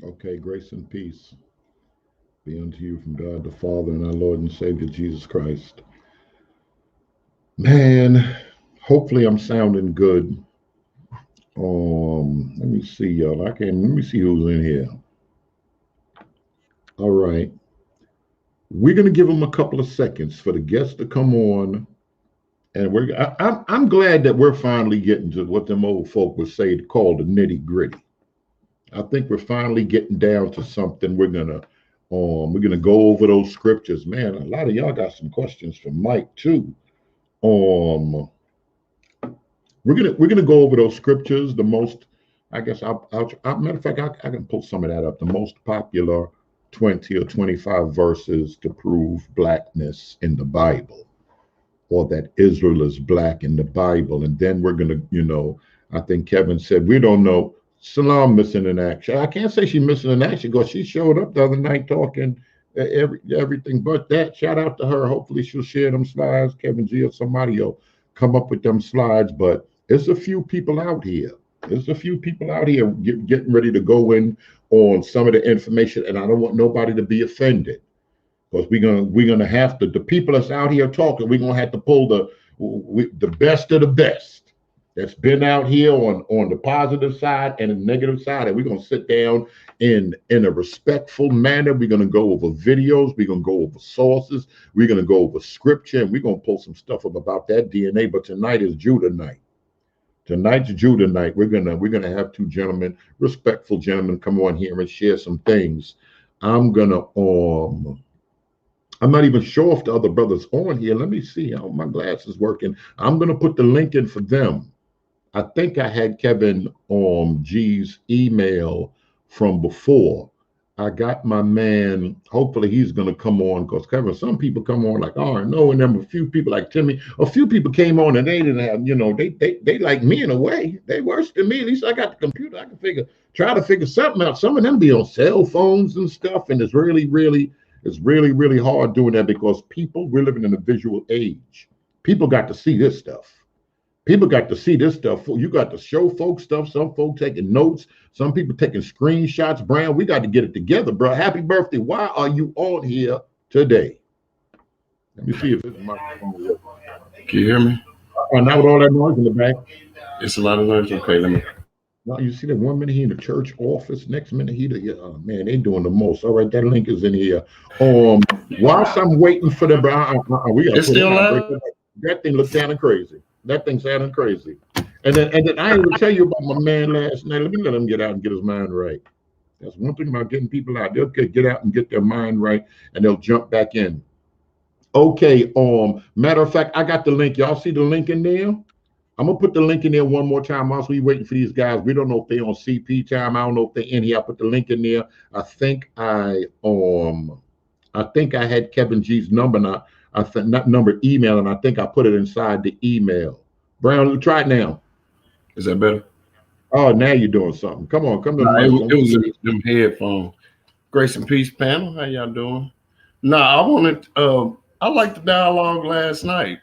Okay, grace and peace be unto you from God the Father and our Lord and Savior Jesus Christ. Man, hopefully I'm sounding good. Let me see, y'all. Let me see who's in here. All right. We're gonna give them a couple of seconds for the guests to come on. And I'm glad that we're finally getting to what them old folk would say called the nitty gritty. I think we're finally getting down to something. We're gonna go over those scriptures. Man, a lot of y'all got some questions for Mike too. Um, we're gonna go over those scriptures. The most, I guess, matter of fact, I can pull some of that up. The most popular 20 or 25 verses to prove blackness in the Bible, or that Israel is black in the Bible. And then we're gonna, I think Kevin said we don't know. Salam missing in action. I can't say she's missing in action because she showed up the other night talking everything but that. Shout out to her. Hopefully she'll share them slides. Kevin G or somebody will come up with them slides. But there's a few people out here. There's a few people out here getting ready to go in on some of the information, and I don't want nobody to be offended because we're gonna have to. The people that's out here talking, we're gonna have to pull the best of the best that's been out here on the positive side and the negative side, and we're going to sit down in a respectful manner. We're going to go over videos, we're going to go over sources, we're going to go over scripture, and we're going to pull some stuff up about that DNA. But tonight is Judah night. Tonight's Judah night. We're gonna have two gentlemen, respectful gentlemen, come on here and share some things. I'm not even sure if the other brothers on here. Let me see how my glasses working. I'm gonna put the link in for them. I think I had Kevin G's email from before. I got my man. Hopefully he's gonna come on because Kevin. Some people come on like no, and then a few people like Timmy. A few people came on and they didn't have. They like me in a way. They worse than me. At least I got the computer. I can try to figure something out. Some of them be on cell phones and stuff, and it's really hard doing that because we're living in a visual age. People got to see this stuff. People got to see this stuff. You got to show folks stuff. Some folks taking notes. Some people taking screenshots. Brown, we got to get it together, bro. Happy birthday. Why are you on here today? Let me see if it's my phone. Can you hear me? Now with all that noise in the back. It's a lot of noise. Okay, let me. Now you see that 1 minute he in the church office, next minute man, they doing the most. All right, that link is in here. Whilst I'm waiting for the we got it's still loud. That thing looks sounding crazy. That thing sounding crazy. And then I ain't gonna tell you about my man last night. Let me let him get out and get his mind right. That's one thing about getting people out. They'll get out and get their mind right, and they'll jump back in. Okay. Matter of fact, I got the link. Y'all see the link in there? I'm gonna put the link in there one more time. Also, we waiting for these guys. We don't know if they're on CP time. I don't know if they're in here. I put the link in there. I think I had Kevin G's number now. Not number, email, and I think I put it inside the email. Brown, try it now. Is that better? Oh, now you're doing something. Come on, come to the mic. It was in them headphones. Grace and peace panel. How y'all doing? I wanted. I liked the dialogue last night,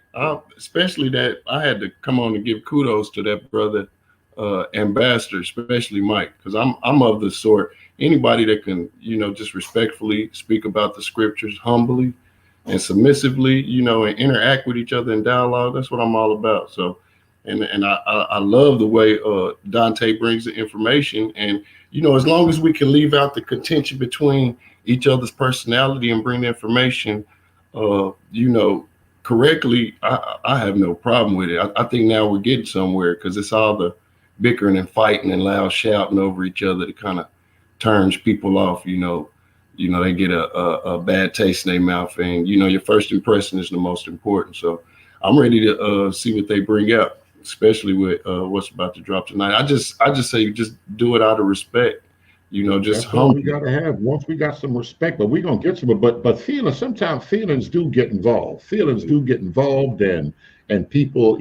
especially that I had to come on and give kudos to that brother, ambassador, especially Mike, because I'm of the sort. Anybody that can, just respectfully speak about the scriptures humbly and submissively, and interact with each other in dialogue. That's what I'm all about. So, and I love the way Dante brings the information. And, as long as we can leave out the contention between each other's personality and bring the information, correctly, I have no problem with it. I think now we're getting somewhere because it's all the bickering and fighting and loud shouting over each other that kind of turns people off, they get a bad taste in their mouth, and your first impression is the most important. So I'm ready to see what they bring up, especially with what's about to drop tonight. I just say just do it out of respect, just humble. We gotta have once we got some respect, but we're gonna get some. But sometimes feelings do get involved. Feelings do get involved, and people,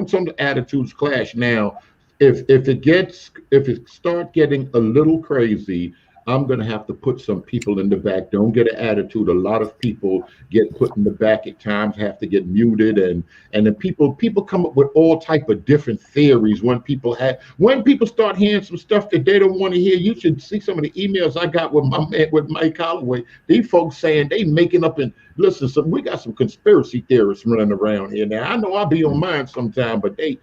some attitudes clash. Now, if it start getting a little crazy, I'm going to have to put some people in the back. Don't get an attitude. A lot of people get put in the back at times, have to get muted, and then people come up with all type of different theories when people start hearing some stuff that they don't want to hear. You should see some of the emails I got with my man, with Mike Holloway. These folks saying they making up, and listen, we got some conspiracy theorists running around here now. I know I'll be on mine sometime, but they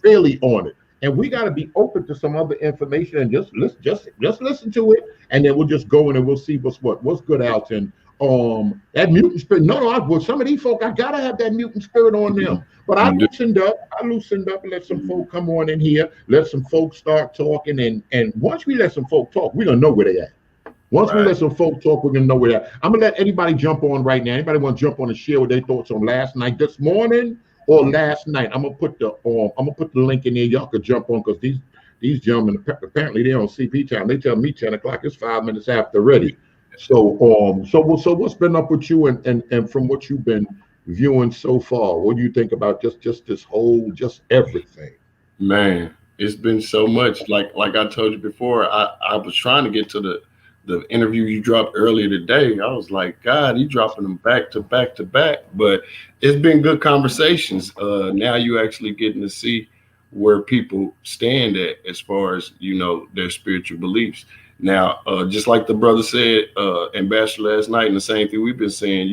really on it. And we got to be open to some other information and just listen to it, and then we'll just go in and we'll see what's good, Alton. That mutant spirit. No, some of these folk, I gotta have that mutant spirit on them. But I loosened up and let some folk come on in here, let some folk start talking, and once we let some folk talk, we're gonna know where they at. Once we let some folk talk, we're gonna know where they at. I'm gonna let anybody jump on right now. Anybody want to jump on and share what their thoughts on last night, this morning, or last night? I'm gonna put the link in there. Y'all could jump on, because these gentlemen apparently they're on CP time. They tell me 10 o'clock. It's 5 minutes after already. So what's been up with you, and from what you've been viewing so far? What do you think about just this whole, just everything? Man, it's been so much. Like I told you before, I was trying to get to the interview you dropped earlier today. I was like, God, you dropping them back to back to back. But it's been good conversations. Now you actually getting to see where people stand at as far as, their spiritual beliefs. Now, just like the brother said, Ambassador, last night, and the same thing we've been saying,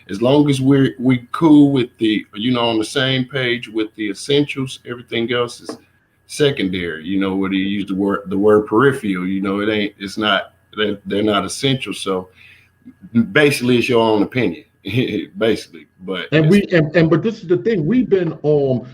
as long as we cool with the, on the same page with the essentials, everything else is secondary. Where they use the word peripheral, they're not essential. So basically it's your own opinion. Basically, but but this is the thing, we've been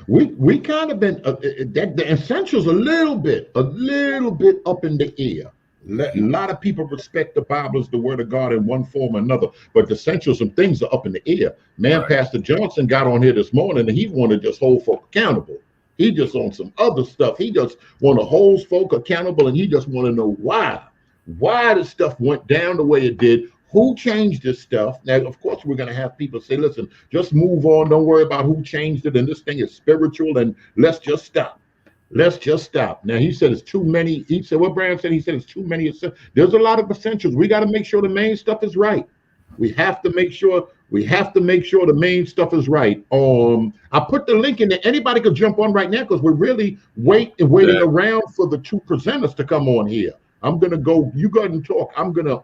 we kind of been that the essentials a little bit up in the air. A lot of people respect the Bible as the word of God in one form or another, but the essentials, some things are up in the air. Man, right. Pastor Johnson got on here this morning and he wanted to just hold folk accountable. He just on some other stuff. He just want to hold folk accountable, and he just want to know why the stuff went down the way it did. Who changed this stuff? Now, of course, we're going to have people say, listen, just move on. Don't worry about who changed it. And this thing is spiritual, and let's just stop. Now, he said it's too many. He said, what Brad said, he said it's too many. There's a lot of essentials. We got to make sure the main stuff is right. We have to make sure the main stuff is right. I put the link in there. Anybody could jump on right now, because we're really waiting around for the two presenters to come on here. I'm gonna go. You go ahead and talk. I'm gonna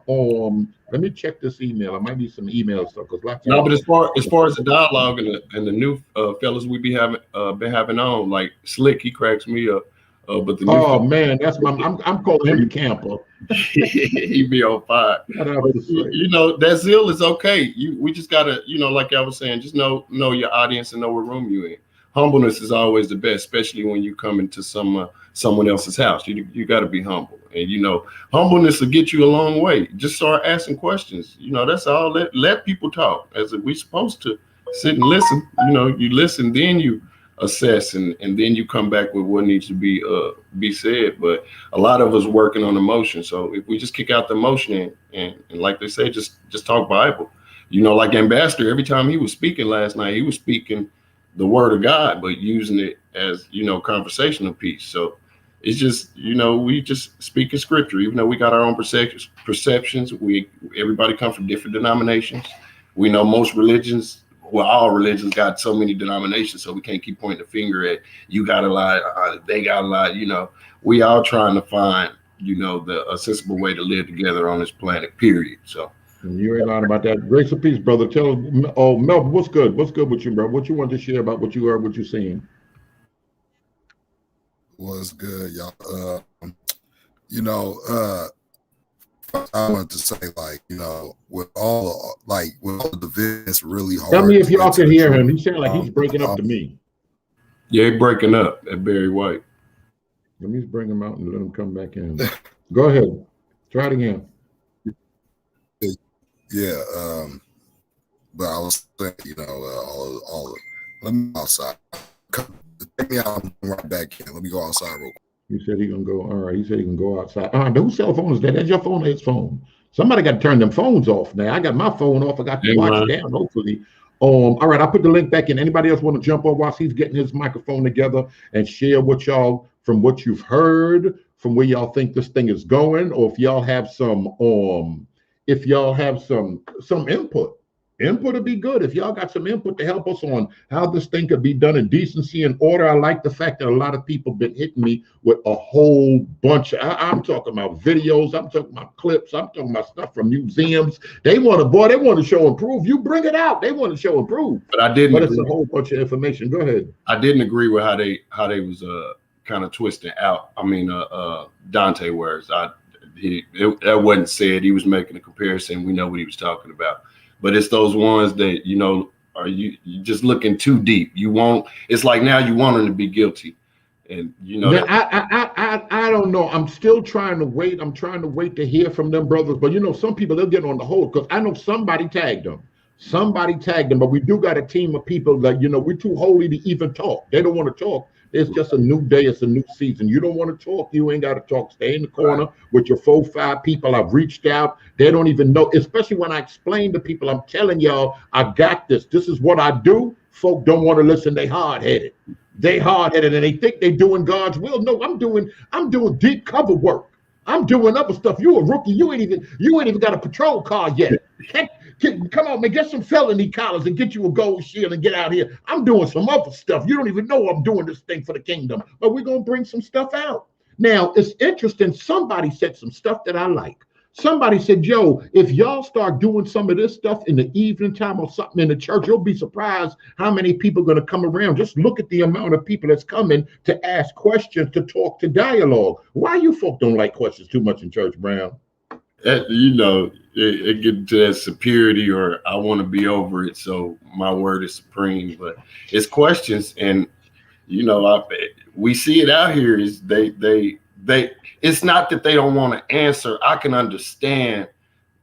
let me check this email. I might need some email stuff, because but as far as the dialogue and the new fellas we been having on, like Slick, he cracks me up. But the new man, that's I'm calling him the camper. He be on fire. That zeal is okay. We just gotta, like I was saying, just know your audience and know what room you in. Humbleness is always the best, especially when you come into someone else's house. You got to be humble, and humbleness will get you a long way. Just start asking questions. That's all. Let people talk. As we supposed to sit and listen. You listen, then you assess, and then you come back with what needs to be said. But a lot of us working on emotion. So if we just kick out the emotion and like they say, just talk Bible. Like Ambassador, every time he was speaking last night, he was speaking the word of God, but using it as, conversational piece. So it's just, we just speak in scripture, even though we got our own perceptions. Everybody comes from different denominations. We know most religions, all religions got so many denominations, so we can't keep pointing the finger at you got a lot, they got a lot. We all trying to find, a sensible way to live together on this planet, period. So. And you ain't lying about that. Grace and peace, brother. Tell us, Mel, what's good? What's good with you, bro? What you want to share about what you heard, what you seen? What's good, y'all? I wanted to say, with all the divisions, really hard. Tell me if y'all can hear him. He sounded like he's breaking up to me. Yeah, he's breaking up at Barry White. Let me bring him out and let him come back in. Go ahead. Try it again. Yeah, but I was saying, all let me outside. Take me out, I'm right back in. Let me go outside real quick. He said he gonna go. All right, he said he can go outside. Whose cell phone is that? That's your phone or his phone? Somebody got to turn them phones off now. I got my phone off. I got to watch it down, hopefully. All right, I put the link back in. Anybody else want to jump on whilst he's getting his microphone together and share with y'all from what you've heard, from where y'all think this thing is going, or if y'all have some input. Input would be good. If y'all got some input to help us on how this thing could be done in decency and order. I like the fact that a lot of people been hitting me with a whole bunch of, I'm talking about videos, I'm talking about clips, I'm talking about stuff from museums. They want to show and prove. You bring it out. They want to show and prove. But it's a whole bunch of information. Go ahead. I didn't agree with how they was kind of twisting out. I mean, Dante words. That wasn't said. He was making a comparison. We know what he was talking about. But it's those ones that, you know, are you just looking too deep. It's like now you want them to be guilty. And, you know. I don't know. I'm still trying to wait. I'm trying to wait to hear from them brothers. But, you know, some people, they'll get on the hold because I know somebody tagged them. But we do got a team of people that, you know, we're too holy to even talk. They don't want to talk. It's just a new day. It's a new season. You don't want to talk. You ain't got to talk. Stay in the corner with your 4-5 people. I've reached out. They don't even know, especially when I explain to people, I'm telling y'all, I got this. This is what I do. Folk don't want to listen. They hard-headed. And they think they're doing God's will. No, I'm doing deep cover work. I'm doing other stuff. You a rookie. You ain't even got a patrol car yet. Come on, man, get some felony collars and get you a gold shield and get out here. I'm doing some other stuff. You don't even know I'm doing this thing for the kingdom, but we're going to bring some stuff out. Now, it's interesting. Somebody said some stuff that I like. Somebody said, yo, if y'all start doing some of this stuff in the evening time or something in the church, you'll be surprised how many people are going to come around. Just look at the amount of people that's coming to ask questions, to talk, to dialogue. Why you folk don't like questions too much in church, Brown? You know, it gets to that superiority, or I want to be over it, so my word is supreme. But it's questions, and you know, we see it out here. Is they? It's not that they don't want to answer. I can understand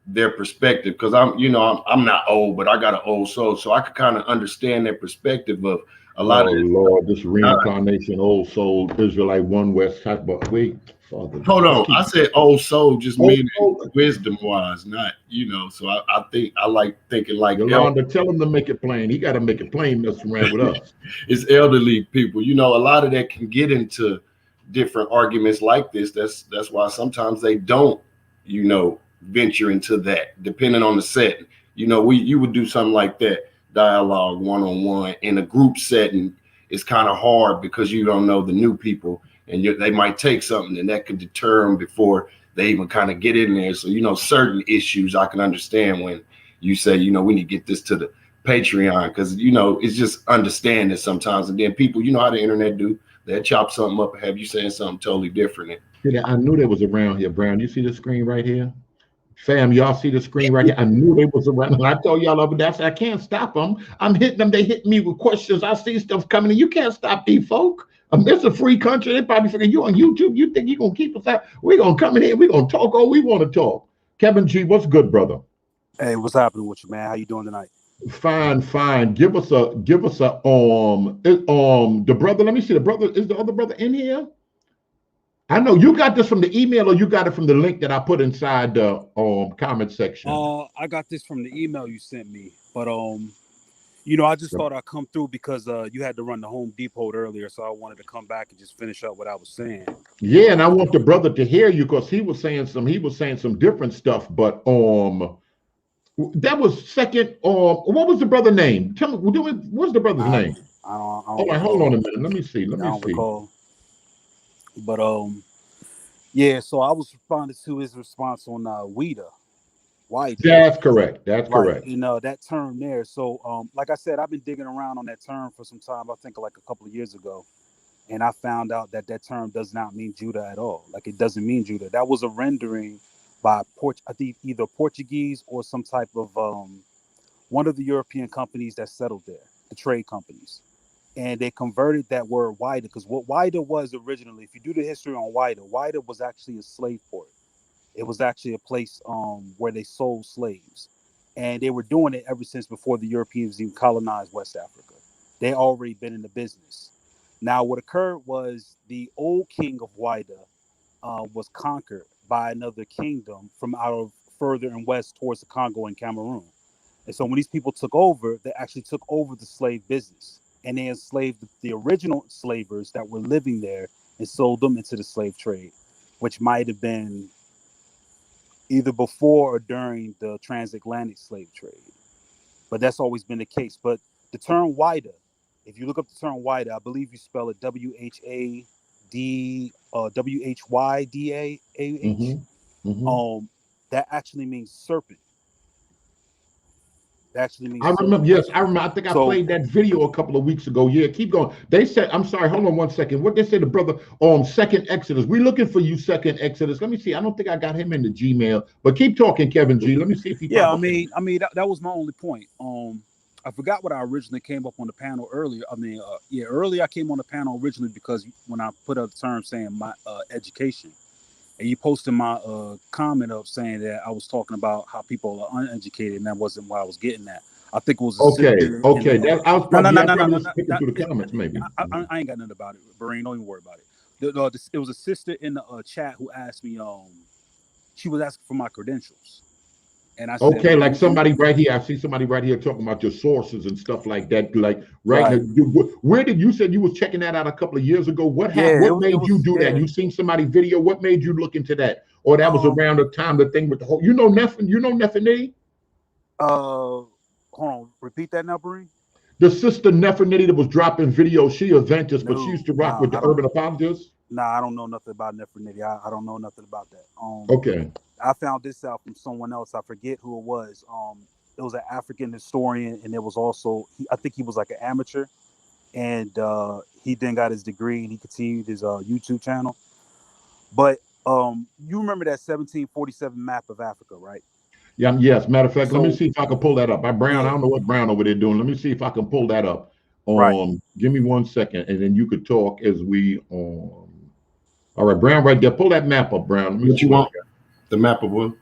their perspective because I'm not old, but I got an old soul, so I could kind of understand their perspective of a lot of. Lord, this reincarnation, old soul, Israelite, one West type. But wait. Father. Hold on, I said old soul just meaning wisdom wise, not, you know. So I think I like thinking like Yolanda, tell him to make it plain. He got to make it plain messing around with us. It's elderly people, you know. A lot of that can get into different arguments like this. That's why sometimes they don't, you know, venture into that, depending on the setting. You know, you would do something like that, dialogue one-on-one in a group setting. It's kind of hard because you don't know the new people. And they might take something and that could deter them before they even kind of get in there. So, you know, certain issues I can understand when you say, you know, we need to get this to the Patreon because, you know, it's just understanding sometimes. And then people, you know how the internet do, they'll chop something up and have you saying something totally different. Yeah, I knew they was around here, Brown. You see the screen right here? Fam, y'all see the screen right here? I knew they was around. And I told y'all over there, I can't stop them. I'm hitting them. They hit me with questions. I see stuff coming and you can't stop these folk. It's a free country. They probably figure you on YouTube. You think you're going to keep us out? We're going to come in here. We're going to talk all we want to talk. Kevin G, what's good, brother? Hey, what's happening with you, man? How you doing tonight? Fine. Give us a the brother. Let me see the brother. Is the other brother in here? I know you got this from the email or you got it from the link that I put inside the comment section. I got this from the email you sent me, but you know, I just thought I'd come through because you had to run the Home Depot earlier, so I wanted to come back and just finish up what I was saying. Yeah, and I want the brother to hear you because he was saying some different stuff, but that was second. What was the brother name? Tell me, what's the brother's name? Hold on a minute. Let me see. Recall. But yeah. So I was responding to his response on Juda. White. That's correct. That's correct. You know, that term there. So, like I said, I've been digging around on that term for some time. I think like a couple of years ago, and I found out that term does not mean Judah at all. Like it doesn't mean Judah. That was a rendering by I think either Portuguese or some type of one of the European companies that settled there, the trade companies, and they converted that word Wida because what Wida was originally, if you do the history on Wida was actually a slave port. It was actually a place where they sold slaves, and they were doing it ever since before the Europeans even colonized West Africa. They already been in the business. Now, what occurred was the old king of Wida was conquered by another kingdom from out of further and west towards the Congo and Cameroon. And so when these people took over, they actually took over the slave business, and they enslaved the original slavers that were living there and sold them into the slave trade. which might have been either before or during the transatlantic slave trade. But that's always been the case. But the term Whydah, if you look up the term Whydah, I believe you spell it WHYDAAH. That actually means serpent. Actually means I remember, yes, I remember. I think I played that video a couple of weeks ago. Yeah, keep going. They said, I'm sorry, hold on one second. What they said, the brother Second Exodus. We're looking for you, Second Exodus. Let me see. I don't think I got him in the Gmail, but keep talking, Kevin G. Let me see if he. Yeah, I mean, that was my only point. I forgot what I originally came up on the panel earlier. Earlier I came on the panel originally because when I put up the term saying my education, and you posted my comment up saying that I was talking about how people are uneducated, and that wasn't what I was getting at. I think it was okay. I was probably picking through the comments, maybe. I ain't got nothing about it, Barine. Don't even worry about it. It was a sister in the chat who asked me. She was asking for my credentials, and I said, okay, like somebody right here. I see somebody right here talking about your sources and stuff like that. Like right. Where did you said you was checking that out a couple of years ago? What happened? What made you do that? You seen somebody video? What made you look into that? Or that was around the time the thing with the whole. You know Nefertiti? Hold on, repeat that now, Barine. The sister Nefertiti that was dropping videos. She Adventist, but she used to rock with the urban apologists. Nah, I don't know nothing about Nefertiti. I don't know nothing about that. Okay. I found this out from someone else. I forget who it was. It was an African historian, and it was also I think he was like an amateur, and he then got his degree and he continued his YouTube channel. But you remember that 1747 map of Africa, right? Yeah. Yes. Matter of fact, let me see if I can pull that up. Brown. I don't know what Brown over there doing. Let me see if I can pull that up. Right. Give me 1 second, and then you could talk as we. All right, Brown, right there. Pull that map up, Brown. What you want? The map of what?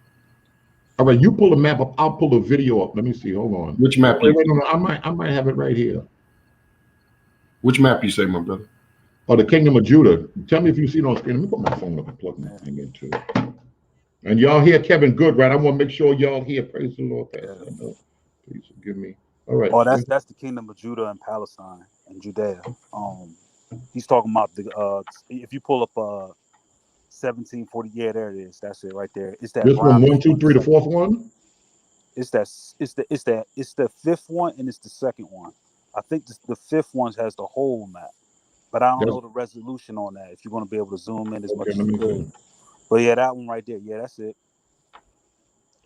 All right, you pull the map up. I'll pull the video up. Let me see. Hold on. Which map? Wait, no, I might have it right here. Which map you say, my brother? Oh, the Kingdom of Judah. Tell me if you see it on screen. Let me put my phone up and plug my thing into it. And y'all hear Kevin good, right? I want to make sure y'all hear. Praise the Lord. Please forgive me. All right. Oh, that's the Kingdom of Judah and Palestine and Judea. He's talking about the if you pull up 1740, yeah, there it is. That's it right there. It's that. This one, 1, 2, 3, the fourth one. It's the fifth one, and it's the second one. I think the fifth one has the whole map, but I don't know the resolution on that. If you're going to be able to zoom in as much as you could. But yeah, that one right there. Yeah, that's it.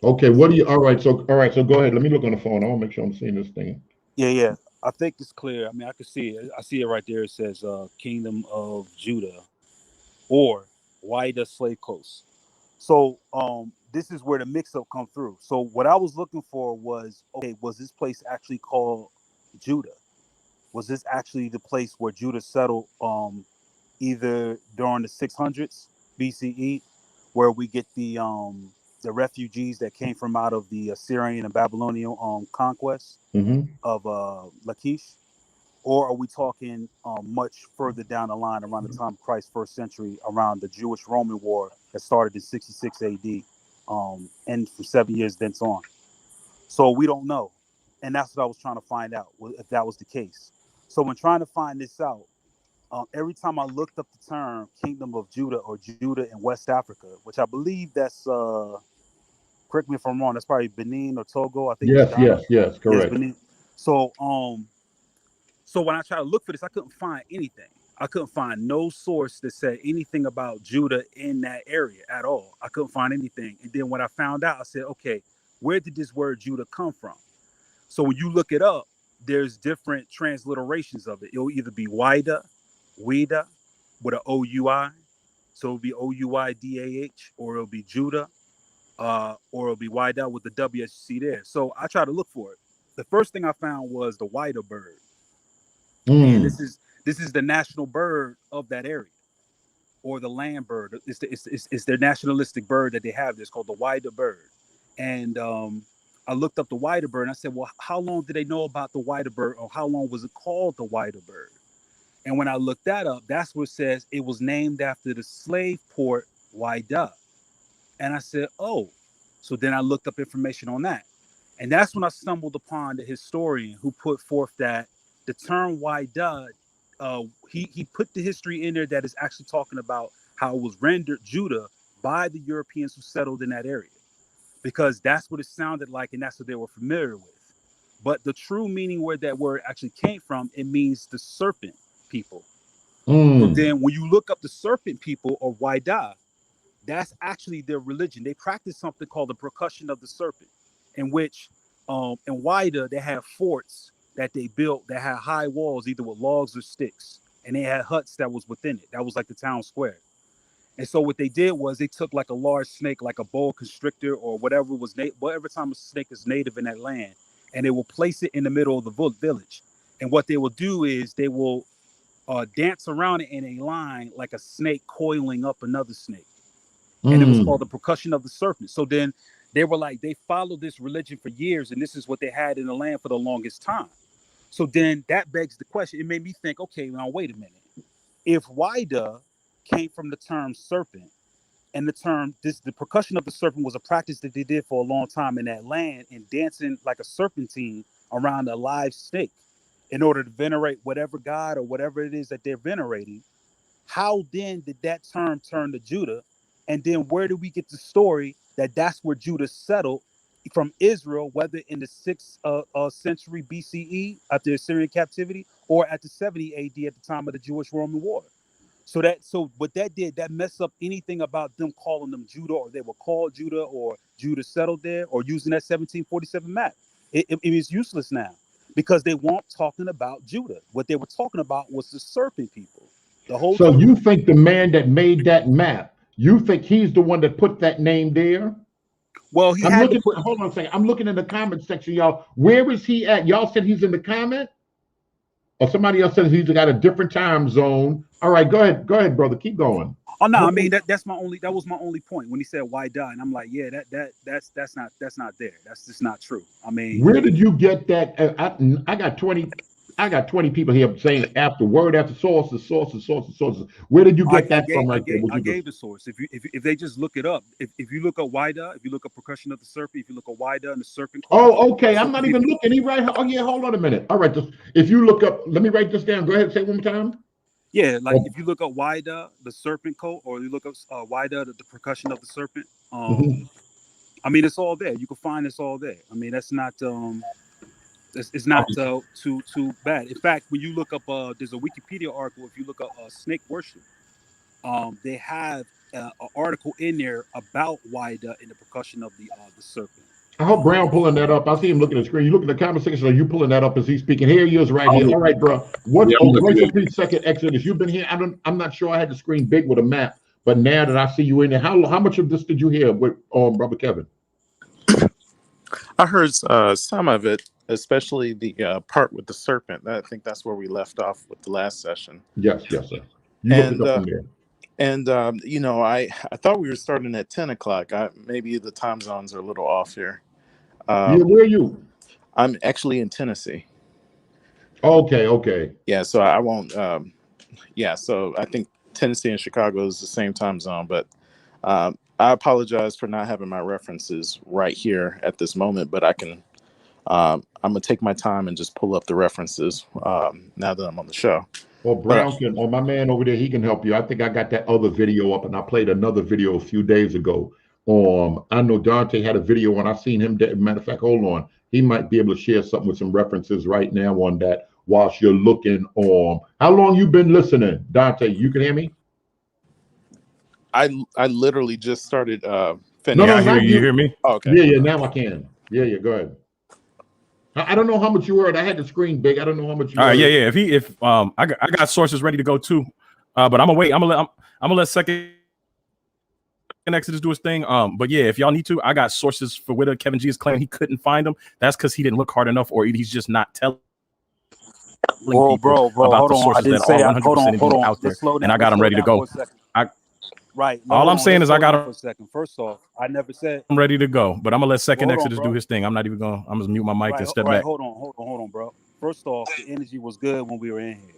Okay, what do you? All right, so go ahead. Let me look on the phone. I want to make sure I'm seeing this thing. Yeah. I think it's clear. I mean, I can see it. I see it right there. It says Kingdom of Judah or Whydah Slave Coast. So this is where the mix-up come through. So what I was looking for was, okay, was this place actually called Judah? Was this actually the place where Judah settled either during the 600s BCE, where we get the refugees that came from out of the Assyrian and Babylonian conquest of Lachish? Or are we talking much further down the line around the time of Christ's first century, around the Jewish-Roman War that started in 66 AD and for 7 years thence on? So we don't know. And that's what I was trying to find out, if that was the case. So when trying to find this out, every time I looked up the term Kingdom of Judah or Judah in West Africa, which I believe that's, correct me if I'm wrong, that's probably Benin or Togo. I think. Yes, correct. Benin. So, so when I tried to look for this, I couldn't find anything. I couldn't find no source that said anything about Judah in that area at all. I couldn't find anything. And then when I found out, I said, okay, where did this word Judah come from? So when you look it up, there's different transliterations of it. It'll either be Whydah with an O-U-I. So it'll be O-U-I-D-A-H, or it'll be Judah, or it'll be Whydah with the W as you see there. So I tried to look for it. The first thing I found was the Whydah bird. And this is the national bird of that area, or the land bird. It's their nationalistic bird that they have. It's called the Whydah bird. And I looked up the Whydah bird and I said, well, how long did they know about the Whydah bird, or how long was it called the Whydah bird? And when I looked that up, that's what it says it was named after the slave port Whydah. And I said, oh, so then I looked up information on that. And that's when I stumbled upon the historian who put forth that the term Whydah, he put the history in there that is actually talking about how it was rendered Judah by the Europeans who settled in that area, because that's what it sounded like and that's what they were familiar with. But the true meaning where that word actually came from, it means the serpent people. So then when you look up the serpent people, or Waidah, that's actually their religion. They practice something called the percussion of the serpent, in which in Waidah they have forts that they built that had high walls, either with logs or sticks, and they had huts that was within it. That was like the town square. And so what they did was they took like a large snake, like a boa constrictor or whatever was whatever time a snake is native in that land, and they will place it in the middle of the village. And what they will do is they will dance around it in a line like a snake coiling up another snake. And it was called the percussion of the serpent. So then they were like, they followed this religion for years, and this is what they had in the land for the longest time. So then that begs the question. It made me think, okay, now wait a minute. If Waidah came from the term serpent, and the percussion of the serpent was a practice that they did for a long time in that land, and dancing like a serpentine around a live snake in order to venerate whatever god or whatever it is that they're venerating, how then did that term turn to Judah? And then where do we get the story that that's where Judah settled from Israel, whether in the 6th century BCE after the Assyrian captivity, or at the 70 AD at the time of the Jewish-Roman War? So what that did, that messed up anything about them calling them Judah, or they were called Judah, or Judah settled there, or using that 1747 map. It is useless now, because they weren't talking about Judah. What they were talking about was the serpent people. So you think the man that made that map, you think he's the one that put that name there? Well, hold on a second. I'm looking in the comment section, y'all. Where is he at? Y'all said he's in the comment? Or somebody else says he's got a different time zone. All right, go ahead, brother. Keep going. Oh no, I mean that was my only point when he said why die, and I'm like, yeah, that's not there. That's just not true. I mean, where did you get that? I got 20 people here saying after word after sources. Where did you get that from? I gave the source. If they just look it up, if you look up Waidah, if you look up percussion of the serpent, if you look at Waidah and the serpent. Oh, okay. I'm not even looking. He right. Oh yeah. Hold on a minute. All right. If you look up, let me write this down. Go ahead. Say it one more time. Yeah, like if you look up Waidah, the serpent coat, or you look up Waidah, the percussion of the serpent. I mean, it's all there. You can find it's all there. I mean, that's not it's not too bad. In fact, when you look up, there's a Wikipedia article. If you look up snake worship, they have an article in there about Waidah and the percussion of the serpent. I hope Brown pulling that up. I see him looking at the screen. You look at the comment section. Are you pulling that up as he's speaking? Here he is, right here. All right, bro. Please, second Exodus. You've been here. I'm not sure. I had the screen big with a map, but now that I see you in there, how much of this did you hear with Brother Kevin? I heard some of it, especially the part with the serpent. I think that's where we left off with the last session. Yes, sir. You looked it up from there. And I thought we were starting at 10 o'clock. Maybe the time zones are a little off here. Where are you? I'm actually in Tennessee. Okay. Yeah, so I won't. So I think Tennessee and Chicago is the same time zone, but I apologize for not having my references right here at this moment. But I can. I'm gonna take my time and just pull up the references now that I'm on the show. Well, Brown my man over there, he can help you. I think I got that other video up, and I played another video a few days ago. I know Dante had a video, and I've seen him. Matter of fact, hold on. He might be able to share something with some references right now on that whilst you're looking on. How long you been listening, Dante? You can hear me? I literally just started. No, I hear you. You hear me? Oh, okay. Yeah. Now I can. Yeah. Go ahead. I don't know how much you heard. I had the screen big. I don't know how much you heard. Yeah. If I got sources ready to go too, but I'm gonna wait. I'm gonna let second Exodus do his thing. But yeah, if y'all need to, I got sources for whether Kevin G is claiming he couldn't find them. That's because he didn't look hard enough, or he's just not telling. Whoa, bro, about hold on. I didn't say that. Hold on. Out there, and I got them ready to go. Right. All I'm saying is I got them for a second. First off, I never said I'm ready to go, but I'm gonna let second Exodus do his thing. I'm just mute my mic and step back. Hold on, bro. First off, the energy was good when we were in here.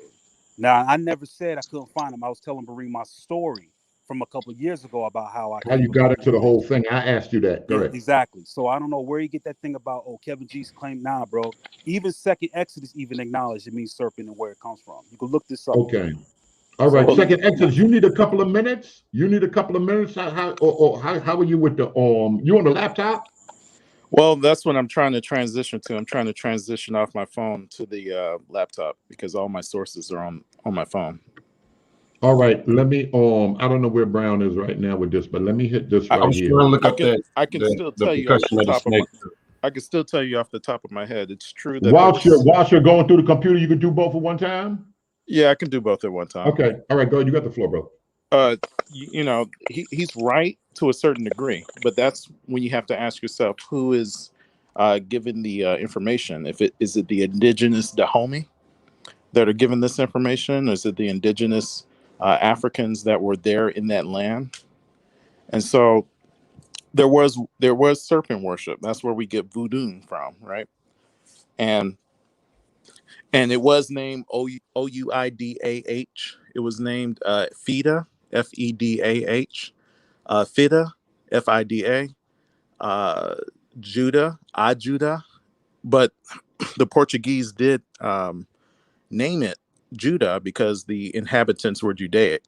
Now, I never said I couldn't find him. I was telling Bareem my story from a couple of years ago about how you got into the whole thing. I asked you that. Correct. Exactly. So I don't know where you get that thing about Kevin G's claim. Nah, bro. Even second Exodus even acknowledged it means serpent and where it comes from. You can look this up. All right, So second Exodus. You need a couple of minutes. You need a couple of minutes. How are you with the You on the laptop? Well, that's what I'm trying to transition to. I'm trying to transition off my phone to the laptop because all my sources are on my phone. All right, let me I don't know where Brown is right now with this, but let me hit this I right was here. trying to look I up can I can the still tell you off percussion the of the top of my snake. I can still tell you off the top of my head. It's true that Whilst you're going through the computer, you can do both at one time. yeah, I can do both at one time. Okay, all right, go ahead. You got the floor, bro. He's right to a certain degree, but that's when you have to ask yourself who is given the information. If it is it the indigenous Dahomey that are given this information, or is it the indigenous Africans that were there in that land? And so there was serpent worship. That's where we get voodoo from, right? And it was named Ouidah. It was named Fida, Fedah, Fida, Fida, Juda, Judah. But the Portuguese did name it Judah because the inhabitants were Judaic.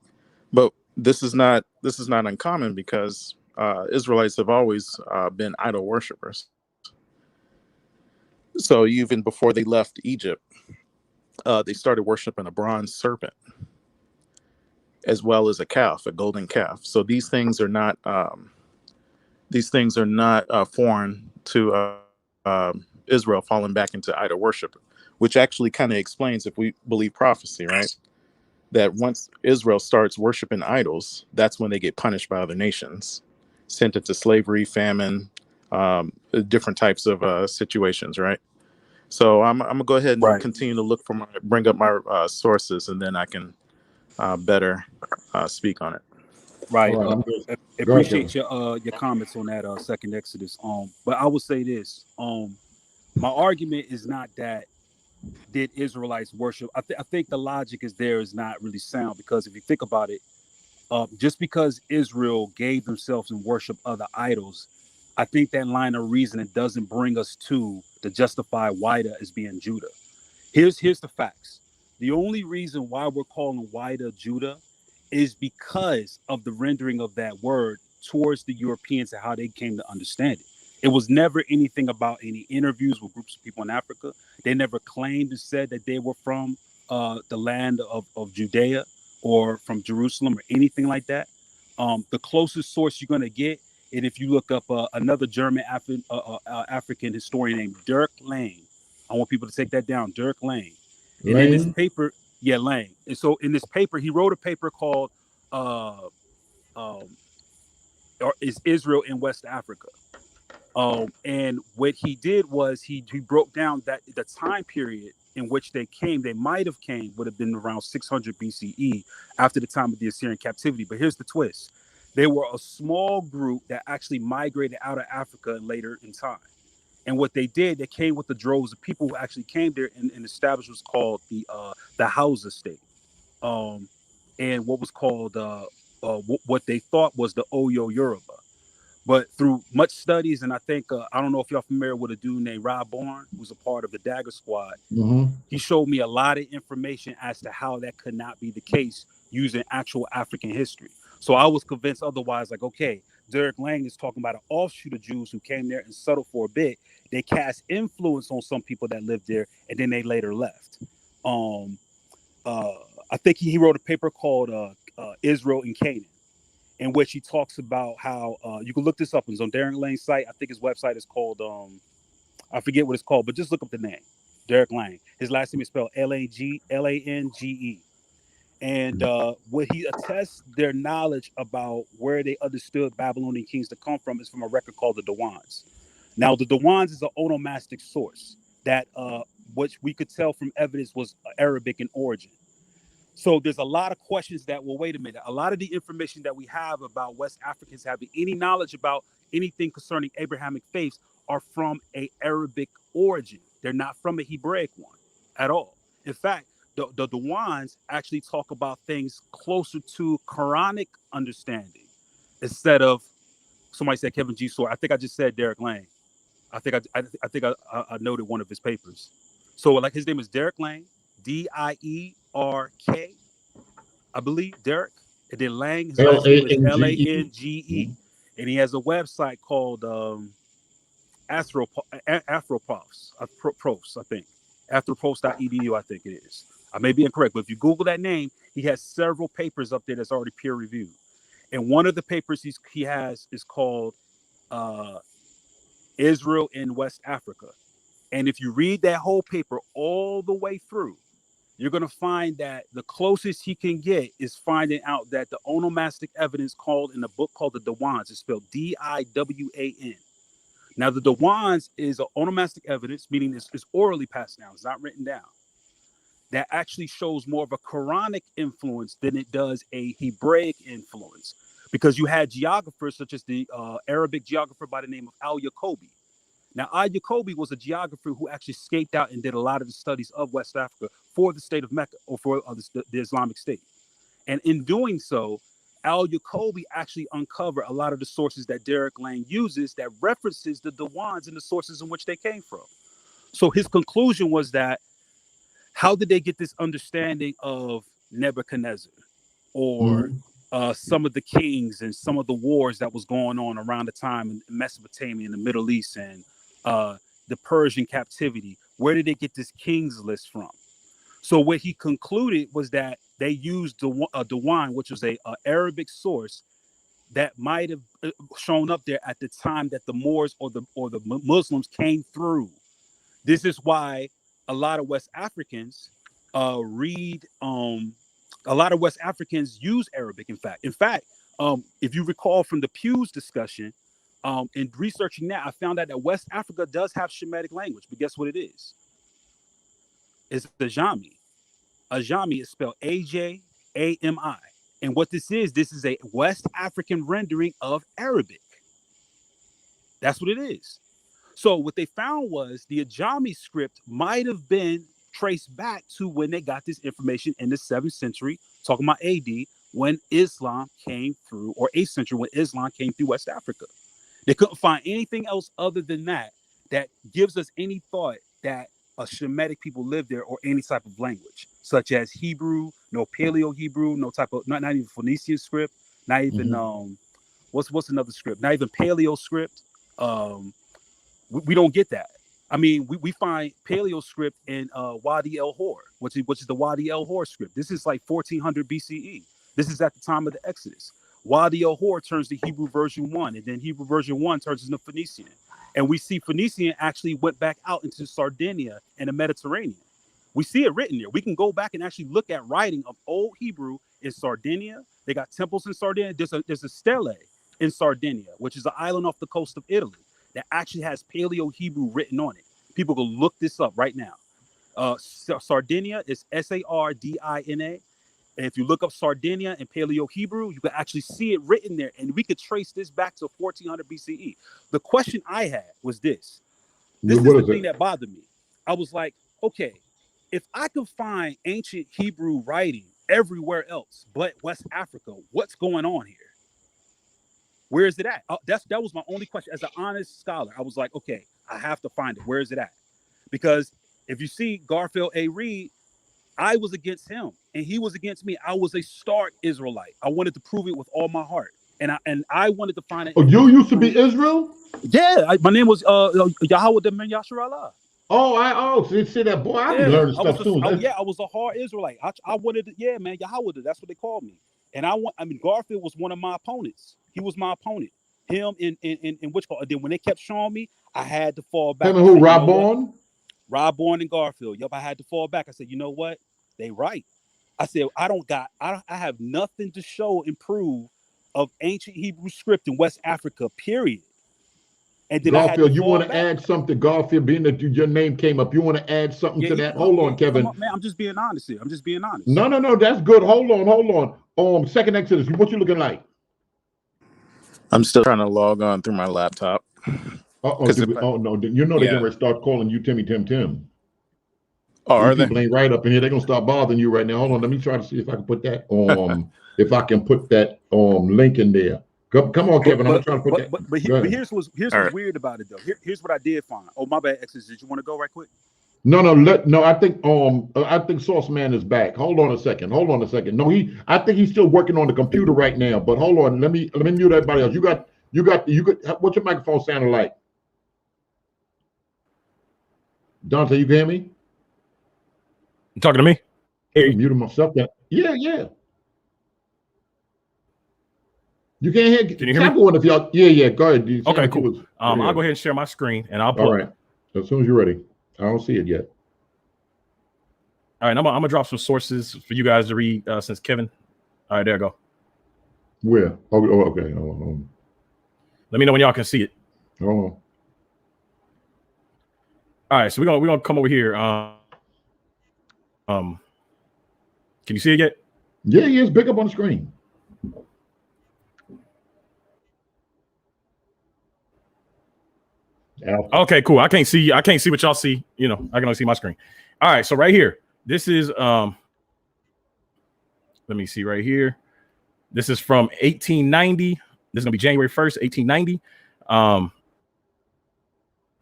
But this is not uncommon because Israelites have always been idol worshippers. So even before they left Egypt, they started worshiping a bronze serpent as well as a calf, a golden calf. So these things are not foreign to Israel falling back into idol worship, which actually kind of explains, if we believe prophecy, right? That once Israel starts worshiping idols, that's when they get punished by other nations, sent into slavery, famine, different types of situations, right? So I'm gonna go ahead and right, continue to bring up my sources, and then I can better speak on it. right. All right, I'm good. Go ahead, Kevin. Appreciate your comments on that second Exodus. But I would say this. My argument is not that did Israelites worship. I think the logic is not really sound, because if you think about it, just because Israel gave themselves and worship other idols, I think that line of reasoning doesn't bring us to justify Wida as being Judah. Here's the facts. The only reason why we're calling Wida Judah is because of the rendering of that word towards the Europeans and how they came to understand it. It was never anything about any interviews with groups of people in Africa. They never claimed and said that they were from the land of Judea or from Jerusalem or anything like that. The closest source you're going to get, and if you look up another German African historian named Dirk Lang, I want people to take that down, Dirk Lang. And in this paper, Lang. And so in this paper, he wrote a paper called "Is Israel in West Africa?" And what he did was he broke down that the time period in which they came. They might have came would have been around 600 BCE, after the time of the Assyrian captivity. But here's the twist: they were a small group that actually migrated out of Africa later in time. And what they did, they came with the droves of people who actually came there and established what's called the Hausa state, and what was called what they thought was the Oyo Yoruba. But through much studies, and I think I don't know if y'all familiar with a dude named Rob Bourne, who's a part of the Dagger Squad. Mm-hmm. He showed me a lot of information as to how that could not be the case using actual African history. So I was convinced otherwise. Like, okay, Derek Lang is talking about an offshoot of Jews who came there and settled for a bit. They cast influence on some people that lived there, and then they later left. I think he wrote a paper called Israel and Canaan, in which he talks about how you can look this up. It's on Derek Lang's site. I think his website is called I forget what it's called, but just look up the name, Derek Lang. His last name is spelled Lange. And what he attests their knowledge about where they understood Babylonian kings to come from is from a record called the Dewans. Now, the Dewans is an Onomastic source that which we could tell from evidence was Arabic in origin. So there's a lot of questions that, well, wait a minute. A lot of the information that we have about West Africans having any knowledge about anything concerning Abrahamic faiths are from a Arabic origin. They're not from a Hebraic one at all. In fact, the Dewans actually talk about things closer to Quranic understanding instead of, somebody said Kevin G. Sword. I think I just said Derek Lang. I think I noted one of his papers. So like his name is Derek Lang, Dierk, I believe, Derek. And then Lang, his last name is Lange, and he has a website called Afroprofs, I think. Afroprofs.edu, I think it is. I may be incorrect, but if you Google that name, he has several papers up there that's already peer reviewed. And one of the papers he has is called Israel in West Africa. And if you read that whole paper all the way through, you're going to find that the closest he can get is finding out that the onomastic evidence called in a book called the Dewans is spelled Diwan. Now, the Dewans is an onomastic evidence, meaning it's orally passed down. It's not written down. That actually shows more of a Quranic influence than it does a Hebraic influence, because you had geographers such as the Arabic geographer by the name of Al-Yaqubi. Now, Al-Yaqubi was a geographer who actually escaped out and did a lot of the studies of West Africa for the state of Mecca, or for the Islamic State. And in doing so, Al-Yaqubi actually uncovered a lot of the sources that Derek Lang uses that references the Dewans and the sources in which they came from. So his conclusion was that, how did they get this understanding of Nebuchadnezzar, or some of the kings and some of the wars that was going on around the time in Mesopotamia and the Middle East, and the Persian captivity? Where did they get this king's list from? So what he concluded was that they used Dewan, which was a Arabic source that might have shown up there at the time that the Moors or the Muslims came through. This is why a lot of West Africans use Arabic. In fact, if you recall from the Pew's discussion, in researching that, I found out that West Africa does have Shemitic language, but guess what it is? It's Ajami. Ajami is spelled Ajami. And what this is a West African rendering of Arabic. That's what it is. So what they found was the Ajami script might have been traced back to when they got this information in the 7th century, talking about AD, when Islam came through, or 8th century, when Islam came through West Africa. They couldn't find anything else other than that gives us any thought that a Shemitic people lived there, or any type of language, such as Hebrew, no Paleo-Hebrew, no type of, not even Phoenician script, not even, what's another script? Not even Paleo script. We don't get that. I mean, we find Paleo script in Wadi El Hor, which is the Wadi El Hor script. This is like 1400 BCE. This is at the time of the Exodus. Wadi El Hor turns to Hebrew version 1, and then Hebrew version 1 turns into Phoenician. And we see Phoenician actually went back out into Sardinia and the Mediterranean. We see it written there. We can go back and actually look at writing of Old Hebrew in Sardinia. They got temples in Sardinia. There's a stele in Sardinia, which is an island off the coast of Italy, that actually has Paleo Hebrew written on it. People can look this up right now. Sardinia is Sardina. And if you look up Sardinia and Paleo Hebrew, you can actually see it written there. And we could trace this back to 1400 BCE. The question I had was this. This is the thing that bothered me. I was like, okay, if I could find ancient Hebrew writing everywhere else but West Africa, what's going on here? Where is it at? That was my only question. As an honest scholar, I was like, okay, I have to find it. Where is it at? Because if you see Garfield A. Reed, I was against him and he was against me. I was a stark Israelite. I wanted to prove it with all my heart. And I wanted to find it. Oh, you used to be Israel? Yeah, my name was Yahweh Ben Yashar Allah. Oh, so you see that, boy, I be learning stuff too. I was a hard Israelite. I wanted to, man, Yahweh, that's what they called me. And Garfield was one of my opponents. He was my opponent. Him in which call. And then when they kept showing me, I had to fall back. Him and who, Rob Bourne? Rob Bourne and Garfield. Yep, I had to fall back. I said, you know what? They right. I said, I have nothing to show and prove of ancient Hebrew script in West Africa, period. And then Garfield, you want to add something, Garfield, being that your name came up, you want to add something to that? Hold on, Kevin. Man, I'm just being honest here. No, that's good. Hold on. Second Exodus, what you looking like? I'm still trying to log on through my laptop. No, you know they're going to start calling you Timmy Tim. Oh, are they? People ain't right up in here. They're going to start bothering you right now. Hold on, let me try to see if I can put that link in there. Come on, Kevin. I'm trying to put that. But here's what's weird about it, though. Here's what I did find. Oh, my bad, Exodus. Did you want to go right quick? No. I think Sauce Man is back. Hold on a second. No, I think he's still working on the computer right now. But hold on. Let me mute everybody else. You could. What's your microphone sounding like? Dante, you can hear me? You talking to me? Hey, I'm muting myself. Yeah. You can't hear. Can you hear me? Going if y'all. Yeah. Go ahead. Okay, cool. I'll go ahead and share my screen, and I'll pull. All right. As soon as you're ready. I don't see it yet. All right, I'm gonna drop some sources for you guys to read since Kevin. All right, there you go. Where? Oh, okay. Hold on. Let me know when y'all can see it. Hold on. All right, so we're gonna come over here. Can you see it yet? Yeah, it's big up on the screen. Alpha. Okay, cool. I can't see what y'all see. I can only see my screen. All right, so right here, this is let me see right here. This is from 1890. This is gonna be January 1st, 1890.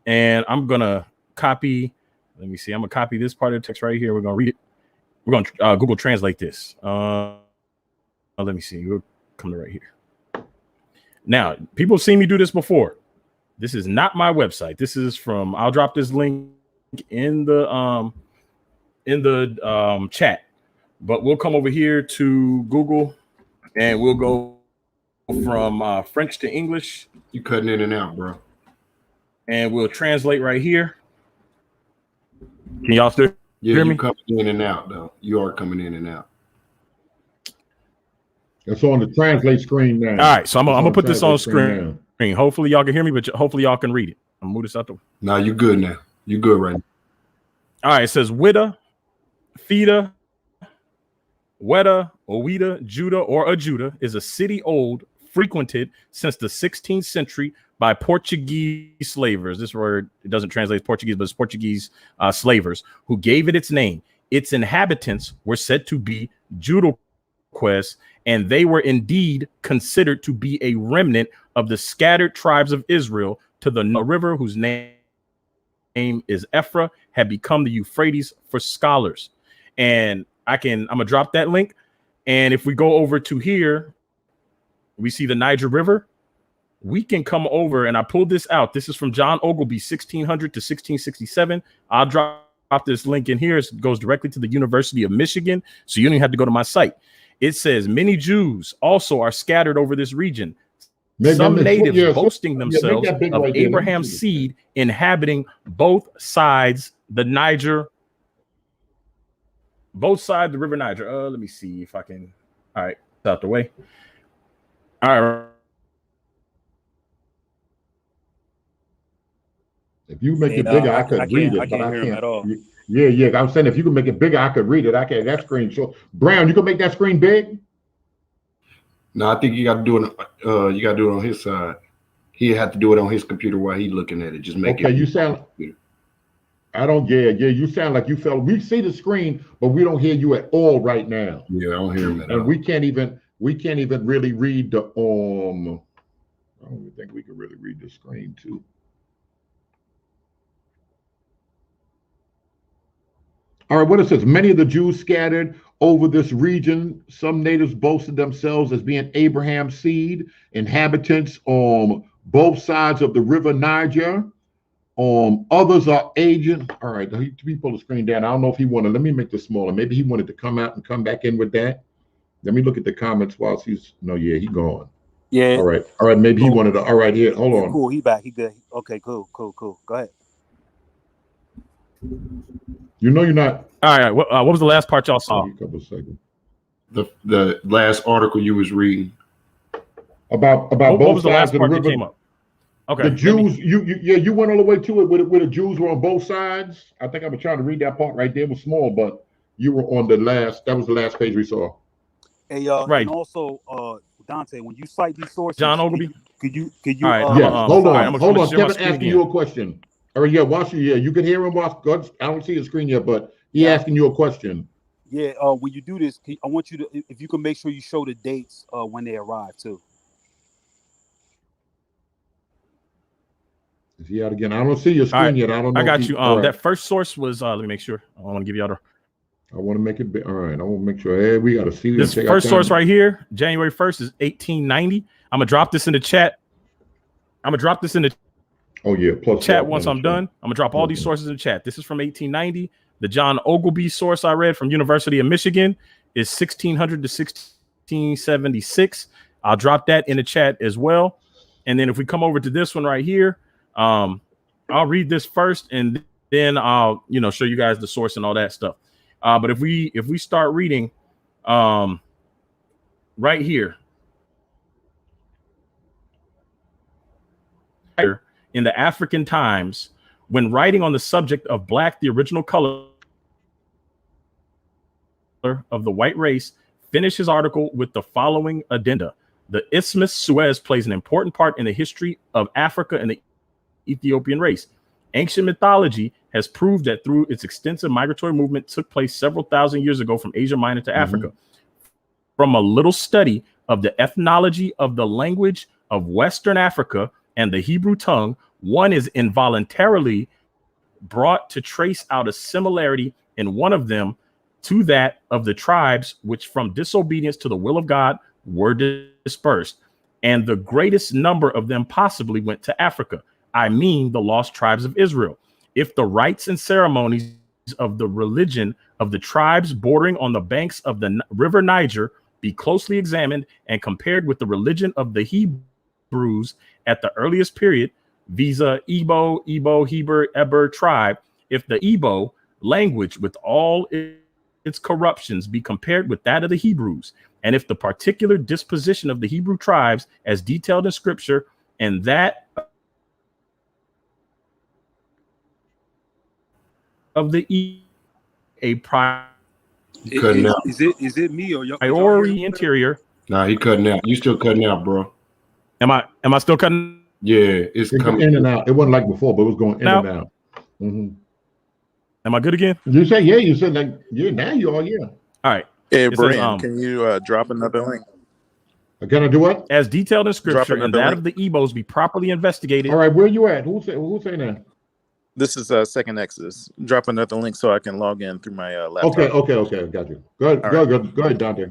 And I'm gonna copy. Let me see. I'm gonna copy this part of the text right here. We're gonna read it. We're gonna Google Translate this. Let me see. We'll come to right here. Now, people have seen me do this before. This is not my website. This is from. I'll drop this link in the chat. But we'll come over here to Google, and we'll go from French to English. You cutting in and out, bro. And we'll translate right here. Can y'all still hear me? Coming in and out, though. You are coming in and out. It's on the translate screen now. All right, so I'm gonna put this on screen. Hopefully y'all can hear me, but hopefully y'all can read it. I'm gonna move this out the way. No, you good now. You good right now. All right, it says Wida, Theta, Weta, Owida, Juda, or a Juda is a city old, frequented since the 16th century by Portuguese slavers. This word, it doesn't translate Portuguese, but it's Portuguese slavers who gave it its name. Its inhabitants were said to be Judaquests, and they were indeed considered to be a remnant of the scattered tribes of Israel to the river whose name is Ephra, had become the Euphrates for scholars. And I'm gonna drop that link. And if we go over to here, we see the Niger River. We can come over, and I pulled this out. This is from John Ogilby, 1600 to 1667. I'll drop this link in here. It goes directly to the University of Michigan, so you don't even have to go to my site. It says many Jews also are scattered over this region. Some natives boasting themselves of Abraham's seed inhabiting both sides the Niger, both sides the River Niger. Let me see if I can. All right, it's out the way. All right. If you make it bigger, I could read it, but I can't hear him at all. Yeah. I'm saying if you can make it bigger, I could read it. I can't. That screen. So Brown, you can make that screen big. No, I think you got to do it. You got to do it on his side. He had to do it on his computer while he's looking at it. Just make it. Okay, you sound. I don't. Yeah. You sound like you felt. We see the screen, but we don't hear you at all right now. Yeah, I don't hear him at all. And we can't even really read the. I don't even think we can really read the screen too. All right, what it says, many of the Jews scattered over this region, some natives boasted themselves as being Abraham's seed, inhabitants on both sides of the river Niger. Others are agents. All right, let me pull the screen down. I don't know if he wanted, let me make this smaller. Maybe he wanted to come out and come back in with that. Let me look at the comments whilst he's, no, yeah, he gone. Yeah. All right, maybe he wanted to, all right, here, hold on. Cool, he back, he good. Okay, cool. Go ahead. You know you're not. All right. What was the last part y'all saw? A couple seconds. The last article you was reading about what both was the sides last of the part river. that came up? Okay. The Jews, you went all the way to it where the Jews were on both sides. I think I was trying to read that part right there. It was small, but you were on the last. That was the last page we saw. Hey, right. And also, Dante, when you cite these sources, John Ogilvy, could you? All right, yeah. Hold on. Kevin asking you a question. All right, yeah. You can hear him. I don't see his screen yet, but he asking you a question. Yeah. When you do this, I want you to, if you can make sure you show the dates when they arrive too. Is he out again? I don't see your screen right. yet. I don't know. I got you. Right. That first source was let me make sure. I want to give you all the. I want to make it big. All right. I want to make sure. Hey, we got to see this first source right here. January 1st is 1890. I'm gonna drop this in the chat. Oh yeah. Plus chat once I'm done. I'm gonna drop all these sources in the chat. This is from 1890. The John Ogilvy source I read from University of Michigan is 1600 to 1676. I'll drop that in the chat as well. And then if we come over to this one right here, I'll read this first, and then I'll show you guys the source and all that stuff. But if we start reading right here in the African Times, when writing on the subject of black, the original color of the white race, finish his article with the following addenda. The Isthmus Suez plays an important part in the history of Africa and the Ethiopian race. Ancient mythology has proved that through its extensive migratory movement took place several thousand years ago from Asia Minor to Africa. From a little study of the ethnology of the language of Western Africa and the Hebrew tongue, one is involuntarily brought to trace out a similarity in one of them to that of the tribes which from disobedience to the will of God were dispersed, and the greatest number of them possibly went to Africa. I mean the lost tribes of Israel. If the rites and ceremonies of the religion of the tribes bordering on the banks of the river Niger be closely examined and compared with the religion of the Hebrews at the earliest period, visa Igbo, Heber, Eber tribe, if the Igbo language with all its corruptions be compared with that of the Hebrews, and if the particular disposition of the Hebrew tribes as detailed in scripture and that of the a is it me or priori interior? Nah, he cutting out. You still cutting out, bro. Am I still cutting? Yeah, it's coming in and out. It wasn't like before, but it was going in and out. Am I good again? You say yeah. You said like yeah. Now you are yeah. All right. Hey, Brian, can you drop another link? Can I do what? As detailed in scripture and that of the Ebos be properly investigated. All right, where you at? Who's saying that? This is Second Exodus. Drop another link so I can log in through my laptop. Okay. Got you. Go ahead, Dante.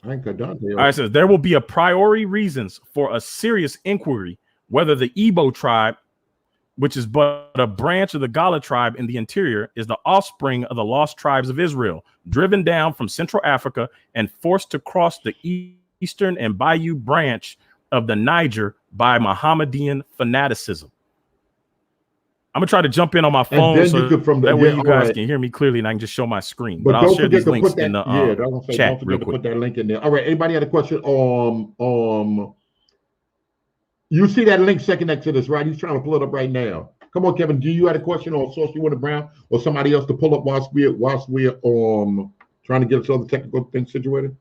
I ain't got Dante. All right, so there will be a priori reasons for a serious inquiry whether the Ebo tribe, which is but a branch of the Gala tribe in the interior, is the offspring of the lost tribes of Israel, driven down from Central Africa and forced to cross the eastern and Bayou branch of the Niger by Mohammedan fanaticism. I'm gonna try to jump in on my phone so that way you guys can hear me clearly and I can just show my screen. But I'll share these links in the chat real quick. Put that link in there. All right, anybody had a question? You see that link, Second Exodus, right? He's trying to pull it up right now. Come on, Kevin. Do you have a question or a source you want to Brown or somebody else to pull up whilst we're trying to get us all the technical things situated?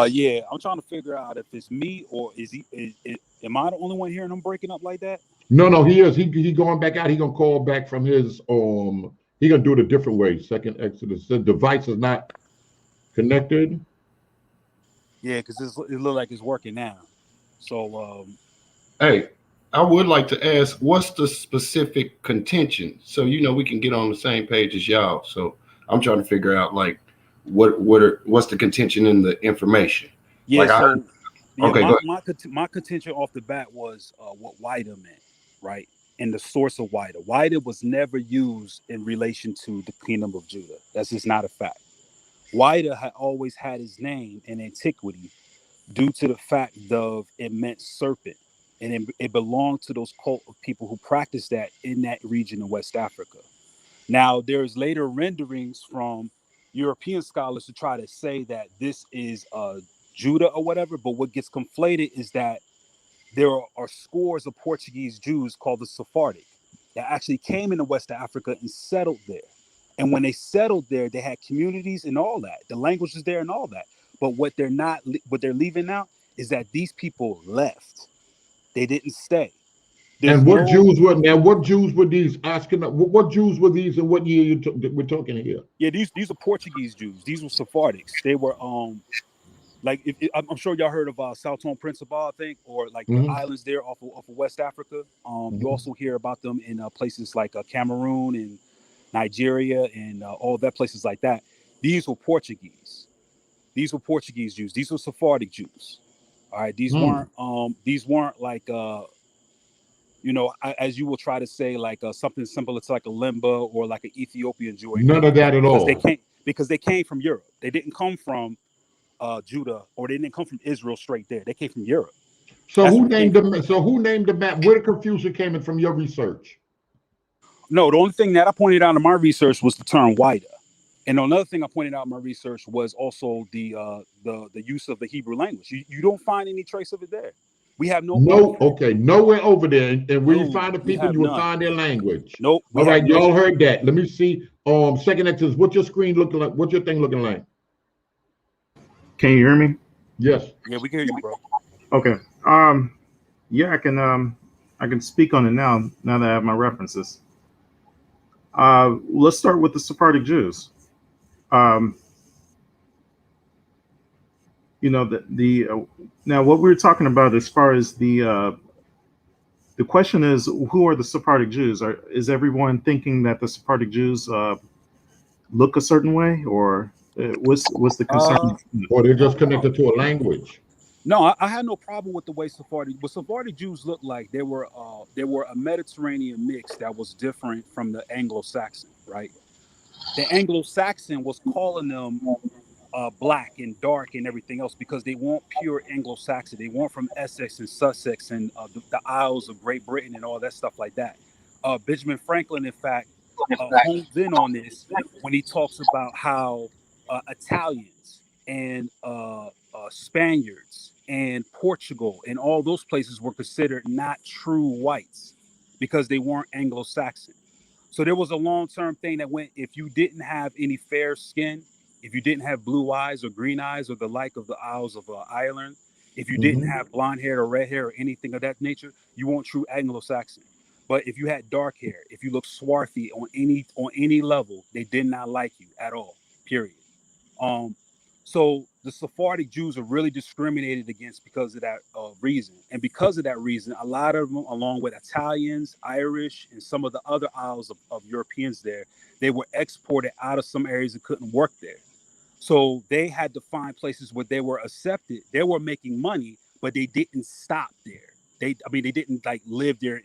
Yeah, I'm trying to figure out if it's me or am I the only one hearing him breaking up like that? No, he is. He going back out. He gonna call back from his he gonna do it a different way. Second Exodus. The device is not connected. Yeah, because it looks like it's working now. So hey, I would like to ask, what's the specific contention? So we can get on the same page as y'all. So I'm trying to figure out like what's the contention in the information? Yeah, like my contention off the bat was what Wida meant, right? And the source of Wida. Wida was never used in relation to the kingdom of Judah. That's just not a fact. Wida had always had his name in antiquity due to the fact of it meant serpent, and it belonged to those cult of people who practiced that in that region in West Africa. Now, there's later renderings from European scholars to try to say that this is Judah or whatever, but what gets conflated is that there are scores of Portuguese Jews called the Sephardic that actually came into West Africa and settled there. And when they settled there, they had communities and all that. The language is there and all that. But what they're leaving out is that these people left. They didn't stay. And what Jews were these? Asking what Jews were these, and what year we're talking here? Yeah, these are Portuguese Jews. These were Sephardics. They were like I'm sure y'all heard of Sao Tome Principe, I think, or like the islands there off of West Africa. You also hear about them in places like Cameroon and Nigeria and all that places like that. These were Portuguese. These were Portuguese Jews. These were Sephardic Jews. All right. These weren't like as you will try to say, like something simple. It's like a Limba or like an Ethiopian Jew. None of that at all. Because they came from Europe. They didn't come from Judah, or they didn't come from Israel straight there. They came from Europe. So who named the map? Where the confusion came in from your research? No, the only thing that I pointed out in my research was the term white. And another thing I pointed out in my research was also the use of the Hebrew language. You don't find any trace of it there. We have nowhere over there. And where you find the people, you will find their language. Nope. All right, y'all heard that. Let me see. Second Exodus. What's your screen looking like? What's your thing looking like? Can you hear me? Yes. Yeah, we can hear you, bro. Okay. Yeah, I can speak on it now that I have my references. Let's start with the Sephardic Jews. Now what we were talking about as far as the question is, who are the Sephardic Jews? Is everyone thinking that the Sephardic Jews look a certain way, or what's the concern? Or they're just connected to a language? No, I had no problem with the way Sephardic Jews looked like. They were a Mediterranean mix that was different from the Anglo-Saxon, right? The Anglo-Saxon was calling them black and dark and everything else because they weren't pure Anglo-Saxon. They weren't from Essex and Sussex and the Isles of Great Britain and all that stuff like that. Benjamin Franklin, in fact, hones in on this when he talks about how Italians and Spaniards and Portugal and all those places were considered not true whites because they weren't Anglo-Saxon. So there was a long-term thing that went, if you didn't have any fair skin, if you didn't have blue eyes or green eyes or the like of the Isles of Ireland, if you didn't have blonde hair or red hair or anything of that nature, you weren't true Anglo-Saxon. But if you had dark hair, if you looked swarthy on any level, they did not like you at all, period. So the Sephardic Jews are really discriminated against because of that reason. And because of that reason, a lot of them, along with Italians, Irish, and some of the other Isles of Europeans there, they were exported out of some areas and couldn't work there. So they had to find places where they were accepted. They were making money, but they didn't stop there. They didn't like live there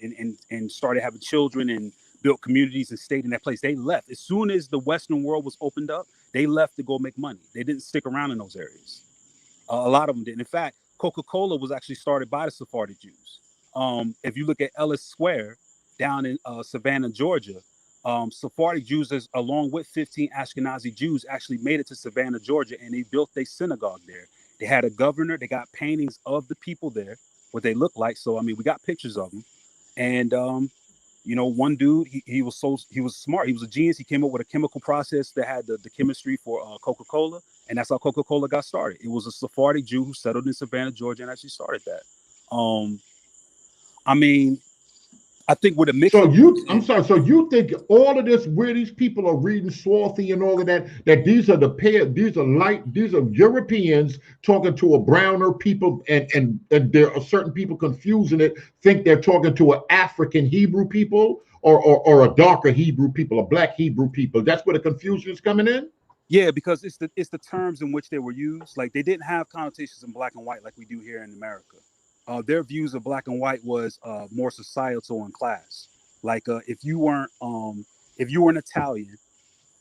and started having children and built communities and stayed in that place. They left. As soon as the Western world was opened up, they left to go make money. They didn't stick around in those areas. A lot of them didn't. In fact, Coca-Cola was actually started by the Sephardic Jews. If you look at Ellis Square down in Savannah, Georgia, Sephardic Jews, along with 15 Ashkenazi Jews, actually made it to Savannah, Georgia, and they built a synagogue there. They had a governor. They got paintings of the people there, what they look like. So, we got pictures of them. And, one dude, he was smart. He was a genius. He came up with a chemical process that had the chemistry for Coca-Cola. And that's how Coca-Cola got started. It was a Sephardic Jew who settled in Savannah, Georgia, and actually started that. I think with a mix. So you think all of this, where these people are reading swarthy and all of that these are Europeans talking to a browner people, and there are certain people confusing it, think they're talking to an African Hebrew people or a darker Hebrew people, a black Hebrew people. That's where the confusion is coming in? Yeah, because it's the terms in which they were used. Like they didn't have connotations in black and white like we do here in America. Their views of black and white was more societal and class. Like if you weren't an Italian,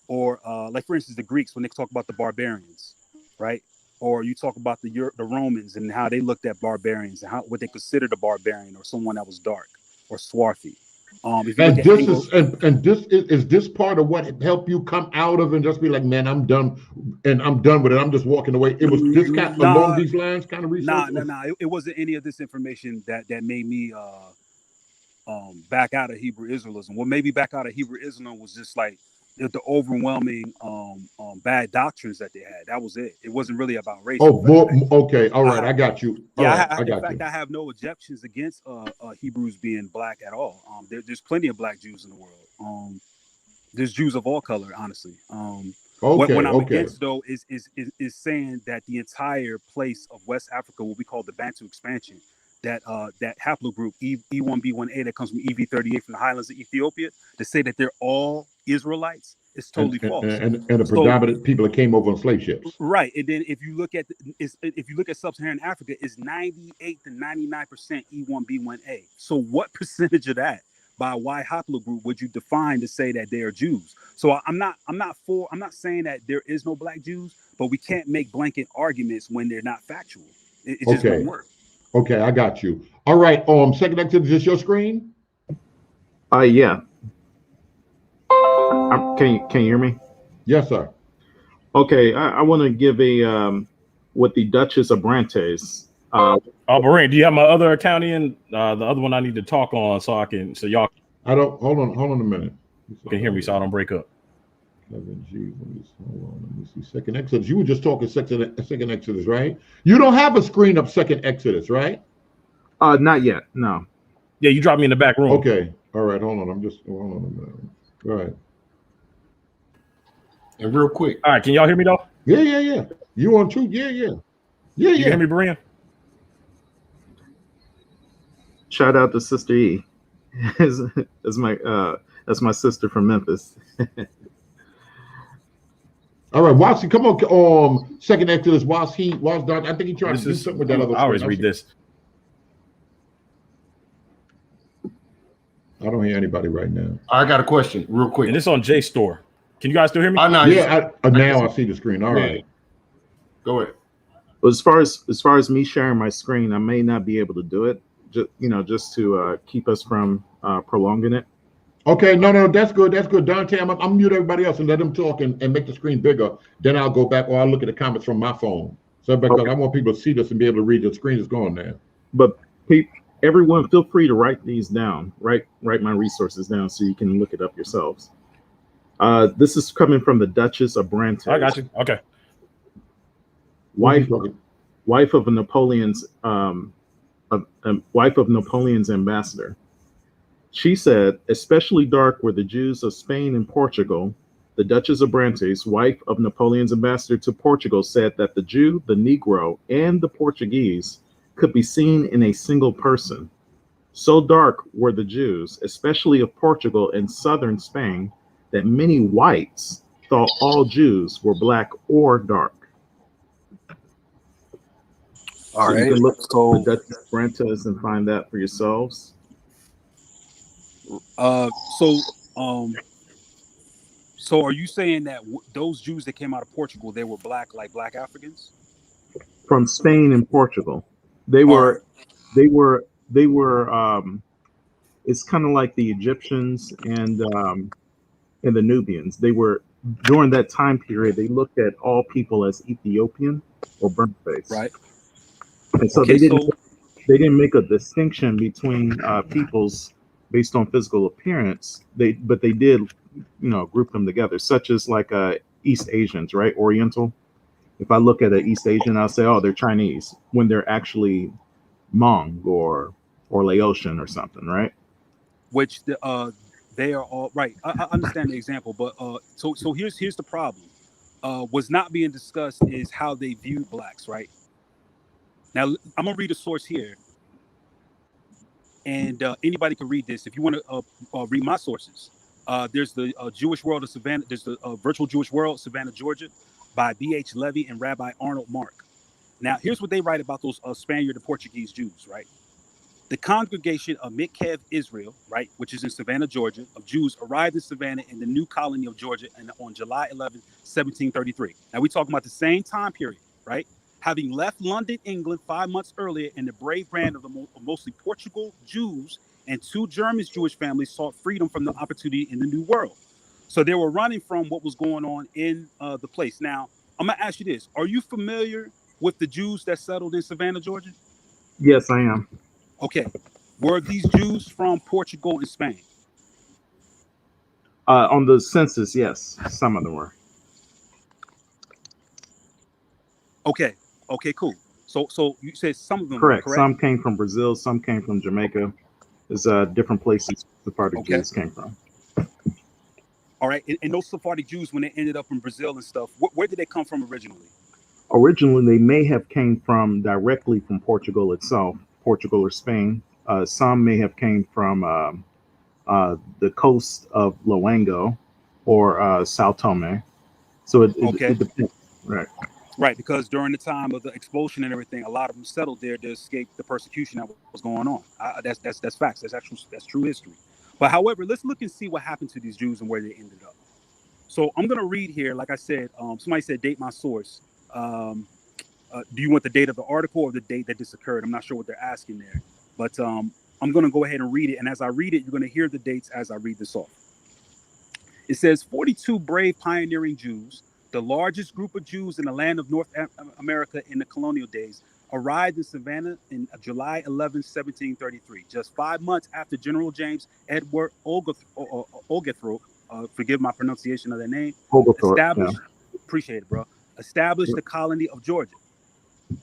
or like for instance the Greeks, when they talk about the barbarians, right? Or you talk about the Romans and how they looked at barbarians and what they considered a barbarian or someone that was dark or swarthy. Is this part of what helped you come out of and just be like, man, I'm done with it. I'm just walking away. It was this kind along these lines kind of research. It wasn't any of this information that made me back out of Hebrew Israelism. What made me back out of Hebrew Islam was just like the overwhelming bad doctrines that they had. That was it. It wasn't really about race. Okay, all right, I got you. I have no objections against Hebrews being black at all. There's plenty of black Jews in the world. There's Jews of all color, honestly. Okay, What I'm okay. against though is saying that the entire place of West Africa will be called the Bantu expansion. That that haplogroup E1B1A that comes from EV38 from the highlands of Ethiopia, to say that they're all Israelites is totally false. And the So predominant people that came over on slave ships. right, and then if you look at sub-Saharan Africa, it's 98 to 99% E1B1A. So what percentage of that by Y haplogroup would you define to say that they are Jews? So I'm not saying that there is no black Jews, but we can't make blanket arguments when they're not factual. It just Okay. won't work. Okay, I got you. All right. Second Exodus, is this your screen? Yeah. Can you hear me? Yes, sir. Okay, I want to give a what the Duchess of Brantes. Bahrain, do you have my other accountant, the other one I need to talk on so y'all I don't. Hold on a minute. can hear me so I don't break up. Kevin G. Hold on. Let me see. Second Exodus. You were just talking second Exodus, right? You don't have a screen of Second Exodus, right? Not yet. No. Yeah, you dropped me in the back room. Okay. All right. Hold on. Hold on a minute. All right. And real quick. All right, can y'all hear me though? Yeah. You on truth? Yeah. You can hear me, Brian? Shout out to Sister E. That's my sister from Memphis. All right, Watson, come on. Second Exodus. Whilst Don, I think he tried to do something with that other. I always read this. I don't hear anybody right now. I got a question, real quick. And it's on JSTOR. Can you guys still hear me? No, yeah, now I see the screen. All right. Go ahead. Well, as far as me sharing my screen, I may not be able to do it. Just to keep us from prolonging it. Okay, no, that's good. That's good. Dante, I'm mute everybody else and let them talk and make the screen bigger. Then I'll go back or I'll look at the comments from my phone. So because I want people to see this and be able to read the screen is going there. But everyone, feel free to write these down. Write my resources down so you can look it up yourselves. This is coming from the Duchess of Brantes. I got you. Okay. Wife of Napoleon's ambassador. She said, especially dark were the Jews of Spain and Portugal. The Duchess of Brantes, wife of Napoleon's ambassador to Portugal, said that the Jew, the Negro, and the Portuguese could be seen in a single person. So dark were the Jews, especially of Portugal and southern Spain, that many whites thought all Jews were black or dark. All right. You can look at the Duchess of Brantes and find that for yourselves. So are you saying that those Jews that came out of Portugal, they were black, like black Africans? From Spain and Portugal, they were. It's kind of like the Egyptians and the Nubians. They were during that time period. They looked at all people as Ethiopian or burnt face, right? And so they didn't make a distinction between peoples based on physical appearance. But they did, group them together, such as like East Asians, right? Oriental. If I look at an East Asian, I'll say, oh, they're Chinese, when they're actually Hmong or Laotian or something, right? Which they are all right. I understand the example, but so here's the problem. What's not being discussed is how they view blacks, right? Now I'm gonna read a source here, and anybody can read this if you want to read my sources. There's the Jewish World of Savannah. There's the Virtual Jewish World, Savannah, Georgia, by B.H. Levy and Rabbi Arnold Mark. Now, here's what they write about those Spaniard and Portuguese Jews, right? The congregation of Mikkev, Israel, right, which is in Savannah, Georgia, of Jews arrived in Savannah in the new colony of Georgia on July 11, 1733. Now, we're talking about the same time period, right? Having left London, England 5 months earlier, and the brave band of the mostly Portugal Jews and 2 German Jewish families sought freedom from the opportunity in the New World. So they were running from what was going on in the place. Now, I'm going to ask you this. Are you familiar with the Jews that settled in Savannah, Georgia? Yes, I am. Okay. Were these Jews from Portugal and Spain? On the census, yes. Some of them were. Okay. Okay, cool. So you said some of them correct. Were correct? Some came from Brazil. Some came from Jamaica. There's different places Sephardic Jews came from. All right, and those Sephardic Jews, when they ended up in Brazil and stuff, where did they come from originally? Originally, they may have came from directly from Portugal itself, Portugal or Spain. Some may have came from the coast of Loango or Sao Tome. So Okay. it depends. Right. Right, because during the time of the expulsion and everything, a lot of them settled there to escape the persecution that was going on. That's facts. That's true history. But however, let's look and see what happened to these Jews and where they ended up. So I'm going to read here. Like I said, somebody said date my source. Do you want the date of the article or the date that this occurred? I'm not sure what they're asking there, but I'm going to go ahead and read it. And as I read it, you're going to hear the dates as I read this off. It says 42 brave pioneering Jews, the largest group of Jews in the land of North America in the colonial days, arrived in Savannah in July 11, 1733, just 5 months after General James Edward Oglethorpe, forgive my pronunciation of their name, established, appreciate it, bro, established the colony of Georgia.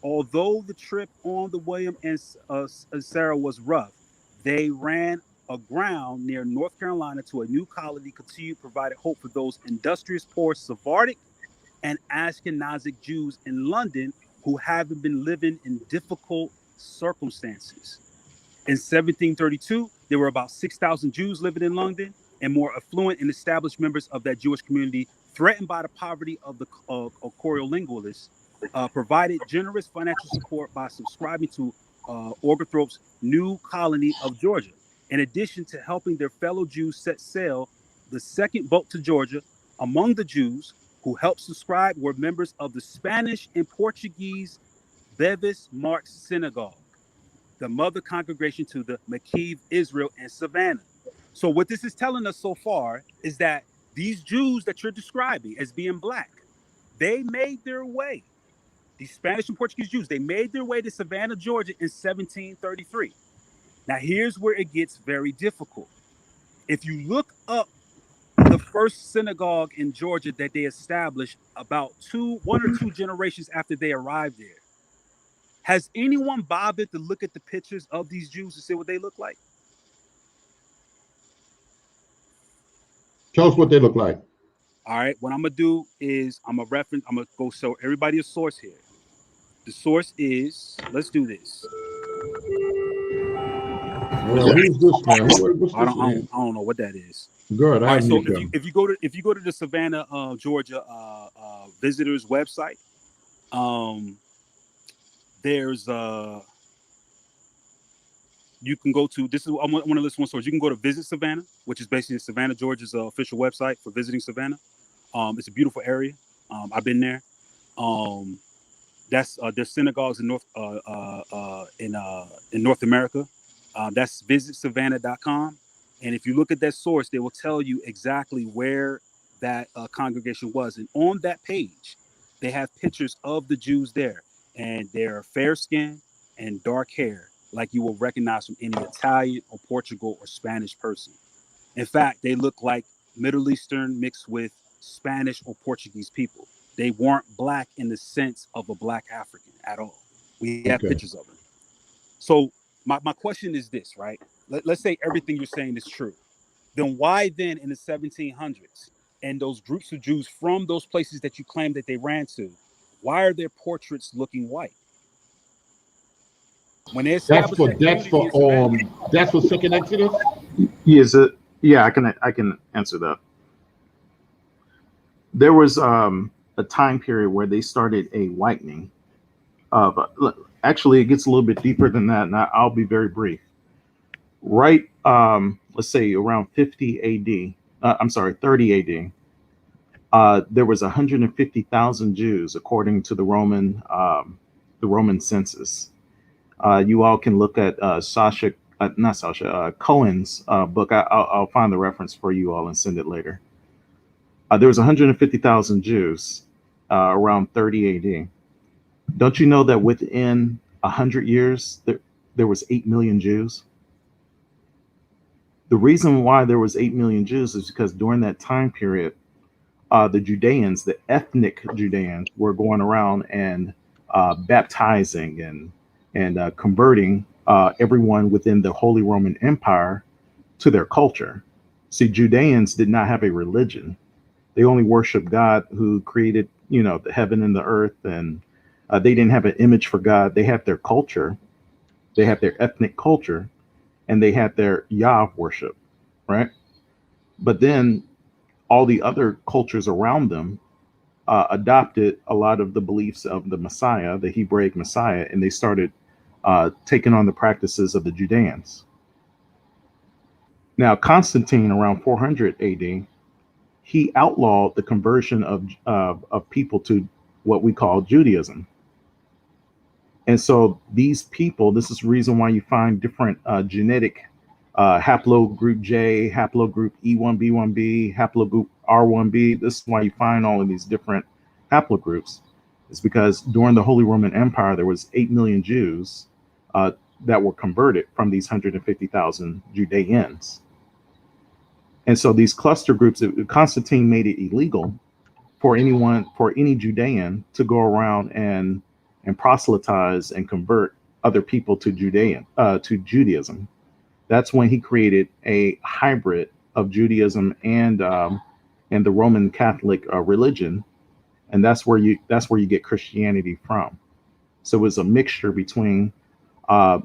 Although the trip on the William and Sarah was rough, they ran aground near North Carolina to a new colony, continued provided hope for those industrious, poor Sephardic and Ashkenazic Jews in London who haven't been living in difficult circumstances. In 1732, there were about 6,000 Jews living in London, and more affluent and established members of that Jewish community, threatened by the poverty of the Coriolinguists, provided generous financial support by subscribing to Oglethorpe's new colony of Georgia. In addition to helping their fellow Jews set sail the second boat to Georgia, among the Jews who helped subscribe were members of the Spanish and Portuguese Bevis Marks Synagogue, the mother congregation to the McKeeve Israel and Savannah. So what this is telling us so far is that these Jews that you're describing as being black, they made their way. These Spanish and Portuguese Jews, they made their way to Savannah, Georgia in 1733. Now, here's where it gets very difficult. If you look up the first synagogue in Georgia that they established about 1 or 2 generations after they arrived there, has anyone bothered to look at the pictures of these Jews to see what they look like? Tell us what they look like. All right, what I'm gonna do is I'm gonna go show everybody a source here. The source is, let's do this. Well, who's this man? What's I this don't know what that is. Good. All right, so if you go to the Savannah, Georgia visitors website, there's you can go to, this is, I want to list one source. You can go to Visit Savannah, which is basically Savannah, Georgia's official website for visiting Savannah. It's a beautiful area. I've been there. That's there's synagogues in North America. That's visitsavannah.com. And if you look at that source, they will tell you exactly where that congregation was. And on that page, they have pictures of the Jews there, and they're fair skin and dark hair, like you will recognize from any Italian or Portugal or Spanish person. In fact, they look like Middle Eastern mixed with Spanish or Portuguese people. They weren't black in the sense of a black African at all. We have pictures of them. So my question is this, right? Let's say everything you're saying is true. Then why then in the 1700s and those groups of Jews from those places that you claim that they ran to, why are their portraits looking white? When they that's for Second Exodus? Yes, yeah, I can answer that. There was a time period where they started a whitening of actually it gets a little bit deeper than that, and I'll be very brief. Right, let's say around 30 AD, there was 150,000 Jews according to the Roman census. You all can look at Cohen's book. I'll find the reference for you all and send it later. There was 150,000 Jews around 30 AD. Don't you know that within 100 years there was 8 million Jews? The reason why there was 8 million Jews is because during that time period, the Judeans, the ethnic Judeans, were going around and baptizing and converting everyone within the Holy Roman Empire to their culture. See, Judeans did not have a religion. They only worshiped God who created, the heaven and the earth, and they didn't have an image for God. They had their culture, they had their ethnic culture, and they had their Yah worship, right? But then all the other cultures around them adopted a lot of the beliefs of the Messiah, the Hebraic Messiah, and they started taking on the practices of the Judeans. Now, Constantine, around 400 AD, he outlawed the conversion of people to what we call Judaism. And so these people, this is the reason why you find different genetic haplogroup J, haplogroup E1B1B, haplogroup R1B. This is why you find all of these different haplogroups. It's because during the Holy Roman Empire, there was 8 million Jews that were converted from these 150,000 Judeans. And so these cluster groups, Constantine made it illegal for any Judean to go around and proselytize and convert other people to Judaism. That's when he created a hybrid of Judaism and the Roman Catholic religion, and that's where you get Christianity from. So it's a mixture between the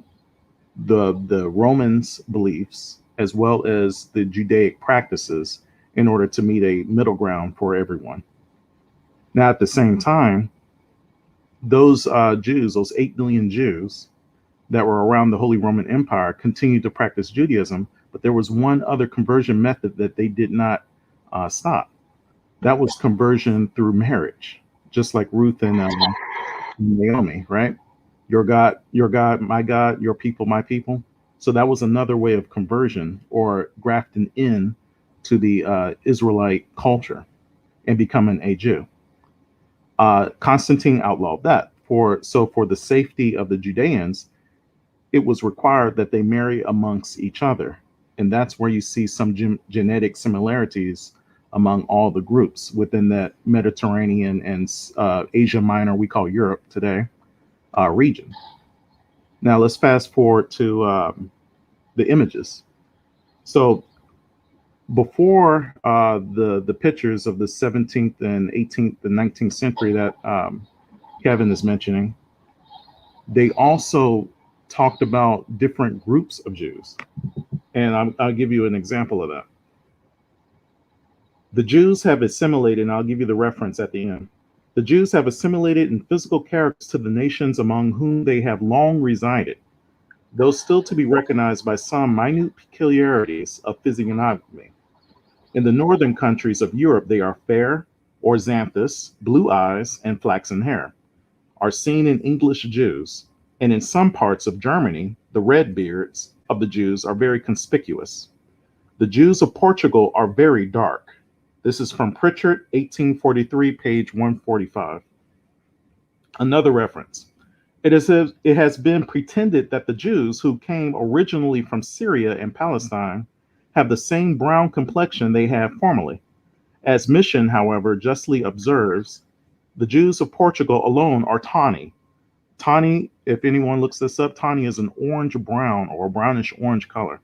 Romans' beliefs as well as the Judaic practices in order to meet a middle ground for everyone. Now, at the same time, those Jews, those 8 million Jews that were around the Holy Roman Empire, continued to practice Judaism, but there was one other conversion method that they did not stop. That was conversion through marriage, just like Ruth and Naomi, right? Your God, my God, your people, my people. So that was another way of conversion or grafting in to the Israelite culture and becoming a Jew. Constantine outlawed that. For the safety of the Judeans, it was required that they marry amongst each other. And that's where you see some genetic similarities among all the groups within that Mediterranean and Asia Minor, we call Europe today, region. Now let's fast forward to the images. So before the pictures of the 17th and 18th and 19th century that Kevin is mentioning, they also talked about different groups of Jews. And I'll give you an example of that. The Jews have assimilated, and I'll give you the reference at the end. The Jews have assimilated in physical characters to the nations among whom they have long resided, though still to be recognized by some minute peculiarities of physiognomy. In the northern countries of Europe, they are fair or xanthous, blue eyes, and flaxen hair, are seen in English Jews, and in some parts of Germany, the red beards of the Jews are very conspicuous. The Jews of Portugal are very dark. This is from Pritchard, 1843, page 145. Another reference. It has been pretended that the Jews who came originally from Syria and Palestine have the same brown complexion they had formerly. As Mission, however, justly observes, the Jews of Portugal alone are tawny. Tawny, if anyone looks this up, tawny is an orange brown or brownish orange color.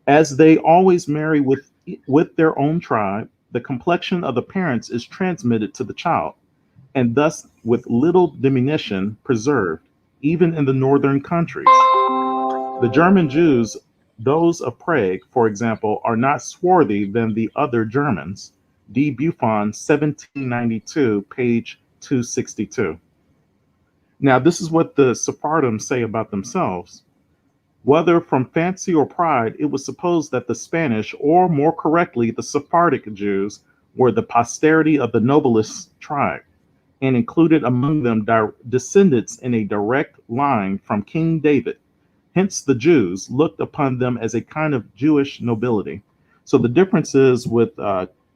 As they always marry with their own tribe, the complexion of the parents is transmitted to the child, and thus with little diminution preserved, even in the northern countries. The German Jews, those of Prague, for example, are not swarthy than the other Germans. D. Buffon, 1792, page 262. Now, this is what the Sephardim say about themselves. Whether from fancy or pride, it was supposed that the Spanish, or more correctly, the Sephardic Jews, were the posterity of the noblest tribe, and included among them descendants in a direct line from King David. Hence, the Jews looked upon them as a kind of Jewish nobility. So the difference is with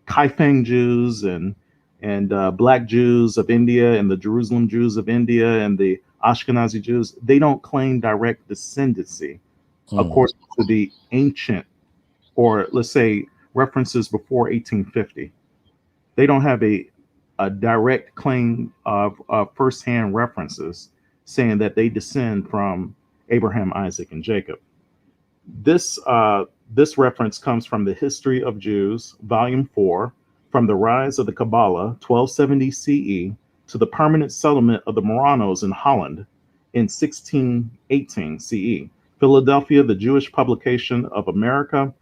Kaifeng Jews and Black Jews of India and the Jerusalem Jews of India and the Ashkenazi Jews, they don't claim direct descendancy according to the ancient, or let's say references before 1850. They don't have a direct claim of firsthand references saying that they descend from Abraham, Isaac, and Jacob. This This reference comes from the History of Jews, Volume 4, from the rise of the Kabbalah, 1270 CE, to the permanent settlement of the Marranos in Holland in 1618 CE. Philadelphia, the Jewish Publication of America,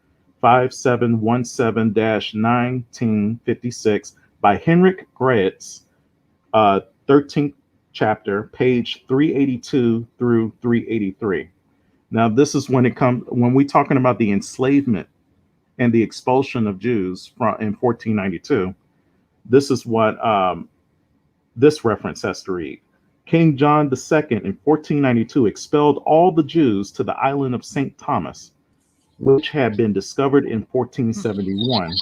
5717-1956, by Henrik Graetz, 13th chapter, page 382 through 383. Now, this is when we're talking about the enslavement and the expulsion of Jews in 1492. This is what this reference has to read. King John II in 1492 expelled all the Jews to the island of St. Thomas, which had been discovered in 1471,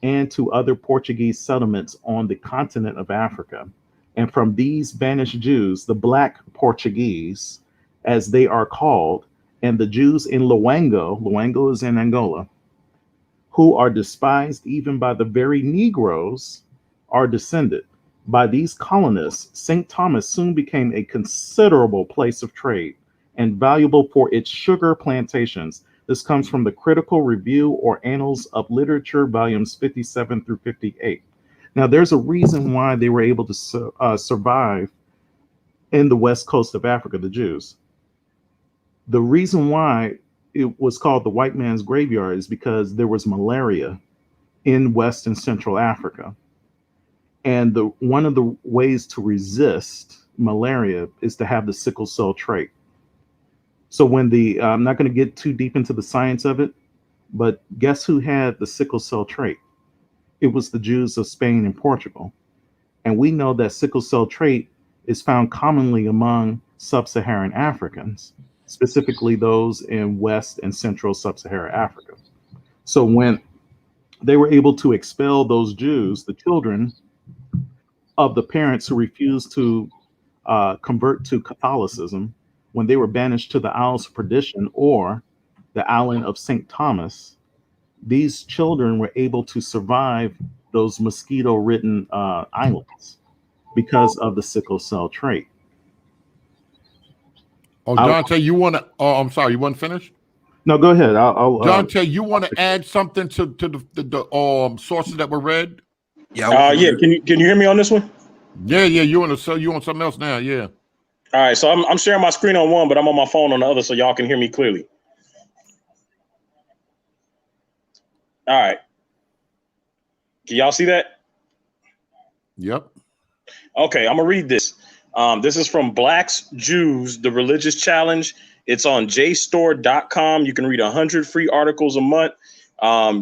and to other Portuguese settlements on the continent of Africa. And from these banished Jews, the Black Portuguese, as they are called, and the Jews in Luango is in Angola, who are despised even by the very Negroes, are descended. By these colonists, St. Thomas soon became a considerable place of trade and valuable for its sugar plantations. This comes from the Critical Review or Annals of Literature, volumes 57 through 58. Now, there's a reason why they were able to survive in the west coast of Africa, the Jews. The reason why it was called the white man's graveyard is because there was malaria in West and Central Africa. And one of the ways to resist malaria is to have the sickle cell trait. So when I'm not going to get too deep into the science of it, but guess who had the sickle cell trait? It was the Jews of Spain and Portugal. And we know that sickle cell trait is found commonly among sub-Saharan Africans, specifically those in West and Central Sub-Saharan Africa. So when they were able to expel those Jews, the children of the parents who refused to convert to Catholicism, when they were banished to the Isles of Perdition or the island of St. Thomas, these children were able to survive those mosquito-ridden islands because of the sickle cell trait. Oh, Dante, you want to? Oh, I'm sorry, you want to finish? No, go ahead. Dante, you want to add something to the sources that were read? Yeah. Can you hear me on this one? Yeah. You want something else now? Yeah. All right. So I'm sharing my screen on one, but I'm on my phone on the other, so y'all can hear me clearly. All right. Can y'all see that? Yep. Okay, I'm gonna read this. This is from Blacks, Jews, The Religious Challenge. It's on JSTOR.com. You can read 100 free articles a month.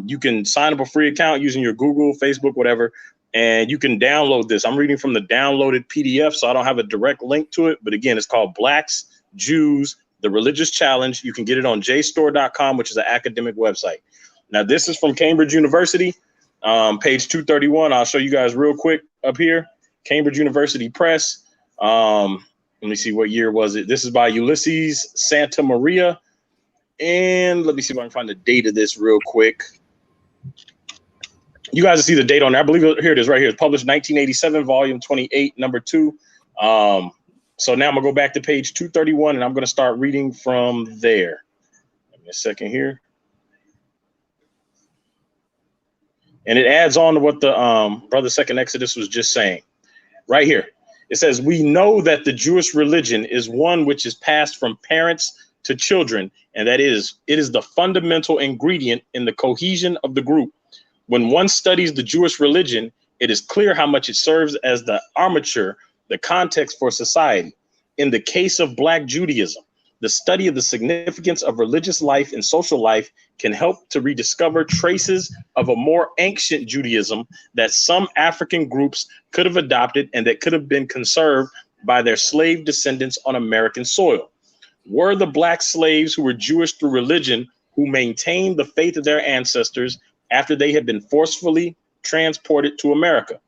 You can sign up a free account using your Google, Facebook, whatever, and you can download this. I'm reading from the downloaded PDF, so I don't have a direct link to it. But again, it's called Blacks, Jews, The Religious Challenge. You can get it on JSTOR.com, which is an academic website. Now, this is from Cambridge University, page 231. I'll show you guys real quick up here. Cambridge University Press. Let me see, what year was it? This is by Ulysses Santa Maria. And let me see if I can find the date of this real quick. You guys will see the date on there. I believe here it is right here. It's published 1987, volume 28, number 2. So now I'm gonna go back to page 231 and I'm gonna start reading from there. Give me a second here. And it adds on to what the Brother Second Exodus was just saying. Right here. It says, we know that the Jewish religion is one which is passed from parents to children, and that it is the fundamental ingredient in the cohesion of the group. When one studies the Jewish religion, it is clear how much it serves as the armature, the context for society. In the case of Black Judaism, the study of the significance of religious life and social life can help to rediscover traces of a more ancient Judaism that some African groups could have adopted and that could have been conserved by their slave descendants on American soil. Were the Black slaves who were Jewish through religion who maintained the faith of their ancestors after they had been forcefully transported to America?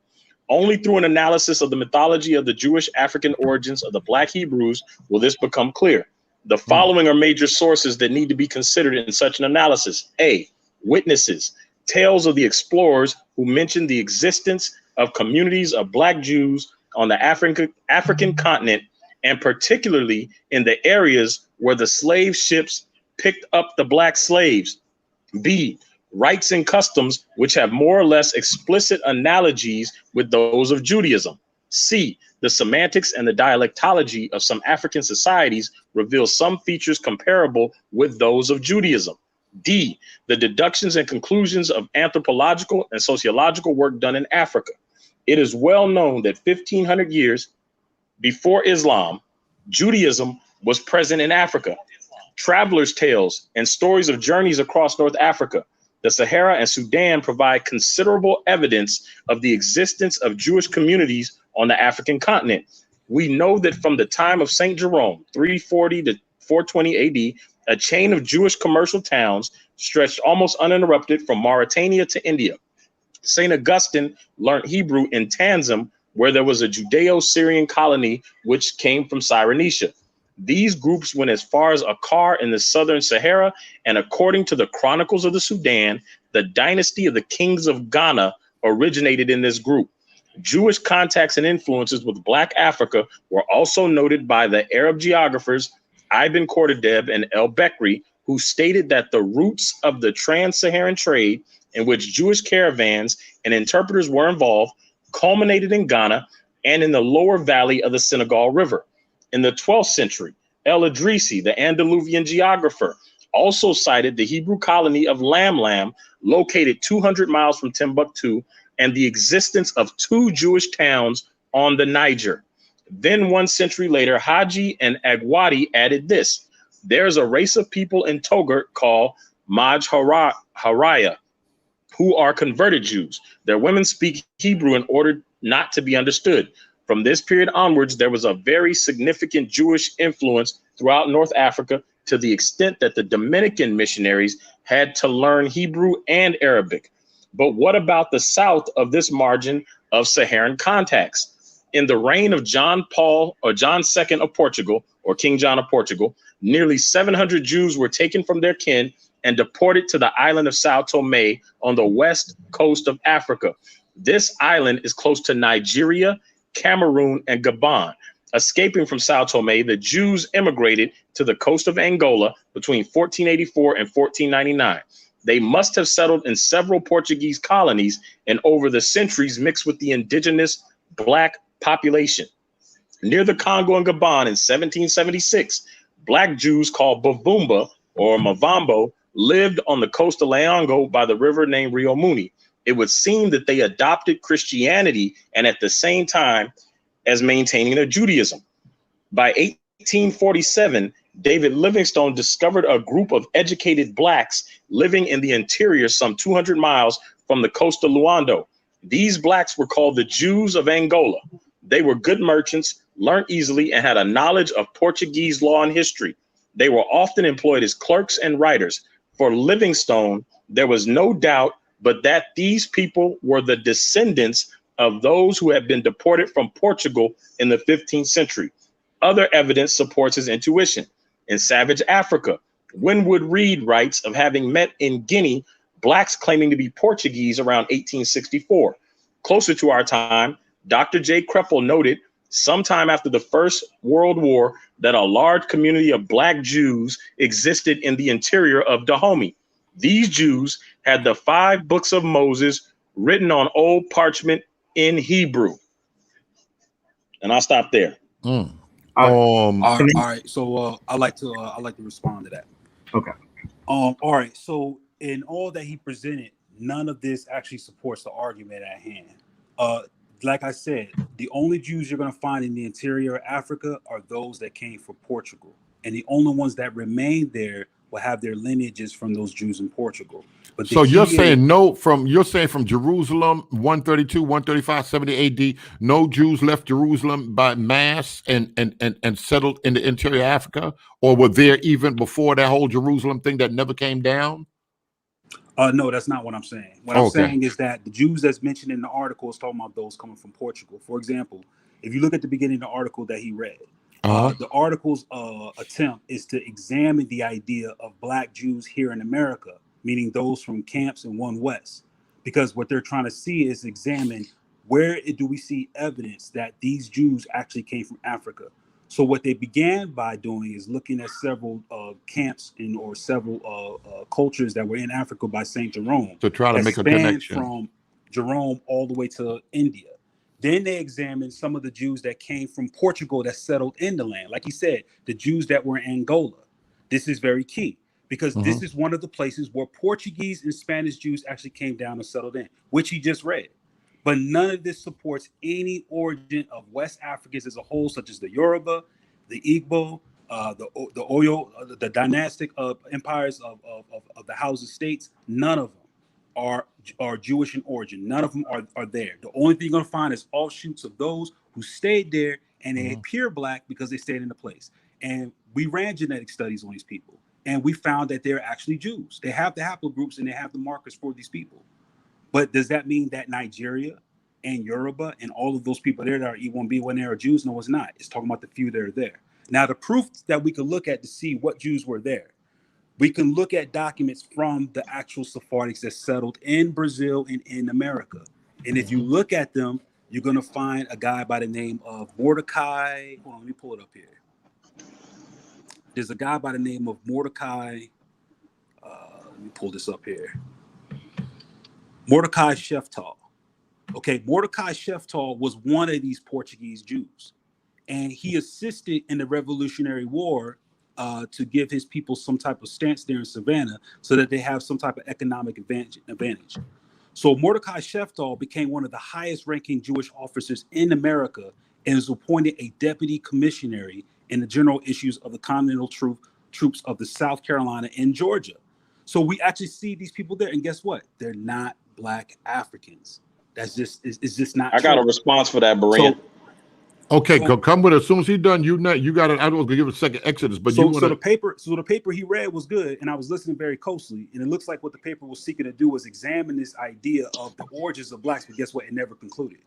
Only through an analysis of the mythology of the Jewish African origins of the Black Hebrews will this become clear. The following are major sources that need to be considered in such an analysis. A, witnesses, tales of the explorers who mentioned the existence of communities of Black Jews on the African continent, and particularly in the areas where the slave ships picked up the Black slaves. B, rites and customs which have more or less explicit analogies with those of Judaism. C, the semantics and the dialectology of some African societies reveal some features comparable with those of Judaism. D, the deductions and conclusions of anthropological and sociological work done in Africa. It is well known that 1500 years before Islam, Judaism was present in Africa. Travelers' tales and stories of journeys across North Africa, the Sahara and Sudan provide considerable evidence of the existence of Jewish communities on the African continent. We know that from the time of St. Jerome, 340 to 420 AD, a chain of Jewish commercial towns stretched almost uninterrupted from Mauritania to India. St. Augustine learned Hebrew in Tanzim, where there was a Judeo-Syrian colony which came from Cyrenaica. These groups went as far as Akkar in the southern Sahara, and according to the Chronicles of the Sudan, the dynasty of the kings of Ghana originated in this group. Jewish contacts and influences with Black Africa were also noted by the Arab geographers Ibn Khordadbeh and El-Bekri, who stated that the roots of the trans-Saharan trade, in which Jewish caravans and interpreters were involved, culminated in Ghana and in the lower valley of the Senegal River. In the 12th century, El-Idrisi, the Andaluvian geographer, also cited the Hebrew colony of Lam, located 200 miles from Timbuktu, and the existence of 2 Jewish towns on the Niger. Then 1 century later, Haji and Agwadi added this: there's a race of people in Togurt called Majharaya, who are converted Jews. Their women speak Hebrew in order not to be understood. From this period onwards, there was a very significant Jewish influence throughout North Africa, to the extent that the Dominican missionaries had to learn Hebrew and Arabic. But what about the south of this margin of Saharan contacts? In the reign of John II of Portugal, or King John of Portugal, nearly 700 Jews were taken from their kin and deported to the island of Sao Tome on the west coast of Africa. This island is close to Nigeria, Cameroon, and Gabon. Escaping from Sao Tome, the Jews immigrated to the coast of Angola between 1484 and 1499. They must have settled in several Portuguese colonies and over the centuries mixed with the indigenous Black population. Near the Congo and Gabon in 1776, Black Jews called Bavumba or Mavambo lived on the coast of Leongo by the river named Rio Muni. It would seem that they adopted Christianity and at the same time as maintaining their Judaism. By 1847, David Livingstone discovered a group of educated Blacks living in the interior some 200 miles from the coast of Luando. These Blacks were called the Jews of Angola. They were good merchants, learned easily, and had a knowledge of Portuguese law and history. They were often employed as clerks and writers. For Livingstone, there was no doubt but that these people were the descendants of those who had been deported from Portugal in the 15th century. Other evidence supports his intuition. In savage Africa, Winwood Reade writes of having met in Guinea Blacks claiming to be Portuguese around 1864. Closer to our time, Dr. J. Kreppel noted sometime after the First World War that a large community of Black Jews existed in the interior of Dahomey. These Jews had the 5 books of Moses written on old parchment in Hebrew. And I'll stop there. All right. So I like to respond to that. Okay. All right. So in all that he presented, none of this actually supports the argument at hand. Like I said, the only Jews you're going to find in the interior of Africa are those that came from Portugal, and the only ones that remain there will have their lineages from those Jews in Portugal. But so you're saying from Jerusalem 132, 135, 70 AD, no Jews left Jerusalem by mass and settled in the interior of Africa, or were there even before that whole Jerusalem thing that never came down? No, that's not what I'm saying. What I'm saying is that the Jews that's mentioned in the article is talking about those coming from Portugal. For example, if you look at the beginning of the article that he read, the article's attempt is to examine the idea of Black Jews here in America, meaning those from camps in One West, because what they're trying to see is examine where do we see evidence that these Jews actually came from Africa. So what they began by doing is looking at several camps or several cultures that were in Africa by Saint Jerome to try to that make a spanned connection from Jerome all the way to India. Then they examined some of the Jews that came from Portugal that settled in the land. Like he said, the Jews that were in Angola. This is very key because this is one of the places where Portuguese and Spanish Jews actually came down and settled in, which he just read. But none of this supports any origin of West Africans as a whole, such as the Yoruba, the Igbo, the Oyo, the dynastic empires of the House of States. None of them are Jewish in origin. None of them are there. The only thing you're going to find is offshoots of those who stayed there and they appear black because they stayed in the place. And we ran genetic studies on these people, and we found that they're actually Jews. They have the haplogroups and they have the markers for these people. But does that mean that Nigeria and Yoruba and all of those people there that are E1B1 there are Jews? No, it's not. It's talking about the few that are there. Now, the proof that we can look at to see what Jews were there, we can look at documents from the actual Sephardics that settled in Brazil and in America. And if you look at them, you're going to find a guy by the name of Mordecai. Hold on, let me pull it up here. There's a guy by the name of Mordecai. Let me pull this up here. Mordecai Sheftal. Okay, Mordecai Sheftal was one of these Portuguese Jews, and he assisted in the Revolutionary War to give his people some type of stance there in Savannah so that they have some type of economic advantage. So Mordecai Sheftal became one of the highest ranking Jewish officers in America and was appointed a deputy commissionary in the general issues of the Continental Troops of the South Carolina and Georgia. So we actually see these people there, and guess what? They're not Black Africans. That's just it's just not. I got a response for that, Berea. Okay, come with it. As soon as he's done, you got it. I was gonna give a second Exodus, but so the paper he read was good, and I was listening very closely, and it looks like what the paper was seeking to do was examine this idea of the origins of blacks. But guess what? It never concluded.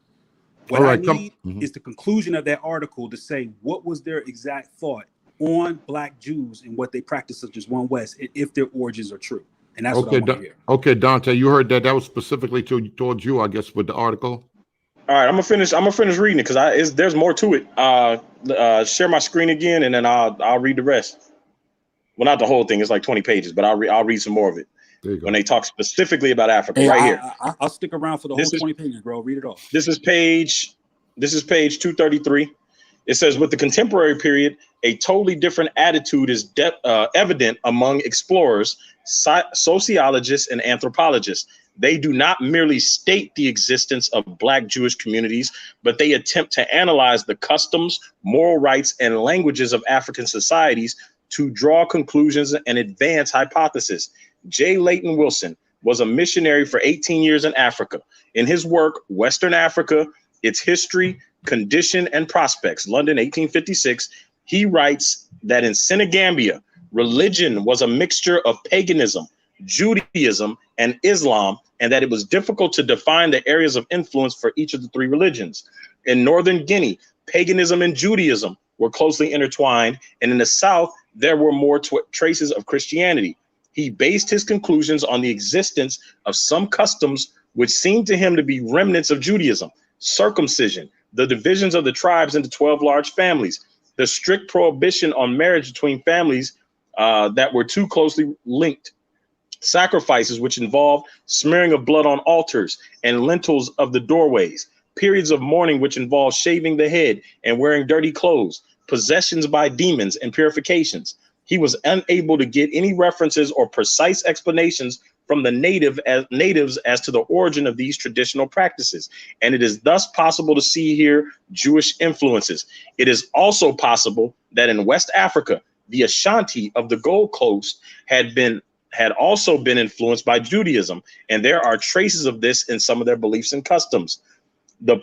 What I need is the conclusion of that article to say what was their exact thought on Black Jews and what they practice, such as One West, if their origins are true. And that's what I want to hear. Okay, Dante, you heard that. That was specifically towards you, I guess, with the article. All right, I'm gonna finish reading it because there's more to it. Share my screen again, and then I'll read the rest. Well, not the whole thing; it's like 20 pages, but I'll read some more of it when they talk specifically about Africa. Right here, I'll stick around for the whole 20 pages, bro. Read it all. This is page 233. It says, with the contemporary period, a totally different attitude is evident among explorers, sociologists, and anthropologists. They do not merely state the existence of Black Jewish communities, but they attempt to analyze the customs, moral rights, and languages of African societies to draw conclusions and advance hypotheses. J. Leighton Wilson was a missionary for 18 years in Africa. In his work, Western Africa, Its History, Condition, and Prospects, London, 1856, he writes that in Senegambia, religion was a mixture of paganism, Judaism, and Islam, and that it was difficult to define the areas of influence for each of the three religions. In northern Guinea, paganism and Judaism were closely intertwined, and in the south, there were more traces of Christianity. He based his conclusions on the existence of some customs which seemed to him to be remnants of Judaism: circumcision, the divisions of the tribes into 12 large families, the strict prohibition on marriage between families that were too closely linked, sacrifices which involved smearing of blood on altars and lintels of the doorways, periods of mourning which involved shaving the head and wearing dirty clothes, possessions by demons, and purifications. He was unable to get any references or precise explanations from the natives as to the origin of these traditional practices, and it is thus possible to see here Jewish influences. It is also possible that in West Africa, the Ashanti of the Gold Coast had also been influenced by Judaism, and there are traces of this in some of their beliefs and customs. The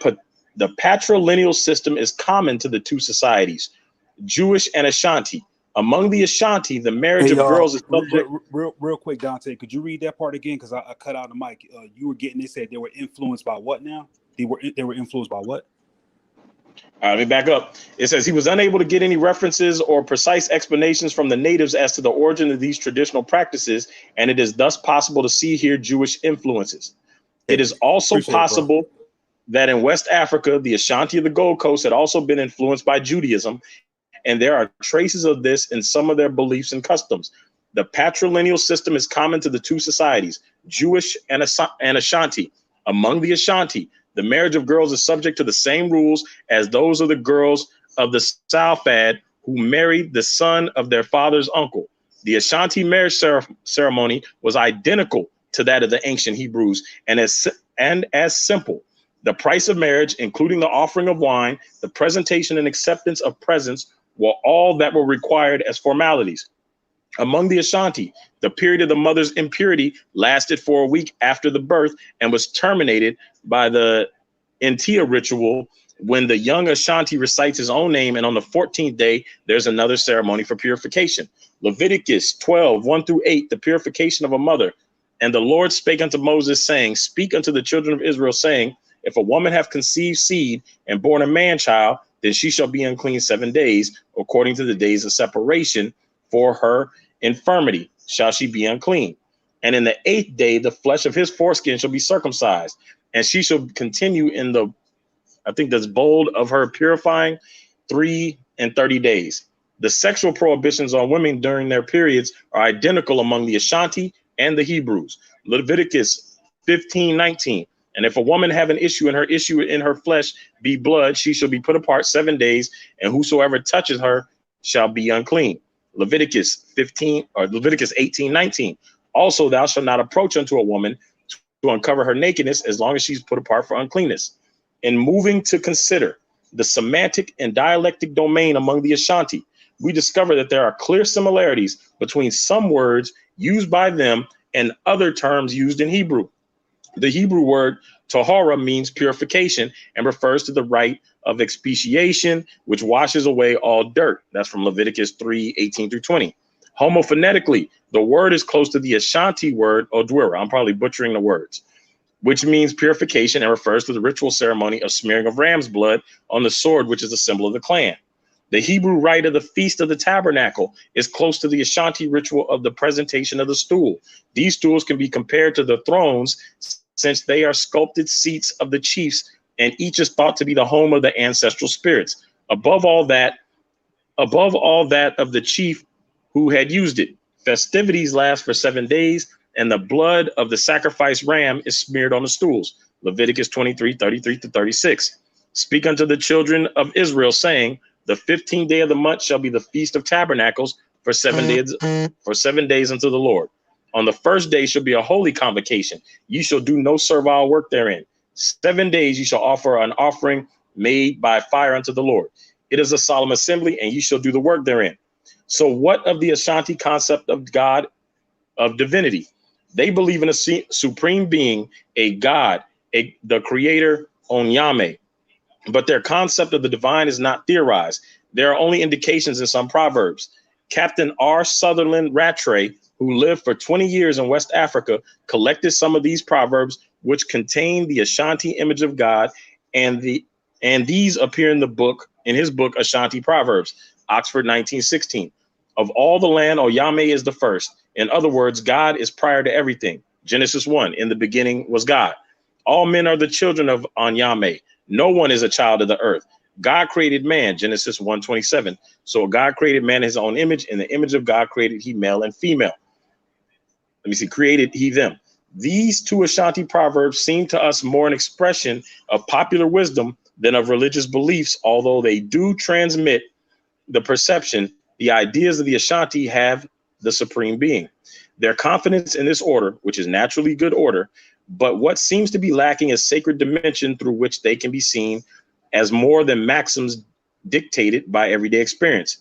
patrilineal system is common to the two societies, Jewish and Ashanti. Among the Ashanti, the marriage of girls is subject. Real quick, Dante, could you read that part again? Because I cut out the mic. You were getting, they said they were influenced by what now? They were influenced by what? All right, let me back up. It says he was unable to get any references or precise explanations from the natives as to the origin of these traditional practices, and it is thus possible to see here Jewish influences. It is also possible that in West Africa, the Ashanti of the Gold Coast had also been influenced by Judaism, and there are traces of this in some of their beliefs and customs. The patrilineal system is common to the two societies, Jewish and Ashanti. Among the Ashanti, the marriage of girls is subject to the same rules as those of the girls of the Salfad who married the son of their father's uncle. The Ashanti marriage ceremony was identical to that of the ancient Hebrews and as simple. The price of marriage, including the offering of wine, the presentation and acceptance of presents, were all that were required as formalities. Among the Ashanti, the period of the mother's impurity lasted for a week after the birth and was terminated by the Ntia ritual, when the young Ashanti recites his own name, and on the 14th day, there's another ceremony for purification. Leviticus 12, 1-8, the purification of a mother. And the Lord spake unto Moses, saying, speak unto the children of Israel, saying, if a woman have conceived seed and born a man child, then she shall be unclean 7 days, according to the days of separation. For her infirmity shall she be unclean. And in the 8th day, the flesh of his foreskin shall be circumcised, and she shall continue in the, I think that's bold, of her purifying 3 and 30 days. The sexual prohibitions on women during their periods are identical among the Ashanti and the Hebrews. Leviticus 15:19. And if a woman have an issue, and her issue in her flesh be blood, she shall be put apart 7 days, and whosoever touches her shall be unclean. Leviticus 18:19. Also, thou shalt not approach unto a woman to uncover her nakedness, as long as she's put apart for uncleanness. In moving to consider the semantic and dialectic domain among the Ashanti, we discover that there are clear similarities between some words used by them and other terms used in Hebrew. The Hebrew word tahara means purification and refers to the rite of expiation, which washes away all dirt. That's from Leviticus 3:18-20. Homophonetically, the word is close to the Ashanti word odwira. I'm probably butchering the words, which means purification and refers to the ritual ceremony of smearing of ram's blood on the sword, which is a symbol of the clan. The Hebrew rite of the Feast of the Tabernacle is close to the Ashanti ritual of the presentation of the stool. These stools can be compared to the thrones, since they are sculpted seats of the chiefs, and each is thought to be the home of the ancestral spirits. Above all that of the chief who had used it. Festivities last for 7 days, and the blood of the sacrificed ram is smeared on the stools. Leviticus 23:33-36. Speak unto the children of Israel, saying, the 15th day of the month shall be the Feast of Tabernacles for 7 days, unto the Lord. On the first day shall be a holy convocation. You shall do no servile work therein. 7 days you shall offer an offering made by fire unto the Lord. It is a solemn assembly, and you shall do the work therein. So what of the Ashanti concept of God, of divinity? They believe in a supreme being, a God, the creator, Onyame. But their concept of the divine is not theorized. There are only indications in some proverbs. Captain R. Sutherland Rattray, who lived for 20 years in West Africa, collected some of these proverbs, which contain the Ashanti image of God, and these appear in his book Ashanti Proverbs, Oxford 1916. Of all the land, Oyame is the first. In other words, God is prior to everything. Genesis 1, in the beginning was God. All men are the children of Onyame. No one is a child of the earth. God created man, Genesis 1:27. So God created man in his own image. In the image of God created he male and female. Created he them. These two Ashanti proverbs seem to us more an expression of popular wisdom than of religious beliefs, although they do transmit the perception the ideas of the Ashanti have the supreme being. Their confidence in this order, which is naturally good order, but what seems to be lacking is sacred dimension through which they can be seen as more than maxims dictated by everyday experience.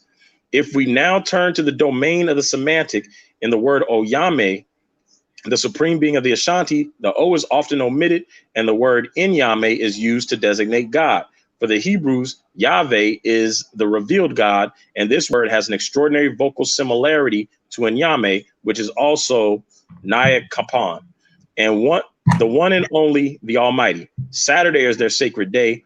If we now turn to the domain of the semantic in the word Oyame, the supreme being of the Ashanti, the O is often omitted, and the word Inyame is used to designate God. For the Hebrews, Yahweh is the revealed God, and this word has an extraordinary vocal similarity to Inyame, which is also Nayek Kapan, and the one and only, the Almighty. Saturday is their sacred day.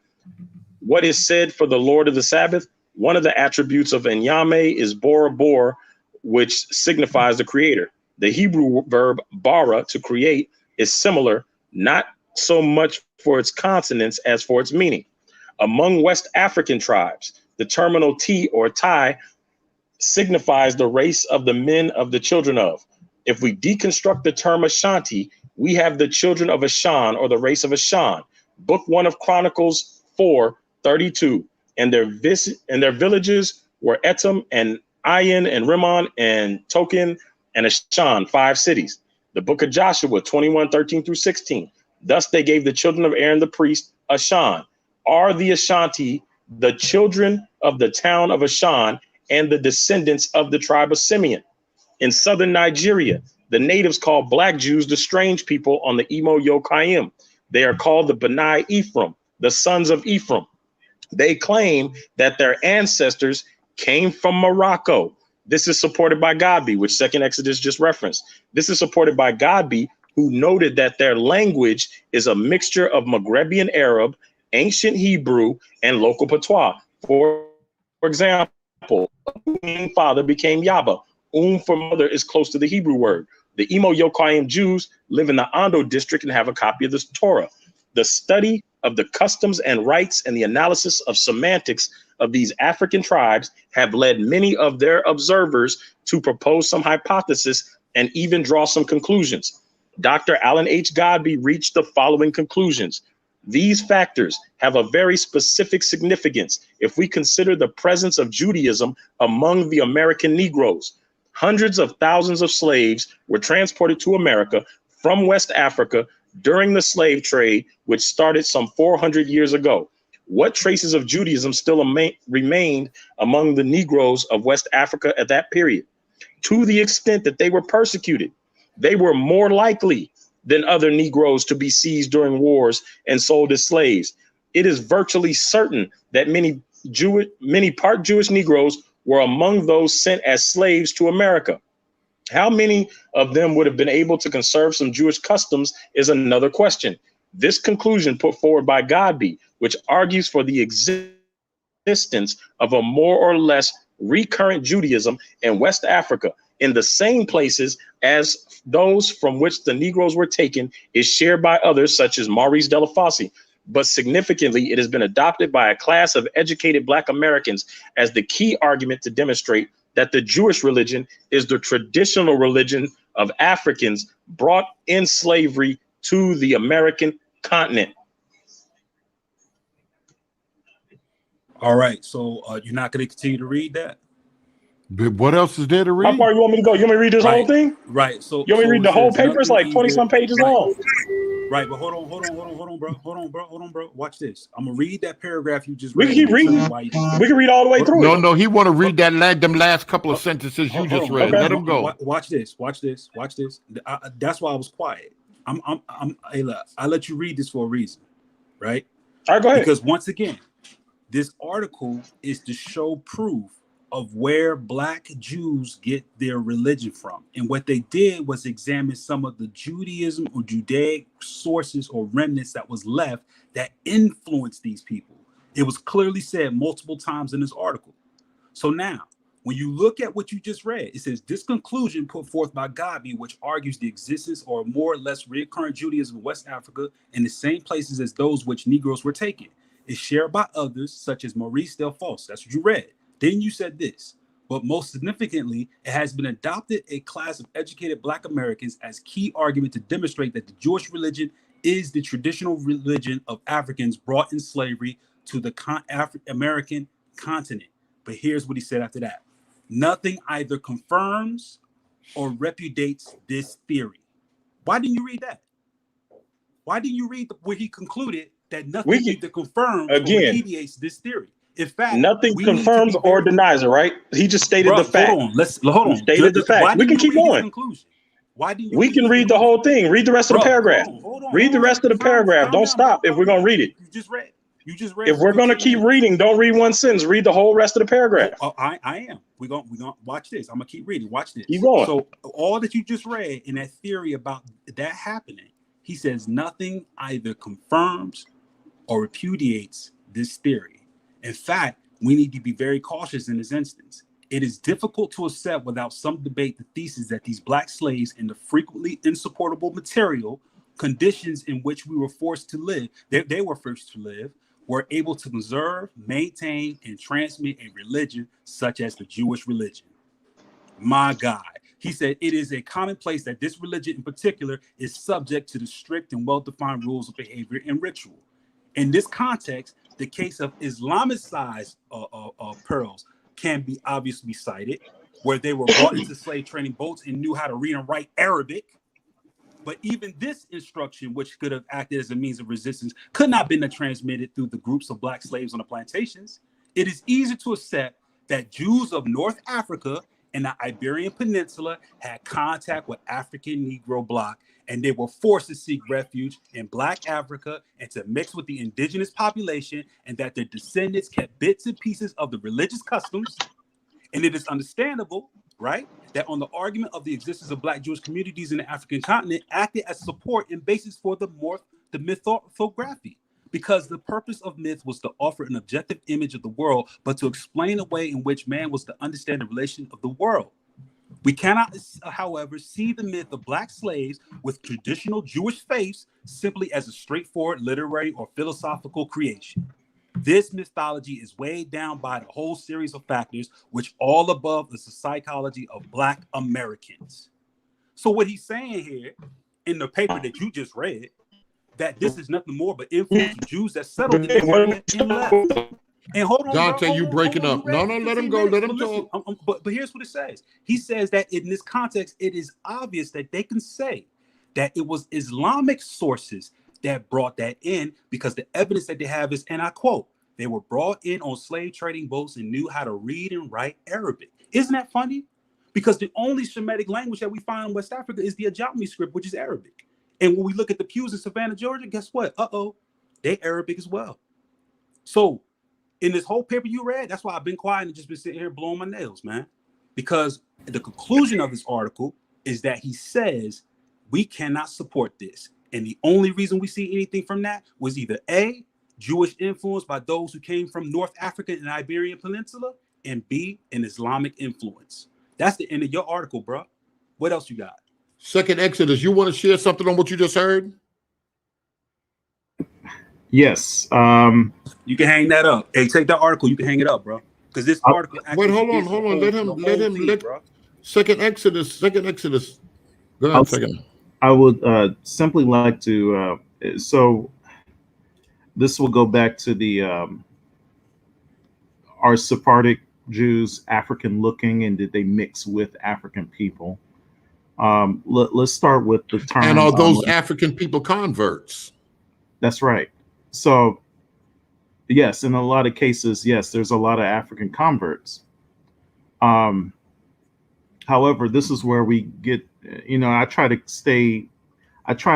What is said for the Lord of the Sabbath? One of the attributes of Inyame is Bora Bor, which signifies the creator. The Hebrew verb bara, to create, is similar, not so much for its consonants as for its meaning. Among West African tribes, The terminal T or Tai signifies the race of the men of the children of. If we deconstruct the term Ashanti, we have the children of Ashan, or the race of Ashan. Book 1 of Chronicles 4:32. And their villages were Etam and Ayin and Rimmon and Token and Ashan, 5 cities. The book of Joshua 21:13 through 16. Thus they gave the children of Aaron the priest Ashan. Are the Ashanti the children of the town of Ashan and the descendants of the tribe of Simeon? In southern Nigeria, the natives call Black Jews the strange people on the Imo Yokaim. They are called the Benai Ephraim, the sons of Ephraim. They claim that their ancestors came from Morocco. This is supported by Godby, which 2nd Exodus just referenced. This is supported by Godby, who noted that their language is a mixture of Maghrebian Arab, ancient Hebrew, and local patois. For example, father became Yaba. For mother is close to the Hebrew word. The Imo Yokaim Jews live in the Ondo district and have a copy of the Torah. The study of the customs and rites and the analysis of semantics of these African tribes have led many of their observers to propose some hypothesis and even draw some conclusions. Dr. Alan H. Godby reached the following conclusions. These factors have a very specific significance if we consider the presence of Judaism among the American Negroes. Hundreds of thousands of slaves were transported to America from West Africa during the slave trade, which started some 400 years ago. What traces of Judaism still remained among the Negroes of West Africa at that period? To the extent that they were persecuted, they were more likely than other Negroes to be seized during wars and sold as slaves. It is virtually certain that many part Jewish Negroes were among those sent as slaves to America. How many of them would have been able to conserve some Jewish customs is another question. This conclusion put forward by Godby, which argues for the existence of a more or less recurrent Judaism in West Africa in the same places as those from which the Negroes were taken, is shared by others such as Maurice Delafosse. But significantly, it has been adopted by a class of educated Black Americans as the key argument to demonstrate that the Jewish religion is the traditional religion of Africans brought in slavery to the American continent. All right, so you're not going to continue to read that? But what else is there to read? How far you want me to go? You want me to read this whole thing? Right. So you want me to read the whole paper? It's like 20-some pages long. Right, but hold on, bro. Watch this. I'm gonna read that paragraph you just read. We can keep reading. We can read all the way through. No, he want to read them last couple of sentences you just read. Okay. Let him go. Watch this. That's why I was quiet. I let you read this for a reason, right? All right, go ahead. Because once again, this article is to show proof of where Black Jews get their religion from. And what they did was examine some of the Judaism or Judaic sources or remnants that was left that influenced these people. It was clearly said multiple times in this article. So now, when you look at what you just read, it says this conclusion put forth by Godby, which argues the existence or more or less recurrent Judaism in West Africa in the same places as those which Negroes were taken, is shared by others such as Maurice Delafosse. That's what you read. Then you said this, but most significantly, it has been adopted a class of educated Black Americans as key argument to demonstrate that the Jewish religion is the traditional religion of Africans brought in slavery to the American continent. But here's what he said after that. Nothing either confirms or repudiates this theory. Why didn't you read that? Why didn't you read where he concluded that nothing either confirms or repudiates this theory? In fact, nothing confirms or denies it, right? He just stated the fact. Hold on. Stated the fact. We can keep going. Why do you? We can read the whole thing. Read the rest of the paragraph. Read the rest of the paragraph. Don't stop if we're gonna read it. You just read. If we're gonna keep reading, don't read one sentence. Read the whole rest of the paragraph. I am. We're gonna watch this. I'm gonna keep reading. Watch this. Keep going. So all that you just read in that theory about that happening, he says nothing either confirms or repudiates this theory. In fact, we need to be very cautious in this instance. It is difficult to accept without some debate the thesis that these Black slaves in the frequently insupportable material conditions in which we were forced to live, they were forced to live, were able to preserve, maintain, and transmit a religion such as the Jewish religion. My God. He said, it is a commonplace that this religion in particular is subject to the strict and well-defined rules of behavior and ritual. In this context, the case of Islamicized pearls can be obviously cited, where they were brought into slave trading boats and knew how to read and write Arabic. But even this instruction, which could have acted as a means of resistance, could not have been transmitted through the groups of black slaves on the plantations. It is easy to accept that Jews of North Africa and the Iberian Peninsula had contact with African Negro bloc, and they were forced to seek refuge in Black Africa and to mix with the indigenous population, and that their descendants kept bits and pieces of the religious customs. And it is understandable, right, that on the argument of the existence of Black Jewish communities in the African continent acted as support and basis for the mythography, because the purpose of myth was to offer an objective image of the world, but to explain the way in which man was to understand the relation of the world. We cannot, however, see the myth of Black slaves with traditional Jewish faiths simply as a straightforward literary or philosophical creation. This mythology is weighed down by the whole series of factors, which all above is the psychology of Black Americans. So what he's saying here in the paper that you just read, that this is nothing more but influence of Jews that settled in this area and left. And hold on, Dante, bro, you breaking up. No, let him go. Let him talk. But here's what it says. He says that in this context, it is obvious that they can say that it was Islamic sources that brought that in, because the evidence that they have is, and I quote, they were brought in on slave trading boats and knew how to read and write Arabic. Isn't that funny? Because the only Semitic language that we find in West Africa is the Ajami script, which is Arabic. And when we look at the pews in Savannah, Georgia, guess what? They Arabic as well. So in this whole paper you read, that's why I've been quiet and just been sitting here blowing my nails, man. Because the conclusion of this article is that he says we cannot support this. And the only reason we see anything from that was either A, Jewish influence by those who came from North Africa and the Iberian Peninsula, and B, an Islamic influence. That's the end of your article, bro. What else you got? Second Exodus, you want to share something on what you just heard? Yes. You can hang that up. Hey, take that article. You can hang it up, bro. Because this article. Wait, hold on. Let him. Second Exodus. Go ahead. Second. I would simply like to. So this will go back to the are Sephardic Jews African looking, and did they mix with African people? Let's start with the term. And are those African people converts? That's right. So, yes, in a lot of cases, yes, there's a lot of African converts. However, this is where we get, I try to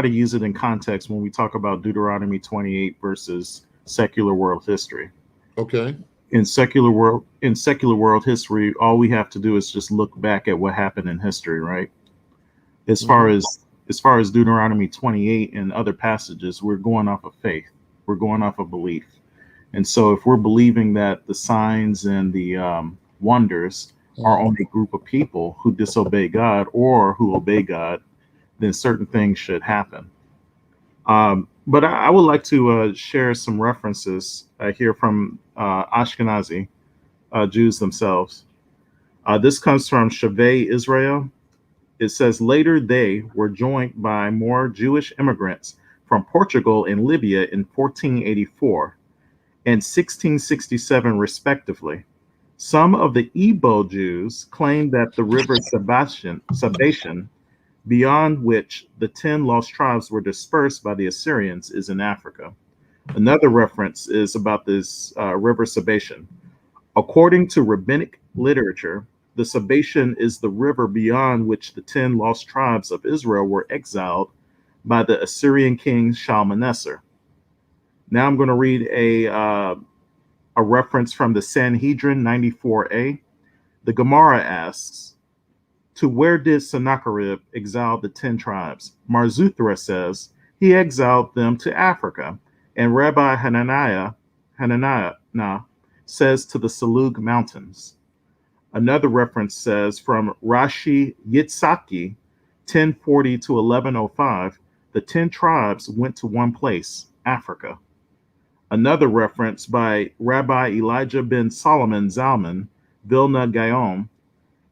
use it in context when we talk about Deuteronomy 28 versus secular world history. Okay. In secular world history, all we have to do is just look back at what happened in history, right? As far as Deuteronomy 28 and other passages, we're going off of faith. We're going off of belief. And so if we're believing that the signs and the wonders are on a group of people who disobey God or who obey God, then certain things should happen. But I would like to share some references here from Ashkenazi Jews themselves. This comes from Shavei Israel. It says, later they were joined by more Jewish immigrants from Portugal and Libya in 1484 and 1667, respectively. Some of the Igbo Jews claimed that the river Sabation, beyond which the 10 lost tribes were dispersed by the Assyrians, is in Africa. Another reference is about this river Sabation. According to rabbinic literature, the Sabation is the river beyond which the 10 lost tribes of Israel were exiled by the Assyrian king Shalmaneser. Now I'm going to read a reference from the Sanhedrin 94a. The Gemara asks, to where did Sennacherib exile the 10 tribes? Marzuthra says he exiled them to Africa, and Rabbi Hananiah says to the Salug Mountains. Another reference says from Rashi Yitzhaki, 1040 to 1105, the 10 tribes went to one place, Africa. Another reference by Rabbi Elijah ben Solomon Zalman, Vilna Gaon,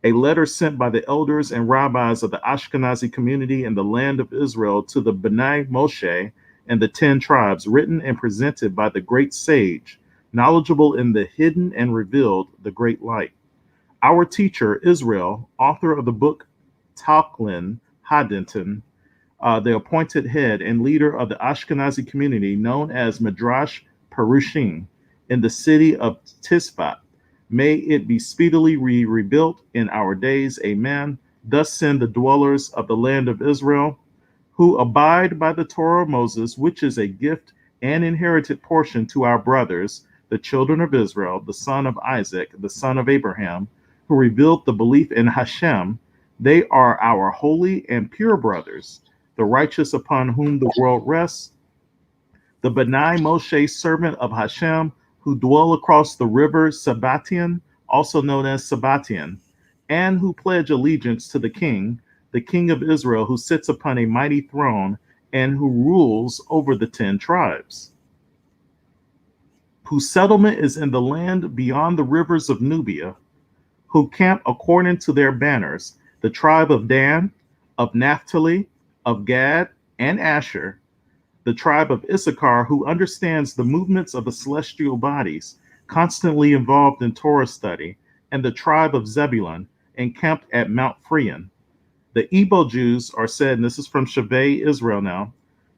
a letter sent by the elders and rabbis of the Ashkenazi community in the land of Israel to the B'nai Moshe and the 10 tribes, written and presented by the great sage, knowledgeable in the hidden and revealed, the great light. Our teacher, Israel, author of the book Talklin Hadenton, the appointed head and leader of the Ashkenazi community known as Midrash Perushim in the city of Tispat. May it be speedily rebuilt in our days. Amen. Thus send the dwellers of the land of Israel, who abide by the Torah of Moses, which is a gift and inherited portion to our brothers, the children of Israel, the son of Isaac, the son of Abraham, who revealed the belief in Hashem. They are our holy and pure brothers, the righteous upon whom the world rests, the B'nai Moshe, servant of Hashem, who dwell across the river Sabbatian, also known as Sabbatian, and who pledge allegiance to the king of Israel, who sits upon a mighty throne and who rules over the 10 tribes, whose settlement is in the land beyond the rivers of Nubia, who camp according to their banners, the tribe of Dan, of Naphtali, of Gad, and Asher, the tribe of Issachar, who understands the movements of the celestial bodies, constantly involved in Torah study, and the tribe of Zebulun, encamped at Mount Freon. The Igbo Jews are said, and this is from Shavei, Israel now,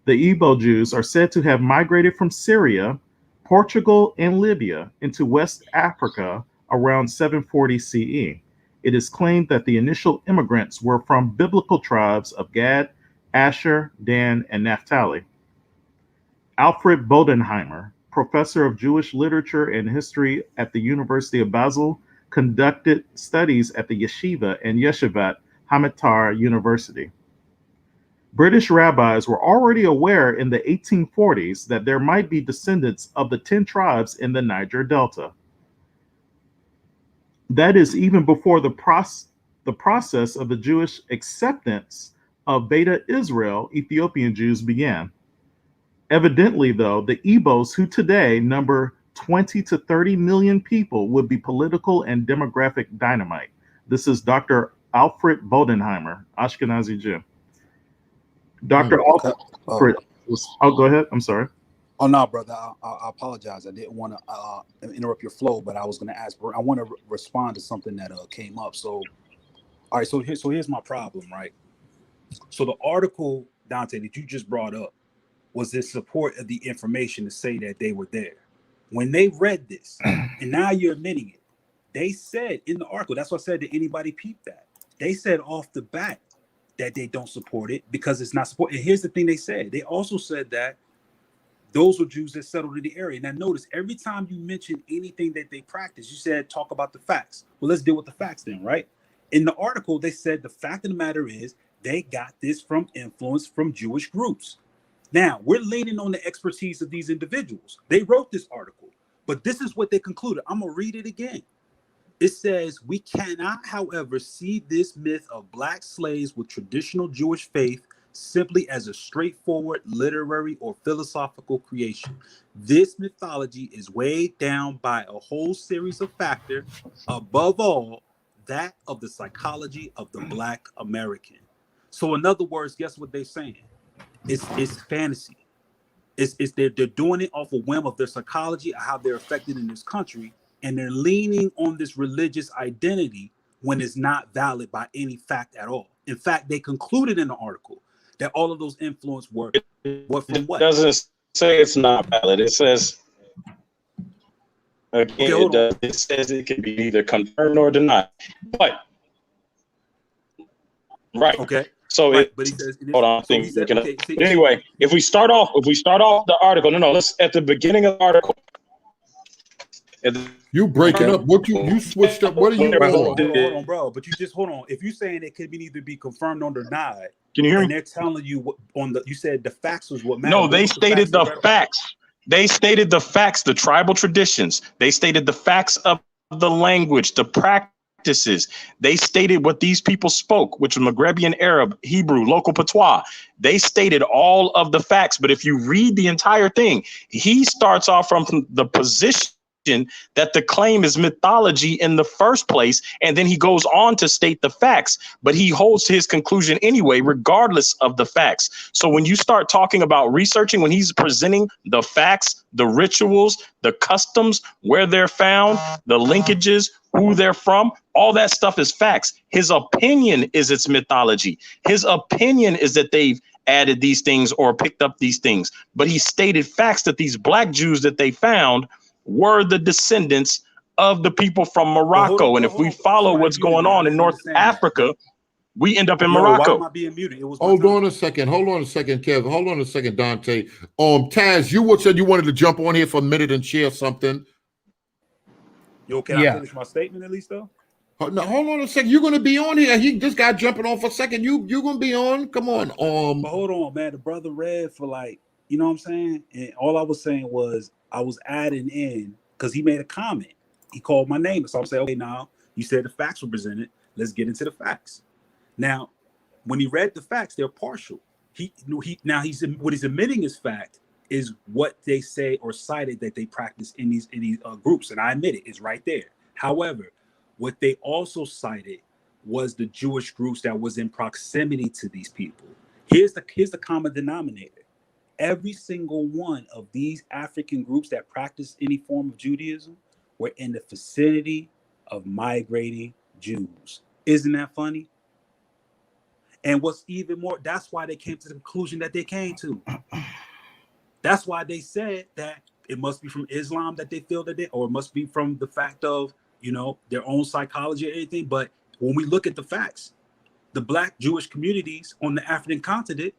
the Igbo Jews are said to have migrated from Syria, Portugal, and Libya into West Africa around 740 CE. It is claimed that the initial immigrants were from biblical tribes of Gad, Asher, Dan, and Naphtali. Alfred Bodenheimer, professor of Jewish literature and history at the University of Basel, conducted studies at the Yeshiva and Yeshivat Hamatar University. British rabbis were already aware in the 1840s that there might be descendants of the 10 tribes in the Niger Delta. That is even before the process of the Jewish acceptance of Beta Israel Ethiopian Jews began. Evidently, though, the Igbos, who today number 20 to 30 million people, would be political and demographic dynamite. This is Dr. Alfred Bodenheimer, Ashkenazi Jew. Dr. Alfred, go ahead. I'm sorry. Oh, no, brother. I apologize. I didn't want to interrupt your flow, but I was going to ask. I want to respond to something that came up. So, all right. So here's my problem, right? So the article, Dante, that you just brought up was the support of the information to say that they were there. When they read this, and now you're admitting it, they said in the article, that's what I said, did anybody peep that? They said off the bat that they don't support it because it's not support. And here's the thing they said. They also said that those were Jews that settled in the area. Now notice, every time you mention anything that they practice, you said, talk about the facts. Well, let's deal with the facts then, right? In the article, they said the fact of the matter is they got this from influence from Jewish groups. Now, we're leaning on the expertise of these individuals. They wrote this article, but this is what they concluded. I'm going to read it again. It says, we cannot, however, see this myth of black slaves with traditional Jewish faith simply as a straightforward literary or philosophical creation. This mythology is weighed down by a whole series of factors, above all, that of the psychology of the Black American. So in other words, guess what they're saying? It's fantasy. They're doing it off a whim of their psychology, how they're affected in this country, and they're leaning on this religious identity when it's not valid by any fact at all. In fact, they concluded in the article that all of those influence were from what? It doesn't say it's not valid. It says, again, it says it can be either confirmed or denied. But, right. Okay. So right, but he says, hold on. Anyway, if we start off the article, let's at the beginning of the article. You breaking up? What you switched up? What are you doing? Hold on, bro. But you just hold on. If you're saying it could either be confirmed or denied, can you hear me? And they're telling you what you said the facts was what mattered. No, they stated the facts. They stated the facts, the tribal traditions. They stated the facts of the language, the practice practices. They stated what these people spoke, which was Maghrebian Arab, Hebrew, local patois. They stated all of the facts. But if you read the entire thing, he starts off from the position that the claim is mythology in the first place, and then he goes on to state the facts, but he holds to his conclusion anyway, regardless of the facts. So when you start talking about researching, when he's presenting the facts, the rituals, the customs, where they're found, the linkages, who they're from, all that stuff is facts. His opinion is its mythology. His opinion is that they've added these things or picked up these things, but he stated facts that these black Jews that they found were the descendants of the people from Morocco. And if we follow what's going on in North Africa, we end up in Morocco. Why am I being muted? It was Hold on a second, Kev. Hold on a second, Dante. Taz, you said you wanted to jump on here for a minute and share something. Yo, can I finish my statement at least though? No, hold on a second. You're gonna be on here. He just got jumping on for a second. You're gonna be on. Come on. But hold on, man. The brother read for like, you know what I'm saying? And all I was saying was I was adding in because he made a comment. He called my name. So I'm saying, okay, now you said the facts were presented. Let's get into the facts. Now, when he read the facts, they're partial. What he's admitting as fact is what they say or cited that they practice in these groups, and I admit it, it's right there. However, what they also cited was the Jewish groups that was in proximity to these people. Here's the common denominator. Every single one of these African groups that practice any form of Judaism were in the vicinity of migrating Jews. Isn't that funny? And what's even more, that's why they came to the conclusion that they came to. That's why they said that it must be from Islam that they feel that or it must be from the fact of, their own psychology or anything. But when we look at the facts, the black Jewish communities on the African continent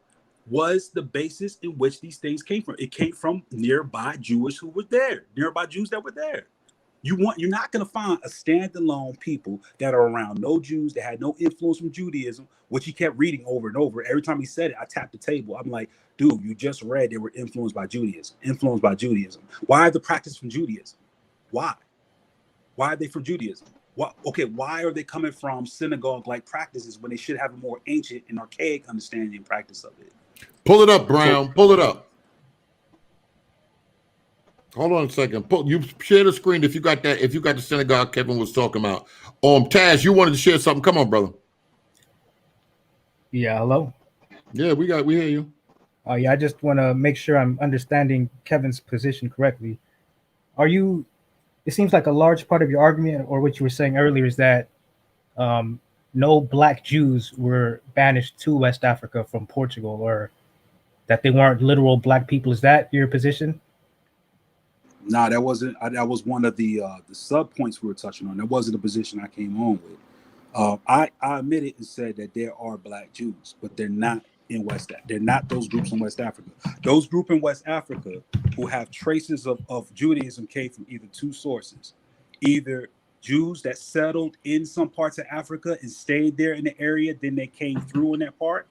was the basis in which these things came from. It came from nearby Jews who were there, nearby Jews that were there. You're not going to find a standalone people that are around no Jews that had no influence from Judaism, which he kept reading over and over. Every time he said it, I tapped the table. I'm like, dude, you just read they were influenced by Judaism. Why are the practice from Judaism? Why? Why are they from Judaism? Why are they coming from synagogue-like practices when they should have a more ancient and archaic understanding and practice of it? Pull it up, Brown. Pull it up. Hold on a second. You share the screen if you got that. If you got the synagogue Kevin was talking about. Taz, you wanted to share something. Come on, brother. Yeah, hello. Yeah, we hear you. Oh yeah, I just want to make sure I'm understanding Kevin's position correctly. It seems like a large part of your argument, or what you were saying earlier, is that no black Jews were banished to West Africa from Portugal, or that they weren't literal black people. Is that your position? No, that wasn't. That was one of the sub points we were touching on. That wasn't the position I came on with. I admitted and said that there are black Jews, but they're not in West. They're not those groups in West Africa. Those groups in West Africa who have traces of Judaism came from either two sources: either Jews that settled in some parts of Africa and stayed there in the area, then they came through in that part,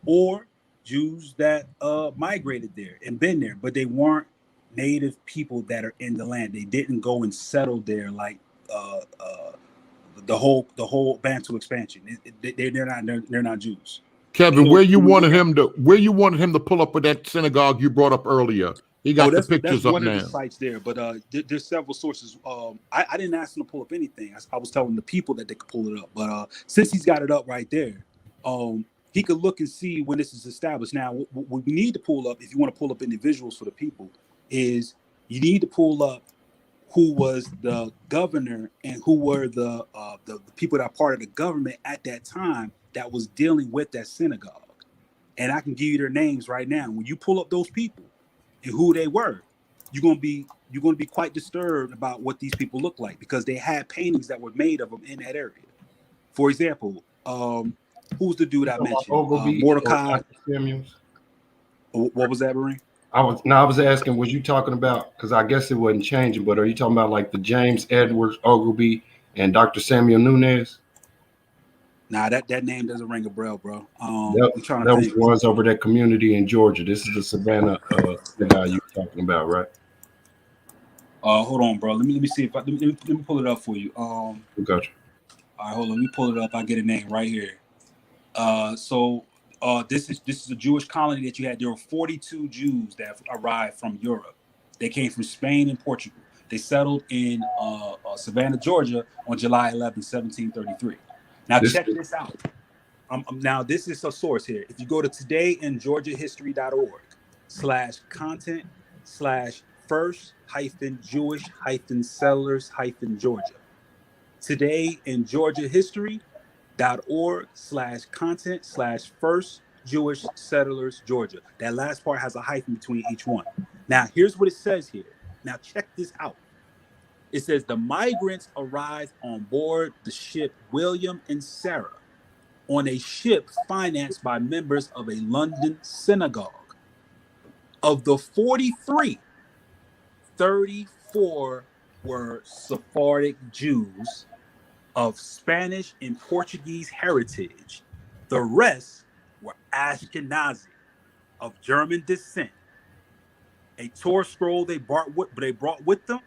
or Jews that migrated there and been there, but they weren't native people that are in the land. They didn't go and settle there like the whole Bantu expansion. They're not Jews. Kevin, where you wanted him to pull up with that synagogue you brought up earlier. He got the pictures that's up one now. Of the sites there, but there's several sources. I didn't ask him to pull up anything. I was telling the people that they could pull it up, but since he's got it up right there, he could look and see when this is established. Now, what we need to pull up, if you want to pull up individuals for the people, is you need to pull up who was the governor and who were the people that are part of the government at that time that was dealing with that synagogue. And I can give you their names right now. When you pull up those people and who they were, you're gonna be quite disturbed about what these people look like, because they had paintings that were made of them in that area. For example, who's the dude I mentioned? Mordecai. What was that, Marine? I was asking, was you talking about, because I guess it wasn't changing, but are you talking about like the James Edwards Ogilvy and Dr. Samuel Nunez? Nah, that name doesn't ring a bell, bro. That was the ones over that community in Georgia. This is the Savannah the guy you were talking about, right? Hold on, bro. Let me see if let me pull it up for you. Gotcha. All right, hold on. Let me pull it up. I get a name right here. This is a Jewish colony that you had. There were 42 Jews that arrived from Europe. They came from Spain and Portugal. They settled in Savannah, Georgia on July 11, 1733. Now check this out. Now this is a source here. If you go to todayingeorgiahistory.org/content/first-Jewish-settlers-Georgia. todayingeorgiahistory.org/content/first-Jewish-settlers-Georgia. That last part has a hyphen between each one. Now here's what it says here. Now check this out. It says the migrants arrived on board the ship William and Sarah on a ship financed by members of a London synagogue. Of the 43, 34 were Sephardic Jews of Spanish and Portuguese heritage. The rest were Ashkenazi of German descent. A Torah scroll they brought with them,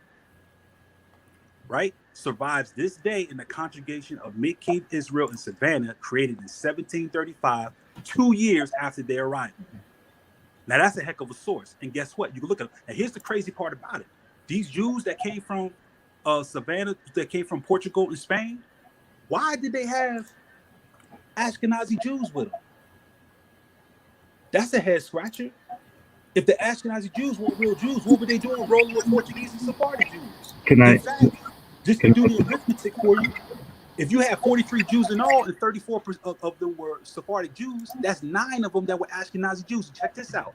right, survives this day in the congregation of Mid-Cape Israel in Savannah, created in 1735, 2 years after their arrival. Now that's a heck of a source. And guess what? You can look at it. And here's the crazy part about it. These Jews that came from Savannah, that came from Portugal and Spain, why did they have Ashkenazi Jews with them? That's a head scratcher. If the Ashkenazi Jews weren't real Jews, what were they doing rolling with Portuguese and Sephardic Jews? In fact, just to do the arithmetic for you, if you had 43 Jews in all and 34% of them were Sephardic Jews, that's 9 of them that were Ashkenazi Jews. Check this out.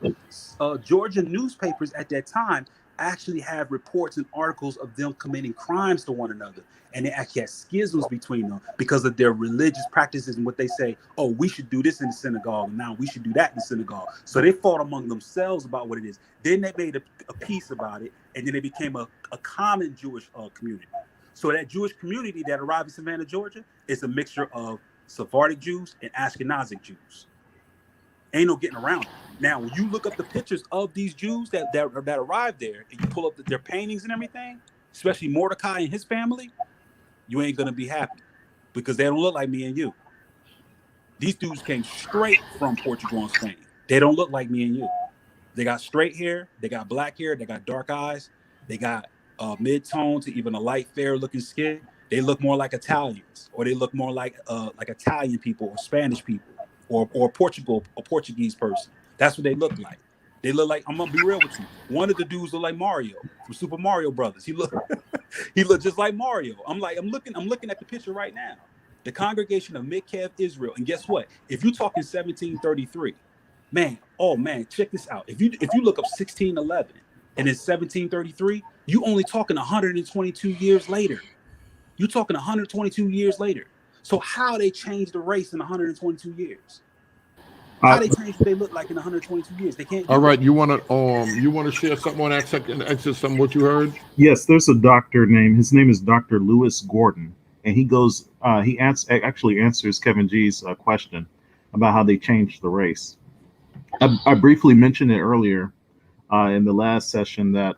Georgia newspapers at that time actually have reports and articles of them committing crimes to one another. And they actually had schisms between them because of their religious practices and what they say, oh, we should do this in the synagogue, and now we should do that in the synagogue. So they fought among themselves about what it is. Then they made a peace about it, and then it became a common Jewish community. So that Jewish community that arrived in Savannah, Georgia, is a mixture of Sephardic Jews and Ashkenazic Jews. Ain't no getting around it. Now, when you look up the pictures of these Jews that arrived there, and you pull up their paintings and everything, especially Mordecai and his family, you ain't gonna be happy because they don't look like me and you. These dudes came straight from Portugal and Spain. They don't look like me and you. They got straight hair, they got black hair, they got dark eyes, they got mid-tone to even a light fair looking skin. They look more like Italians, or they look more like Italian people or Spanish people or Portuguese person. That's what they look like. They look like, I'm gonna be real with you. One of the dudes look like Mario from Super Mario Brothers. He looked just like Mario. I'm looking at the picture right now. The congregation of Mid-Cape Israel. And guess what? If you're talking 1733, man, check this out. If you look up 1611 and it's 1733, you only talking 122 years later. You're talking 122 years later. So how they changed the race in 122 years? How they changed what they look like in 122 years? They can't. All right, you want to share something on that second exit? Something what you heard? Yes, there's a doctor named. His name is Dr. Lewis Gordon, and he goes. He actually answers Kevin G's question about how they changed the race. I briefly mentioned it earlier in the last session that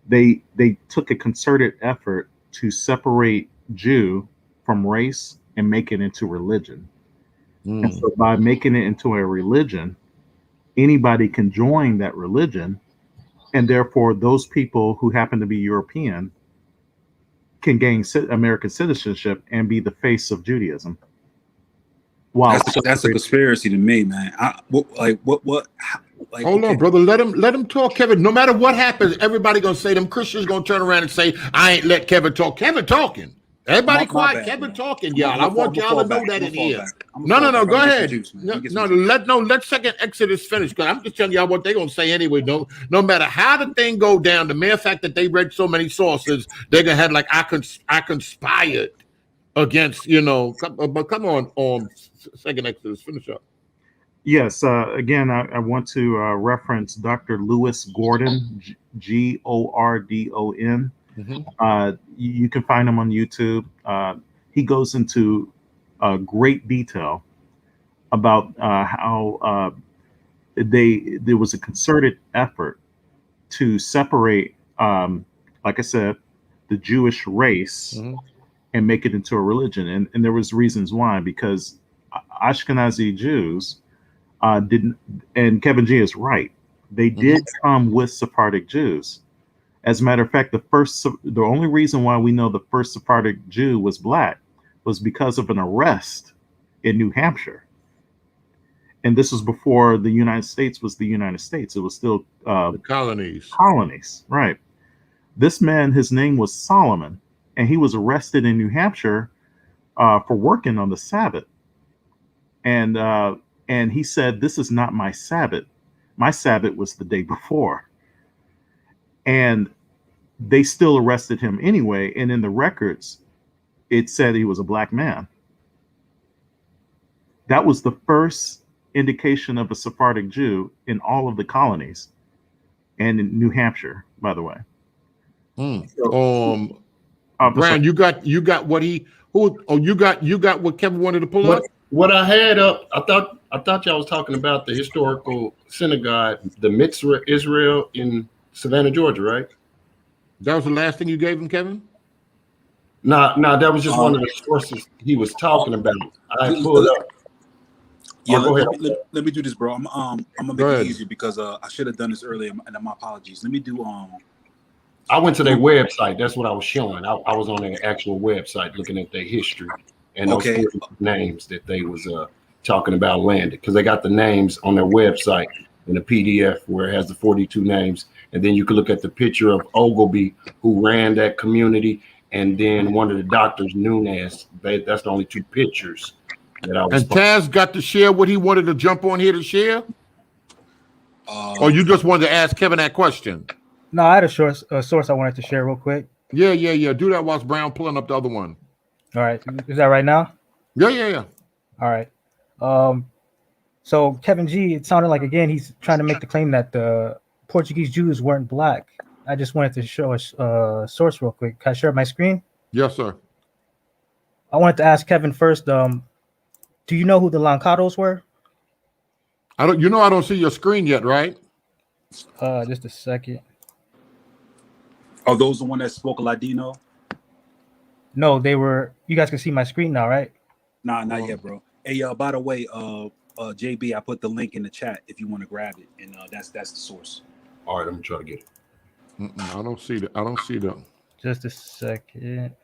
they took a concerted effort to separate Jew from race and make it into religion. And so by making it into a religion, anybody can join that religion, and therefore those people who happen to be European can gain American citizenship and be the face of Judaism. Wow, that's a conspiracy to me, man. Hold on, brother. Let him talk, Kevin. No matter what happens, everybody gonna say them Christians gonna turn around and say, "I ain't let Kevin talk." Kevin talking. Everybody quiet. Kevin talking, y'all. I want y'all to know that in here. No. Go ahead. Let second Exodus finish, because I'm just telling y'all what they're gonna say anyway. No matter how the thing go down, the mere fact that they read so many sources, they're gonna have like I conspired against, But come on, second Exodus, finish up. Yes. Again, I want to reference Dr. Lewis Gordon, Gordon. You can find him on YouTube. He goes into great detail about how there was a concerted effort to separate, like I said, the Jewish race and make it into a religion. And there was reasons why, because Ashkenazi Jews didn't, and Kevin G is right, they did come with Sephardic Jews. As a matter of fact, the only reason why we know the first Sephardic Jew was black was because of an arrest in New Hampshire. And this was before the United States was the United States. It was still the colonies. Colonies, right. This man, his name was Solomon, and he was arrested in New Hampshire for working on the Sabbath. And he said, "This is not my Sabbath. My Sabbath was the day before." And they still arrested him anyway. And in the records, it said he was a black man. That was the first indication of a Sephardic Jew in all of the colonies, and in New Hampshire, by the way. Brian, you got what you got what Kevin wanted to pull up? What I had up, I thought y'all was talking about the historical synagogue, the Mitzvah Israel in Savannah, Georgia, right? That was the last thing you gave him, Kevin? No, that was just one of the sources he was talking about. I pulled up. Yeah, let me do this, bro. I'm gonna make it easier because I should have done this earlier, and my apologies. Let me do I went to their website. That's what I was showing. I was on their actual website looking at their history and those names that they was talking about landed, because they got the names on their website in a PDF where it has the 42 names, and then you can look at the picture of Ogilvy, who ran that community, and then one of the doctors, Nunes. That's the only two pictures that I was. And Taz got to share what he wanted to jump on here to share, or you just wanted to ask Kevin that question? No, I had a source I wanted to share real quick. Yeah. Do that whilst Brown pulling up the other one. All right, is that right now? Yeah. All right. So Kevin G, it sounded like again he's trying to make the claim that the Portuguese Jews weren't black. I just wanted to show a source real quick. Can I share my screen? Yes, sir. I wanted to ask Kevin first. Do you know who the Lancados were? I don't see your screen yet, right? Just a second. Are those the one that spoke Ladino? No, they were. You guys can see my screen now, right? Nah, not yet, bro. Hey, by the way, JB, I put the link in the chat if you want to grab it, and that's the source. All right, I'm gonna try to get it. I don't see the. Just a second.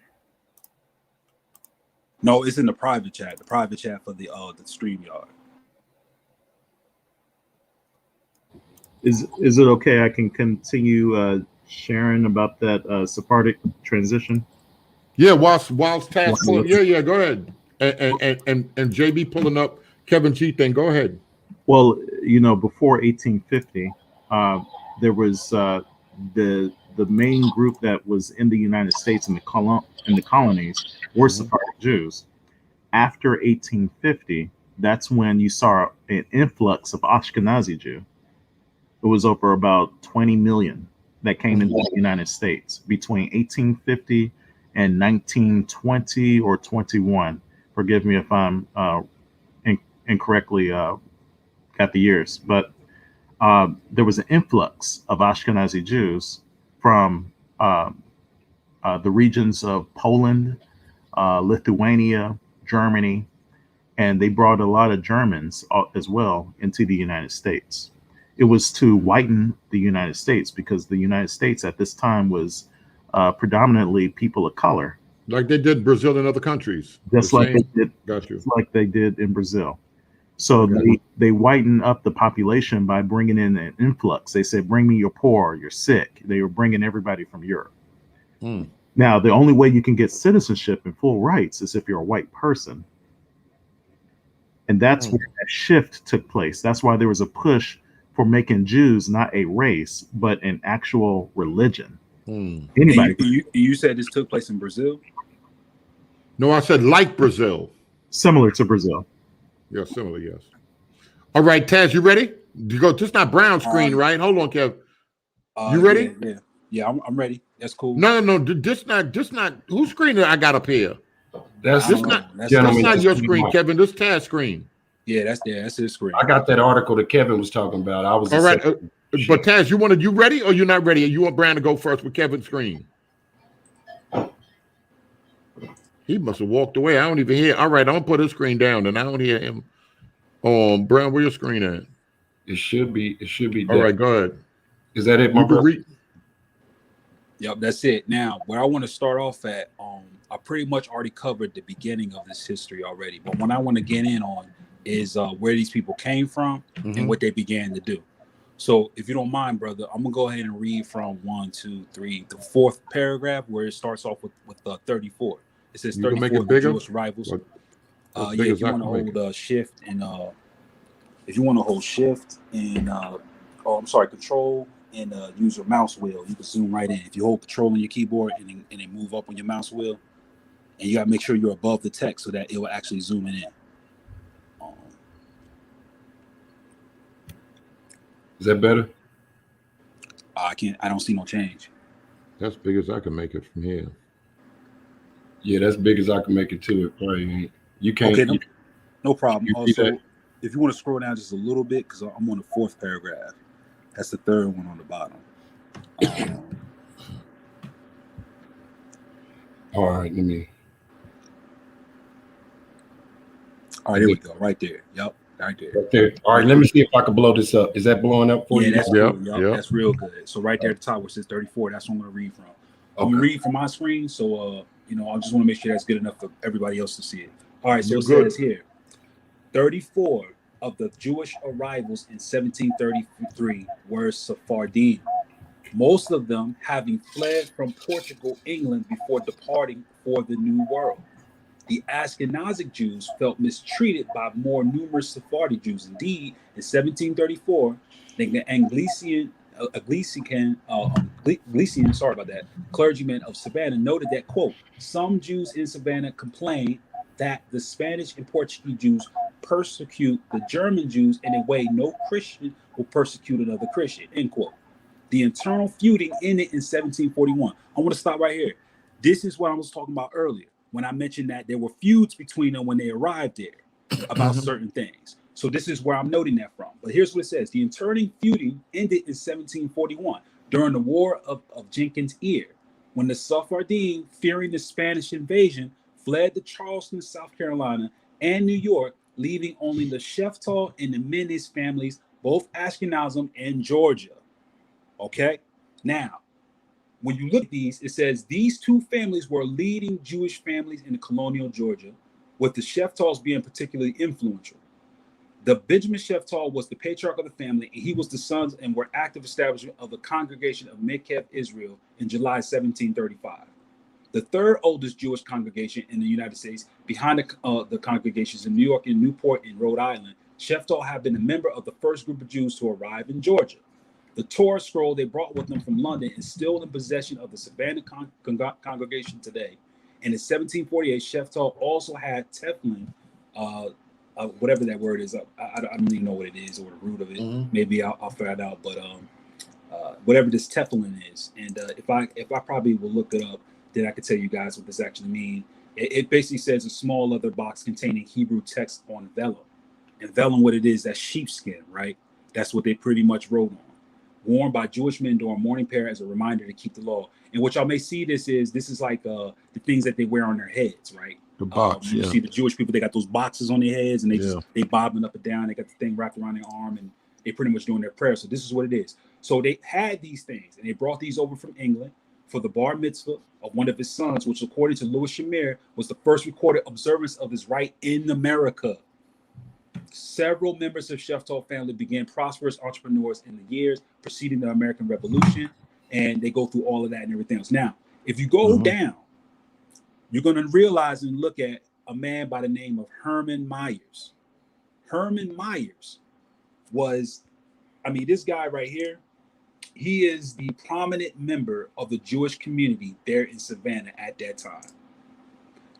No, it's in the private chat. The private chat for the StreamYard. Is it okay? I can continue sharing about that Sephardic transition. Yeah, whilst Taz pulling. Yeah. Go ahead. And JB pulling up Kevin G thing. Go ahead. Well, before 1850, there was the main group that was in the United States in the colonies were Sephardic Jews. After 1850, that's when you saw an influx of Ashkenazi Jew. It was over about 20 million that came into the United States between 1850 and 1920 or 21. Forgive me if I'm incorrectly got the years, but there was an influx of Ashkenazi Jews from the regions of Poland, Lithuania, Germany, and they brought a lot of Germans as well into the United States. It was to whiten the United States because the United States at this time was predominantly people of color. Like they did Brazil and other countries. Just like they did in Brazil. So they whitened up the population by bringing in an influx. They said, bring me your poor, you're sick. They were bringing everybody from Europe. Now, the only way you can get citizenship and full rights is if you're a white person. And that's where that shift took place. That's why there was a push for making Jews not a race, but an actual religion. Anybody? You said this took place in Brazil? No, I said like Brazil. Similar to Brazil. Yeah, similar, yes. All right, Taz, you ready? You go. This not Brown screen, right? Hold on, Kev. You ready? Yeah, I'm ready. That's cool. No. This not. Whose screen I got up here? That's not your screen, Kevin. This Taz screen. Yeah, that's his screen. I got that article that Kevin was talking about. I was all right. But Taz, you ready or you not ready? You want Brown to go first with Kevin's screen? He must have walked away. I don't even hear. All right, I'm gonna put his screen down, and I don't hear him. Brown, where your screen at? It should be. It should be. All right, go ahead. Is that it, my You can brother? read. Yep, that's it. Now, where I want to start off at, I pretty much already covered the beginning of this history already. But what I want to get in on is where these people came from and what they began to do. So, if you don't mind, brother, I'm gonna go ahead and read from 1, 2, 3, the fourth paragraph where it starts off with 34. It says You can 34 make it bigger? Jewish rivals. As Yeah, big if as you I want to can make hold shift and if you want to hold shift and control and use your mouse wheel, you can zoom right in. If you hold control on your keyboard and then move up on your mouse wheel, and you got to make sure you're above the text so that it will actually zoom it in. Is that better? I don't see no change. That's big as I can make it from here. Yeah, that's big as I can make it too. It probably ain't. You can't. Okay, no problem. You see Also, that? if you want to scroll down just a little bit, because I'm on the fourth paragraph. That's the third one on the bottom. All right, let me. All right, there we go. Right there. Yep, right there. Right there. All right, let me see if I can blow this up. Is that blowing up for Yeah, you? that's Yep, cool. Yep, yep. that's real good. So right there at the top where it says 34, that's what I'm going to read from. I'm going to read from my screen, so I just want to make sure that's good enough for everybody else to see it. All right, so it says here, 34 of the Jewish arrivals in 1733 were Sephardim, most of them having fled from Portugal, England before departing for the New World. The Ashkenazic Jews felt mistreated by more numerous Sephardic Jews. Indeed, in 1734, the Anglican clergyman of Savannah noted that, quote, some Jews in Savannah complained that the Spanish and Portuguese Jews persecute the German Jews in a way no Christian will persecute another Christian, end quote. The internal feuding ended in 1741. I want to stop right here. This is what I was talking about earlier when I mentioned that there were feuds between them when they arrived there about certain things. So this is where I'm noting that from. But here's what it says. The internal feuding ended in 1741 during the War of Jenkins' Ear, when the Sephardim, fearing the Spanish invasion, fled to Charleston, South Carolina, and New York, leaving only the Sheftall and the Menes families, both Ashkenazim and Georgia. Okay? Now, when you look at these, it says these two families were leading Jewish families in colonial Georgia, with the Sheftalls being particularly influential. The Benjamin Sheftall was the patriarch of the family, and he was the sons and were active establishment of the congregation of Mekeb Israel in July 1735. The third oldest Jewish congregation in the United States, behind the congregations in New York and Newport and Rhode Island, Sheftall have been a member of the first group of Jews to arrive in Georgia. The Torah scroll they brought with them from London is still in possession of the Savannah congregation today. And in 1748, Sheftall also had Teflon, whatever that word is. I don't even know what it is or the root of it. Maybe I'll find out. But whatever this Teflon is, and if I probably will look it up, then I could tell you guys what this actually means. It basically says a small leather box containing Hebrew text on vellum. And vellum, what it is, that's sheepskin, right? That's what they pretty much wrote on. Worn by Jewish men during mourning prayer as a reminder to keep the law. And what y'all may see this is like the things that they wear on their heads, right? The box, You see the Jewish people, they got those boxes on their heads and they bobbing up and down. They got the thing wrapped around their arm and they pretty much doing their prayer. So this is what it is. So they had these things and they brought these over from England for the bar mitzvah of one of his sons, which according to Louis Shamir was the first recorded observance of this rite in America. Several members of Sheftall family began prosperous entrepreneurs in the years preceding the American Revolution, and they go through all of that and everything else. Now, if you go down, you're going to realize and look at a man by the name of Herman Myers. Herman Myers was, this guy right here, he is the prominent member of the Jewish community there in Savannah at that time.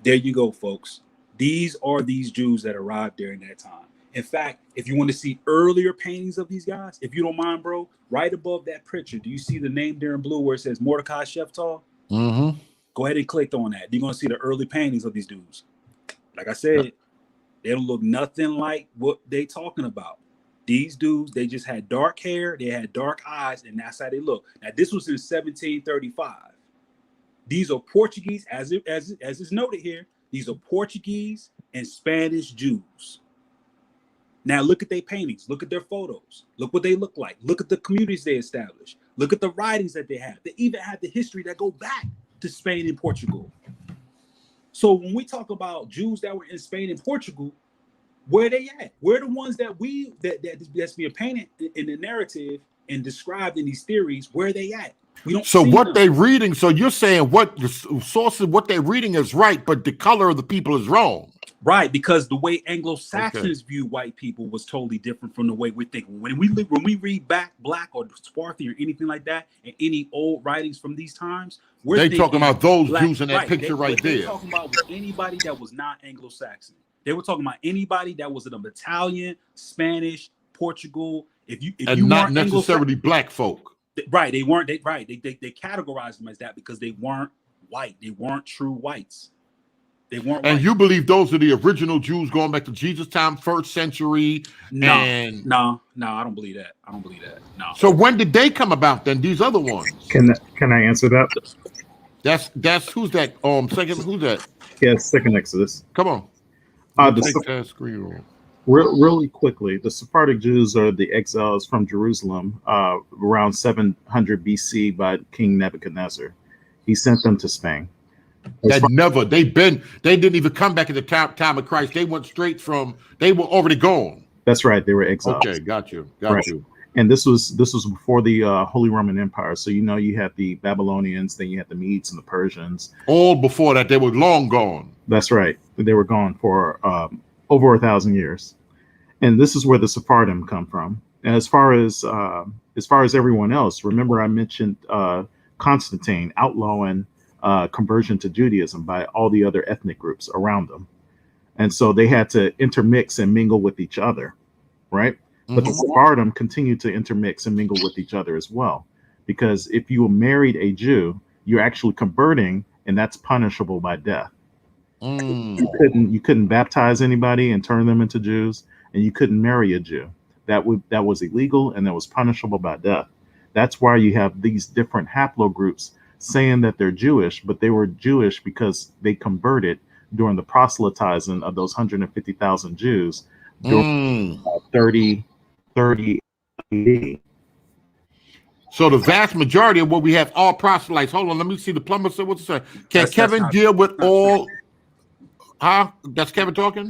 There you go, folks. These are these Jews that arrived during that time. In fact, if you want to see earlier paintings of these guys, if you don't mind, bro, right above that picture, do you see the name there in blue where it says Mordecai Sheftall? Go ahead and click on that. You're going to see the early paintings of these dudes. Like I said, they don't look nothing like what they talking about. These dudes, they just had dark hair, they had dark eyes, and that's how they look. Now, this was in 1735. These are Portuguese, as is noted here. These are Portuguese and Spanish Jews. Now look at their paintings, look at their photos, look what they look like, look at the communities they established, look at the writings that they have. They even have the history that go back to Spain and Portugal. So when we talk about Jews that were in Spain and Portugal, where they at? Where the ones that's being painted in the narrative and described in these theories, where they at? We don't. So see what them. they reading? So you're saying what the sources, what they're reading is right, but the color of the people is wrong. Right, because the way Anglo-Saxons view white people was totally different from the way we're thinking. When we read back Black or Swarthy or anything like that, and any old writings from these times, they talking about those Black, Jews in that picture right there. They're talking about anybody that was not Anglo-Saxon. They were talking about anybody that was an Italian, Spanish, Portugal. If you not necessarily black folk. Right, they weren't. They categorized them as that because they weren't white. They weren't true whites. They weren't. And white. you believe those are the original Jews going back to Jesus' time, 1st century? No, I don't believe that. No. So when did they come about then? These other ones? Can I answer that? That's who's that? Who's that? Yeah, second Exodus. Come on. Really quickly, the Sephardic Jews are the exiles from Jerusalem around 700 BC by King Nebuchadnezzar. He sent them to Spain. They didn't even come back at the time of Christ. They went straight from, they were already gone. That's right. They were exiles. Okay, got you. And this was before the Holy Roman Empire. So, you had the Babylonians, then you had the Medes and the Persians. All before that, they were long gone. That's right. They were gone for over 1,000 years. And this is where the Sephardim come from. And as far as everyone else, remember I mentioned Constantine outlawing conversion to Judaism by all the other ethnic groups around them. And so they had to intermix and mingle with each other, right? Mm-hmm. But the Sephardim continued to intermix and mingle with each other as well. Because if you married a Jew, you're actually converting, and that's punishable by death. You couldn't baptize anybody and turn them into Jews, and you couldn't marry a Jew. That was illegal, and that was punishable by death. That's why you have these different haplogroups saying that they're Jewish, but they were Jewish because they converted during the proselytizing of those 150,000 Jews during 30 AD. So the vast majority of what we have all proselytes. Hold on, let me see the plumber say what's it say. Can Kevin deal with all? Huh? That's Kevin talking?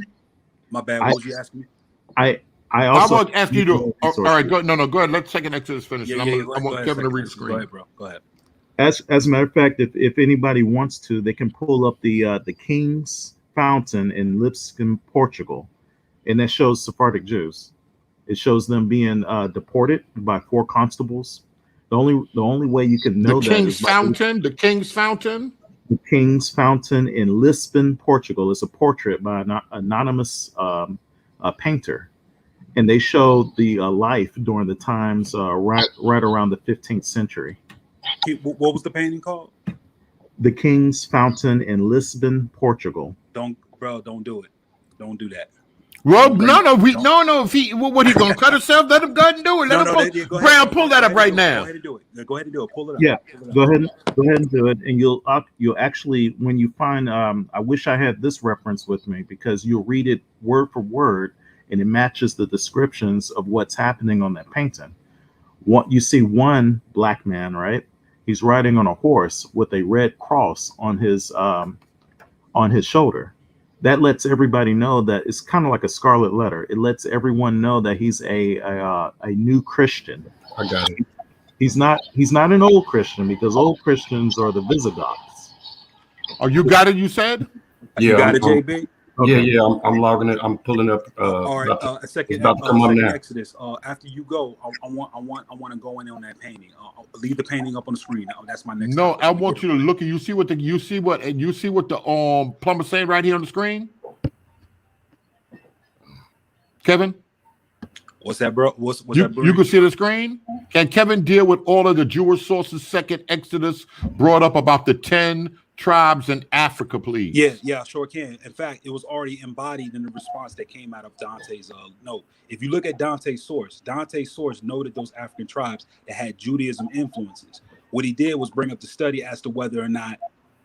My bad. What was you asking me? I also want to ask you to. All right, go. No, go ahead. Let's second Exodus finish. Yeah, I want Kevin to read the screen. Go ahead, bro. Go ahead. As a matter of fact, if anybody wants to, they can pull up the King's Fountain in Lisbon, Portugal, and that shows Sephardic Jews. It shows them being deported by 4 constables. The only way you can know the King's Fountain. The King's Fountain in Lisbon, Portugal. It's a portrait by an anonymous painter, and they show the life during the times right around the 15th century. What was the painting called? The King's Fountain in Lisbon, Portugal. Don't do it. Don't do that. Well, no. If he, what he gonna cut himself? Let him go ahead and do it. Brown, pull that up right now. Go ahead and do it. Go ahead and do it. Pull it up. Yeah, go ahead and do it. And you'll actually, when you find, I wish I had this reference with me, because you'll read it word for word, and it matches the descriptions of what's happening on that painting. You see one black man, right? He's riding on a horse with a red cross on his shoulder. That lets everybody know that it's kind of like a scarlet letter. It lets everyone know that he's a new Christian. I got it. He's not an old Christian, because old Christians are the Visigoths. Oh, you got it, you said? Yeah, you got it, JB? Okay. Yeah, I'm logging it. I'm pulling up. All right, a second. About to come up now. Exodus. After you go, I want to go in on that painting. Leave the painting up on the screen. That's my next. No, I want you to look at. You see what the plumber saying right here on the screen, Kevin. What's that, bro? What's that, bro? You can see the screen. Can Kevin deal with all of the Jewish sources? Second Exodus brought up about the 10 tribes in Africa, please. Yeah, sure can. In fact, it was already embodied in the response that came out of Dante's note. If you look at Dante's source noted those African tribes that had Judaism influences. What he did was bring up the study as to whether or not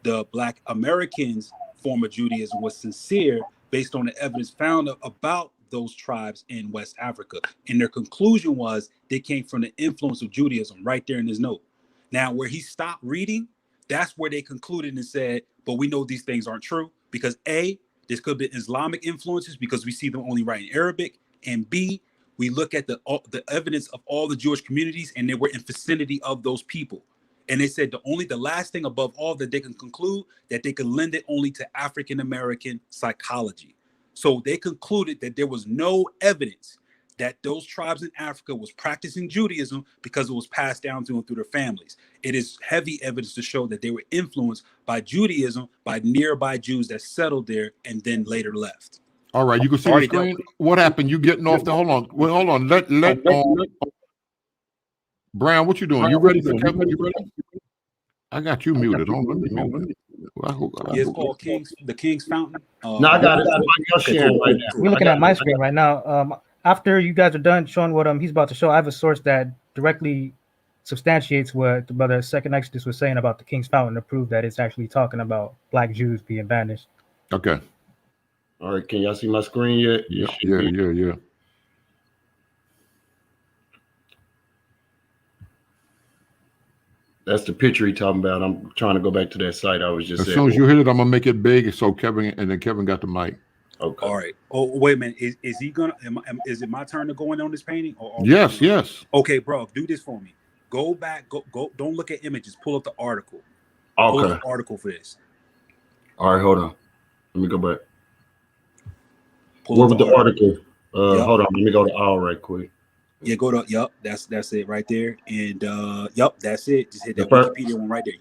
the Black Americans form of Judaism was sincere based on the evidence found about those tribes in West Africa. And their conclusion was they came from the influence of Judaism, right there in his note. Now, where he stopped reading, that's where they concluded and said, but we know these things aren't true because A, this could be Islamic influences because we see them only write in Arabic, and B, we look at the evidence of all the Jewish communities and they were in vicinity of those people. And they said the last thing above all that they can conclude that they could lend it only to African-American psychology. So they concluded that there was no evidence that those tribes in Africa was practicing Judaism because it was passed down to them through their families. It is heavy evidence to show that they were influenced by Judaism by nearby Jews that settled there and then later left. All right, you can see the screen. What happened? You getting off the? Hold on. Well, hold on. Let Brown, what you doing? You ready for Kevin? You ready? I got you muted. Hold on. It's called the King's Fountain. No, I got it. You're sharing right now. We're looking at my screen right now. After you guys are done showing what he's about to show, I have a source that directly substantiates what the brother Second Exodus was saying about the King's Fountain to prove that it's actually talking about Black Jews being banished. Okay. All right. Can y'all see my screen yet? Yeah. That's the picture he talking about. I'm trying to go back to that site I was just as soon as you hit it, I'm gonna make it big so Kevin got the mic. Okay. All right. Oh, wait a minute. Is he gonna? Is it my turn to go in on this painting? Yes. Okay, bro. Do this for me. Go back. Go. Don't look at images. Pull up the article. Okay. Pull up the article for this. All right. Hold on. Let me go back. Pull up the article. Hold on. Let me go to all right quick. Yeah, go to that's it right there. And that's it. Just hit that Wikipedia one right there.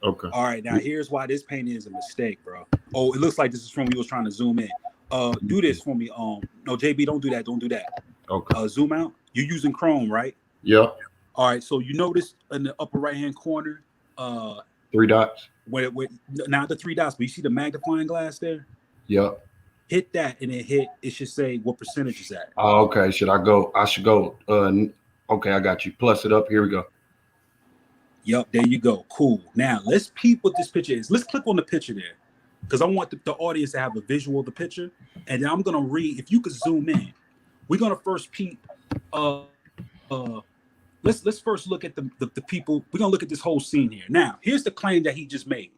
Okay. All right, now here's why this painting is a mistake, bro. Oh, it looks like this is from when you was trying to zoom in. Do this for me. No, JB, don't do that. Don't do that. Okay. Zoom out. You're using Chrome, right? Yep. All right, so you notice in the upper right hand corner, 3 dots. Where not the 3 dots, but you see the magnifying glass there? Yep. Hit that and then it should say what percentage is that. Oh, okay. I should go. Okay, I got you. Plus it up. Here we go. Yep, there you go. Cool. Now let's peep what this picture is. Let's click on the picture there, because I want the audience to have a visual of the picture, and then I'm gonna read. If you could zoom in, we're gonna first peep. Let's first look at the people. We're gonna look at this whole scene here. Now, here's the claim that he just made.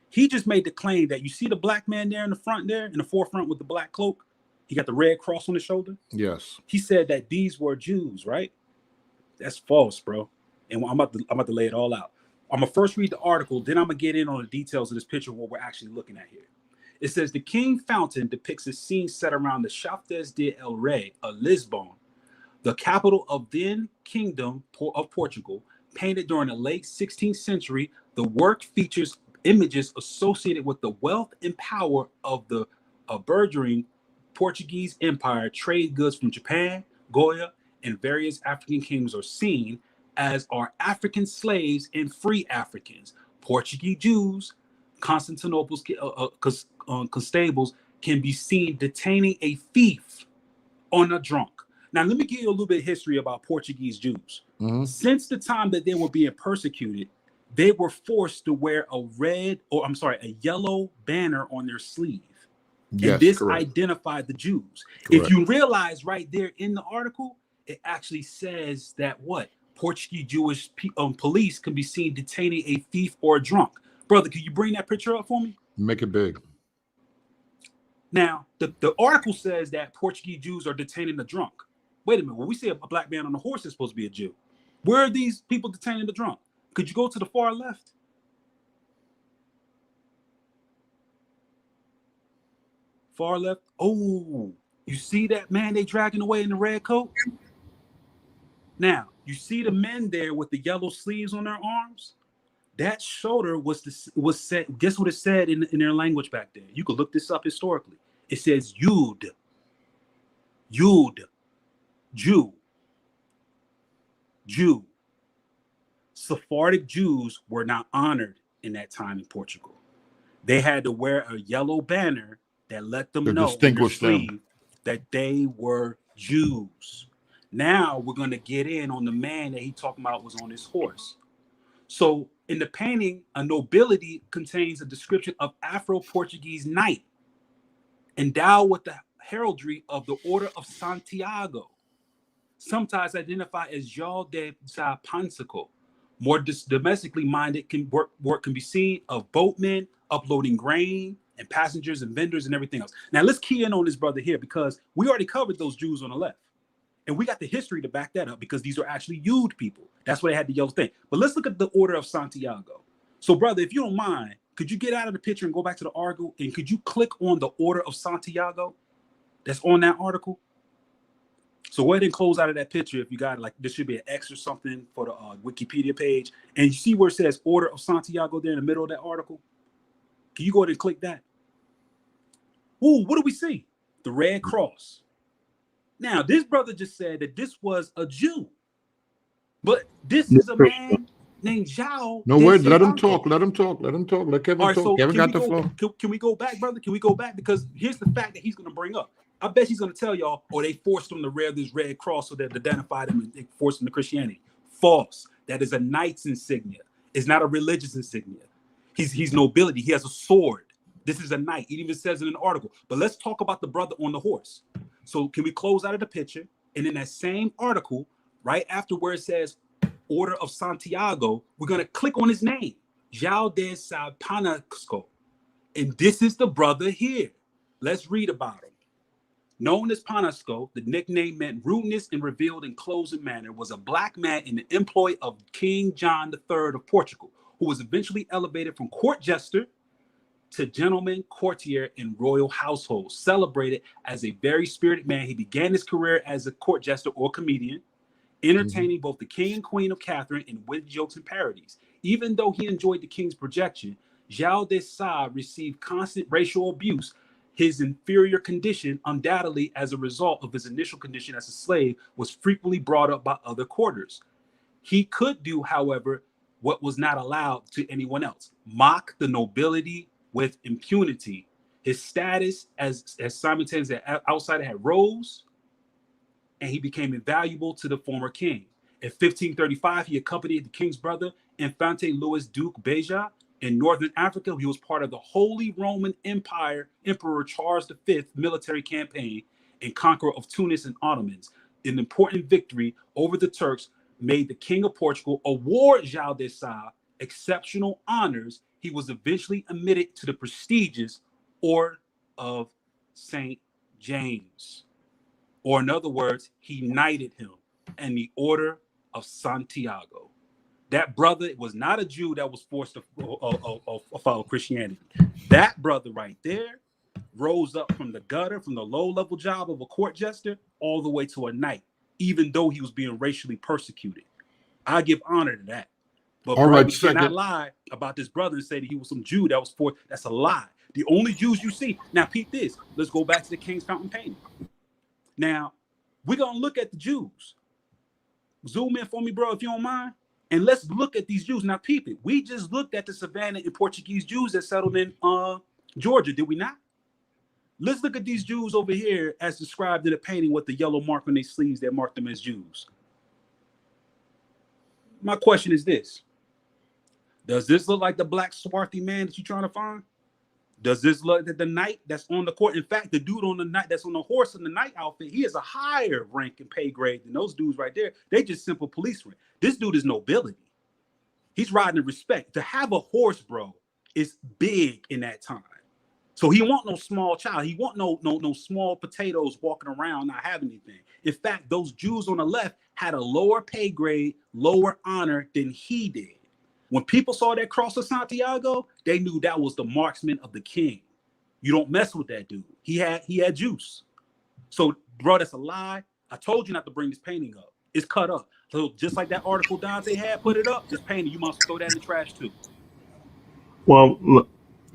He just made the claim that you see the black man there in the front there, in the forefront with the black cloak. He got the red cross on his shoulder. Yes. He said that these were Jews, right? That's false, bro. And I'm about to lay it all out. I'm gonna first read the article, then I'm gonna get in on the details of this picture, what we're actually looking at here. It says the King Fountain depicts a scene set around the Chaftes de El Rey of Lisbon, the capital of then Kingdom of Portugal. Painted during the late 16th century, the work features images associated with the wealth and power of the burgeoning Portuguese Empire. Trade goods from Japan, Goya, and various African kingdoms are seen, as are African slaves and free Africans. Portuguese Jews, Constantinople's constables can be seen detaining a thief on a drunk. Now, let me give you a little bit of history about Portuguese Jews. Mm-hmm. Since the time that they were being persecuted, they were forced to wear a yellow banner on their sleeve. Yes, and this correct. Identified the Jews. Correct. If you realize right there in the article, it actually says that Portuguese Jewish police can be seen detaining a thief or a drunk. Brother, can you bring that picture up for me? Make it big. Now, the article says that Portuguese Jews are detaining the drunk. Wait a minute. When we say a black man on a horse is supposed to be a Jew, where are these people detaining the drunk? Could you go to the far left? Far left. Oh, you see that man they dragging away in the red coat? Now, you see the men there with the yellow sleeves on their arms? That shoulder was said. Guess what it said in their language back then? You could look this up historically. It says Yud, Jew. Sephardic Jews were not honored in that time in Portugal. They had to wear a yellow banner that let them know distinguish them that they were Jews. Now we're going to get in on the man that he talking about was on his horse. So In the painting, a nobility contains a description of Afro-Portuguese knight endowed with the heraldry of the Order of Santiago, sometimes identified as João de Sá Pansico. More domestically minded work can be seen of boatmen uploading grain and passengers and vendors and everything else. Now let's key in on this brother here, because we already covered those Jews on the left. And we got the history to back that up, because these are actually Yud people. That's why they had the yellow thing. But let's look at the Order of Santiago. So, brother, if you don't mind, could you get out of the picture and go back to the article? And could you click on the Order of Santiago that's on that article? So go ahead and close out of that picture if you got it. Like, there should be an X or something for the Wikipedia page. And you see where it says Order of Santiago there in the middle of that article? Can you go ahead and click that? Ooh, what do we see? The Red Cross. Now, this brother just said that this was a Jew. But this is a man named João. No, wait, let him talk. Let him talk. Let him talk. Let Kevin talk. So Kevin got the floor. Can we go back, brother? Can we go back? Because here's the fact that he's going to bring up. I bet he's going to tell y'all, they forced him to wear this red cross so that identified him and they forced him to Christianity. False. That is a knight's insignia. It's not a religious insignia. He's nobility. He has a sword. This is a knight. It even says in an article. But let's talk about the brother on the horse. So can we close out of the picture? And in that same article, right after where it says Order of Santiago, we're going to click on his name, João de Sá Pansico. And this is the brother here. Let's read about him. Known as Pansico, the nickname meant rudeness and revealed in clothes and manner, was a black man in the employ of King John III of Portugal, who was eventually elevated from court jester to gentleman, courtier, and royal household. Celebrated as a very spirited man, he began his career as a court jester or comedian, entertaining both the king and queen of Catherine in wit jokes and parodies. Even though he enjoyed the king's projection, João de Sá received constant racial abuse. His inferior condition, undoubtedly as a result of his initial condition as a slave, was frequently brought up by other courtiers. He could do, however, what was not allowed to anyone else: mock the nobility with impunity. His status as simultaneously outsider had rose, and he became invaluable to the former king. In 1535, he accompanied the king's brother, Infante Louis Duke Beja, in northern Africa. He was part of the Holy Roman Empire, Emperor Charles V military campaign and conqueror of Tunis and Ottomans. An important victory over the Turks made the King of Portugal award João de Sá exceptional honors. He was eventually admitted to the prestigious Order of St. James. Or in other words, he knighted him in the Order of Santiago. That brother was not a Jew that was forced to follow Christianity. That brother right there rose up from the gutter, from the low-level job of a court jester, all the way to a knight, even though he was being racially persecuted. I give honor to that. But all right, you cannot lie about this brother and say that he was some Jew that was forced. That's a lie. The only Jews you see. Now, peep this. Let's go back to the King's Fountain painting. Now, we're going to look at the Jews. Zoom in for me, bro, if you don't mind. And let's look at these Jews. Now, peep it. We just looked at the Savannah and Portuguese Jews that settled in Georgia, did we not? Let's look at these Jews over here as described in the painting with the yellow mark on their sleeves that marked them as Jews. My question is this. Does this look like the black swarthy man that you're trying to find? Does this look like the knight that's on the court? In fact, the dude on the knight that's on the horse in the knight outfit, he is a higher rank and pay grade than those dudes right there. They just simple policemen. This dude is nobility. He's riding in respect. To have a horse, bro, is big in that time. So he want no small child. He want no small potatoes walking around not having anything. In fact, those Jews on the left had a lower pay grade, lower honor than he did. When people saw that cross of Santiago, they knew that was the marksman of the king. You don't mess with that dude. He had juice. So, bro, that's a lie. I told you not to bring this painting up. It's cut up. So just like that article Dante had, put it up. This painting, you must throw that in the trash too. Well, look,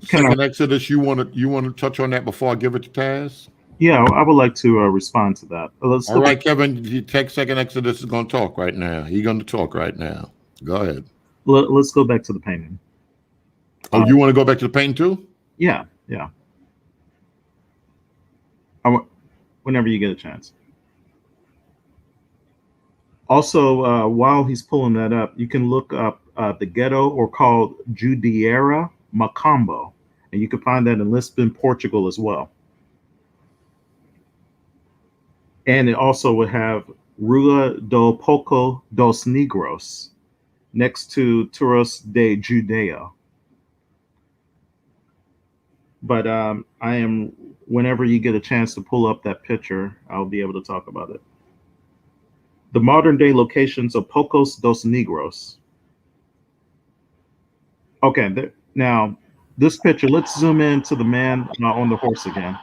Second Exodus, you want to touch on that before I give it to Taz? Yeah, I would like to respond to that. All right, Kevin, Second Exodus is going to talk right now. He's going to talk right now. Go ahead. Let's go back to the painting. Oh, you want to go back to the painting too? Yeah. Whenever you get a chance. Also, while he's pulling that up, you can look up the ghetto, or called Judiera Macambo. And you can find that in Lisbon, Portugal as well. And it also would have Rua do Poco dos Negros next to Turos de Judea. But whenever you get a chance to pull up that picture, I'll be able to talk about it. The modern day locations of Pocos dos Negros. Okay, now this picture, let's zoom in to the man on the horse again.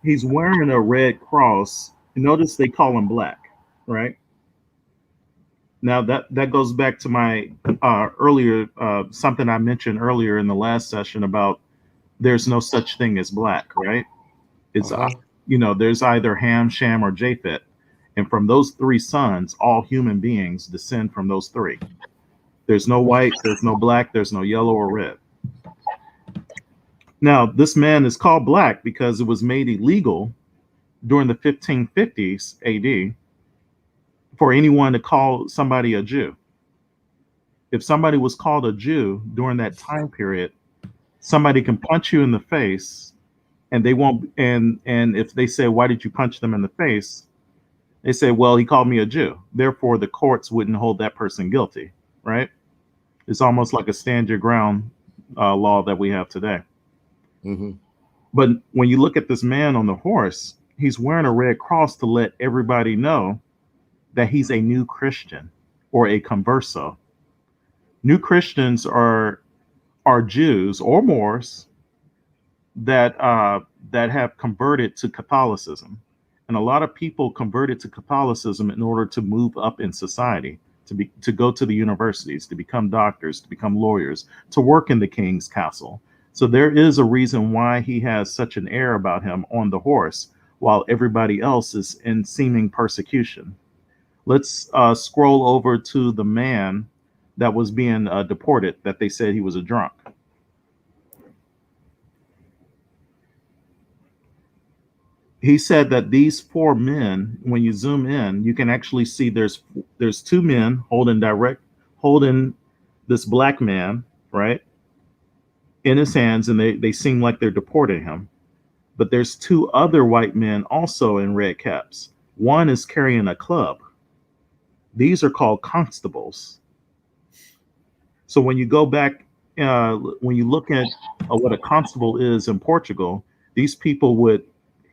He's wearing a red cross. Notice they call him black, right? Now that goes back to my earlier, something I mentioned earlier in the last session about there's no such thing as black, right? It's, there's either Ham, Shem, or Japheth. And from those three sons, all human beings descend from those three. There's no white, there's no black, there's no yellow or red. Now, this man is called black because it was made illegal during the 1550s AD for anyone to call somebody a Jew. If somebody was called a Jew during that time period, somebody can punch you in the face, and they won't. And if they say, "Why did you punch them in the face?" They say, "Well, he called me a Jew." Therefore, the courts wouldn't hold that person guilty, right? It's almost like a stand your ground law that we have today. Mm-hmm. But when you look at this man on the horse, he's wearing a red cross to let everybody know that he's a new Christian or a converso. New Christians are Jews or Moors that have converted to Catholicism. And a lot of people converted to Catholicism in order to move up in society, to go to the universities, to become doctors, to become lawyers, to work in the king's castle. So there is a reason why he has such an air about him on the horse, while everybody else is in seeming persecution. Let's scroll over to the man that was being deported, that they said he was a drunk. He said that these four men, when you zoom in, you can actually see there's two men holding this black man, right, in his hands, and they seem like they're deporting him. But there's two other white men also in red caps. One is carrying a club. These are called constables. So when you go back, when you look at what a constable is in Portugal, these people would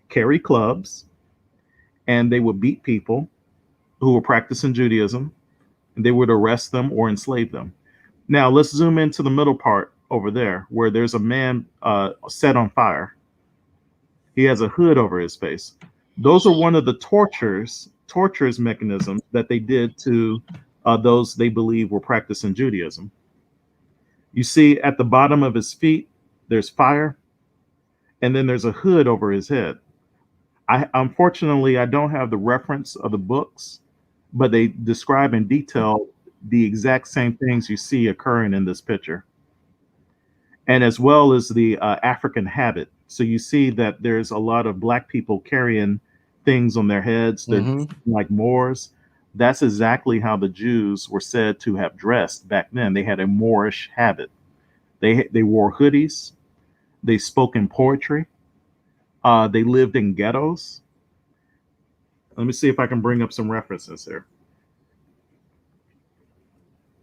carry clubs, and they would beat people who were practicing Judaism, and they would arrest them or enslave them. Now let's zoom into the middle part over there, where there's a man set on fire. He has a hood over his face. Those are one of the tortures mechanisms that they did to those they believe were practicing Judaism. You see at the bottom of his feet, there's fire, and then there's a hood over his head. Unfortunately, I don't have the reference of the books, but they describe in detail the exact same things you see occurring in this picture, and as well as the African habit. So you see that there's a lot of black people carrying things on their heads, like Moors. That's exactly how the Jews were said to have dressed back then. They had a Moorish habit. They wore hoodies. They spoke in poetry. They lived in ghettos. Let me see if I can bring up some references here.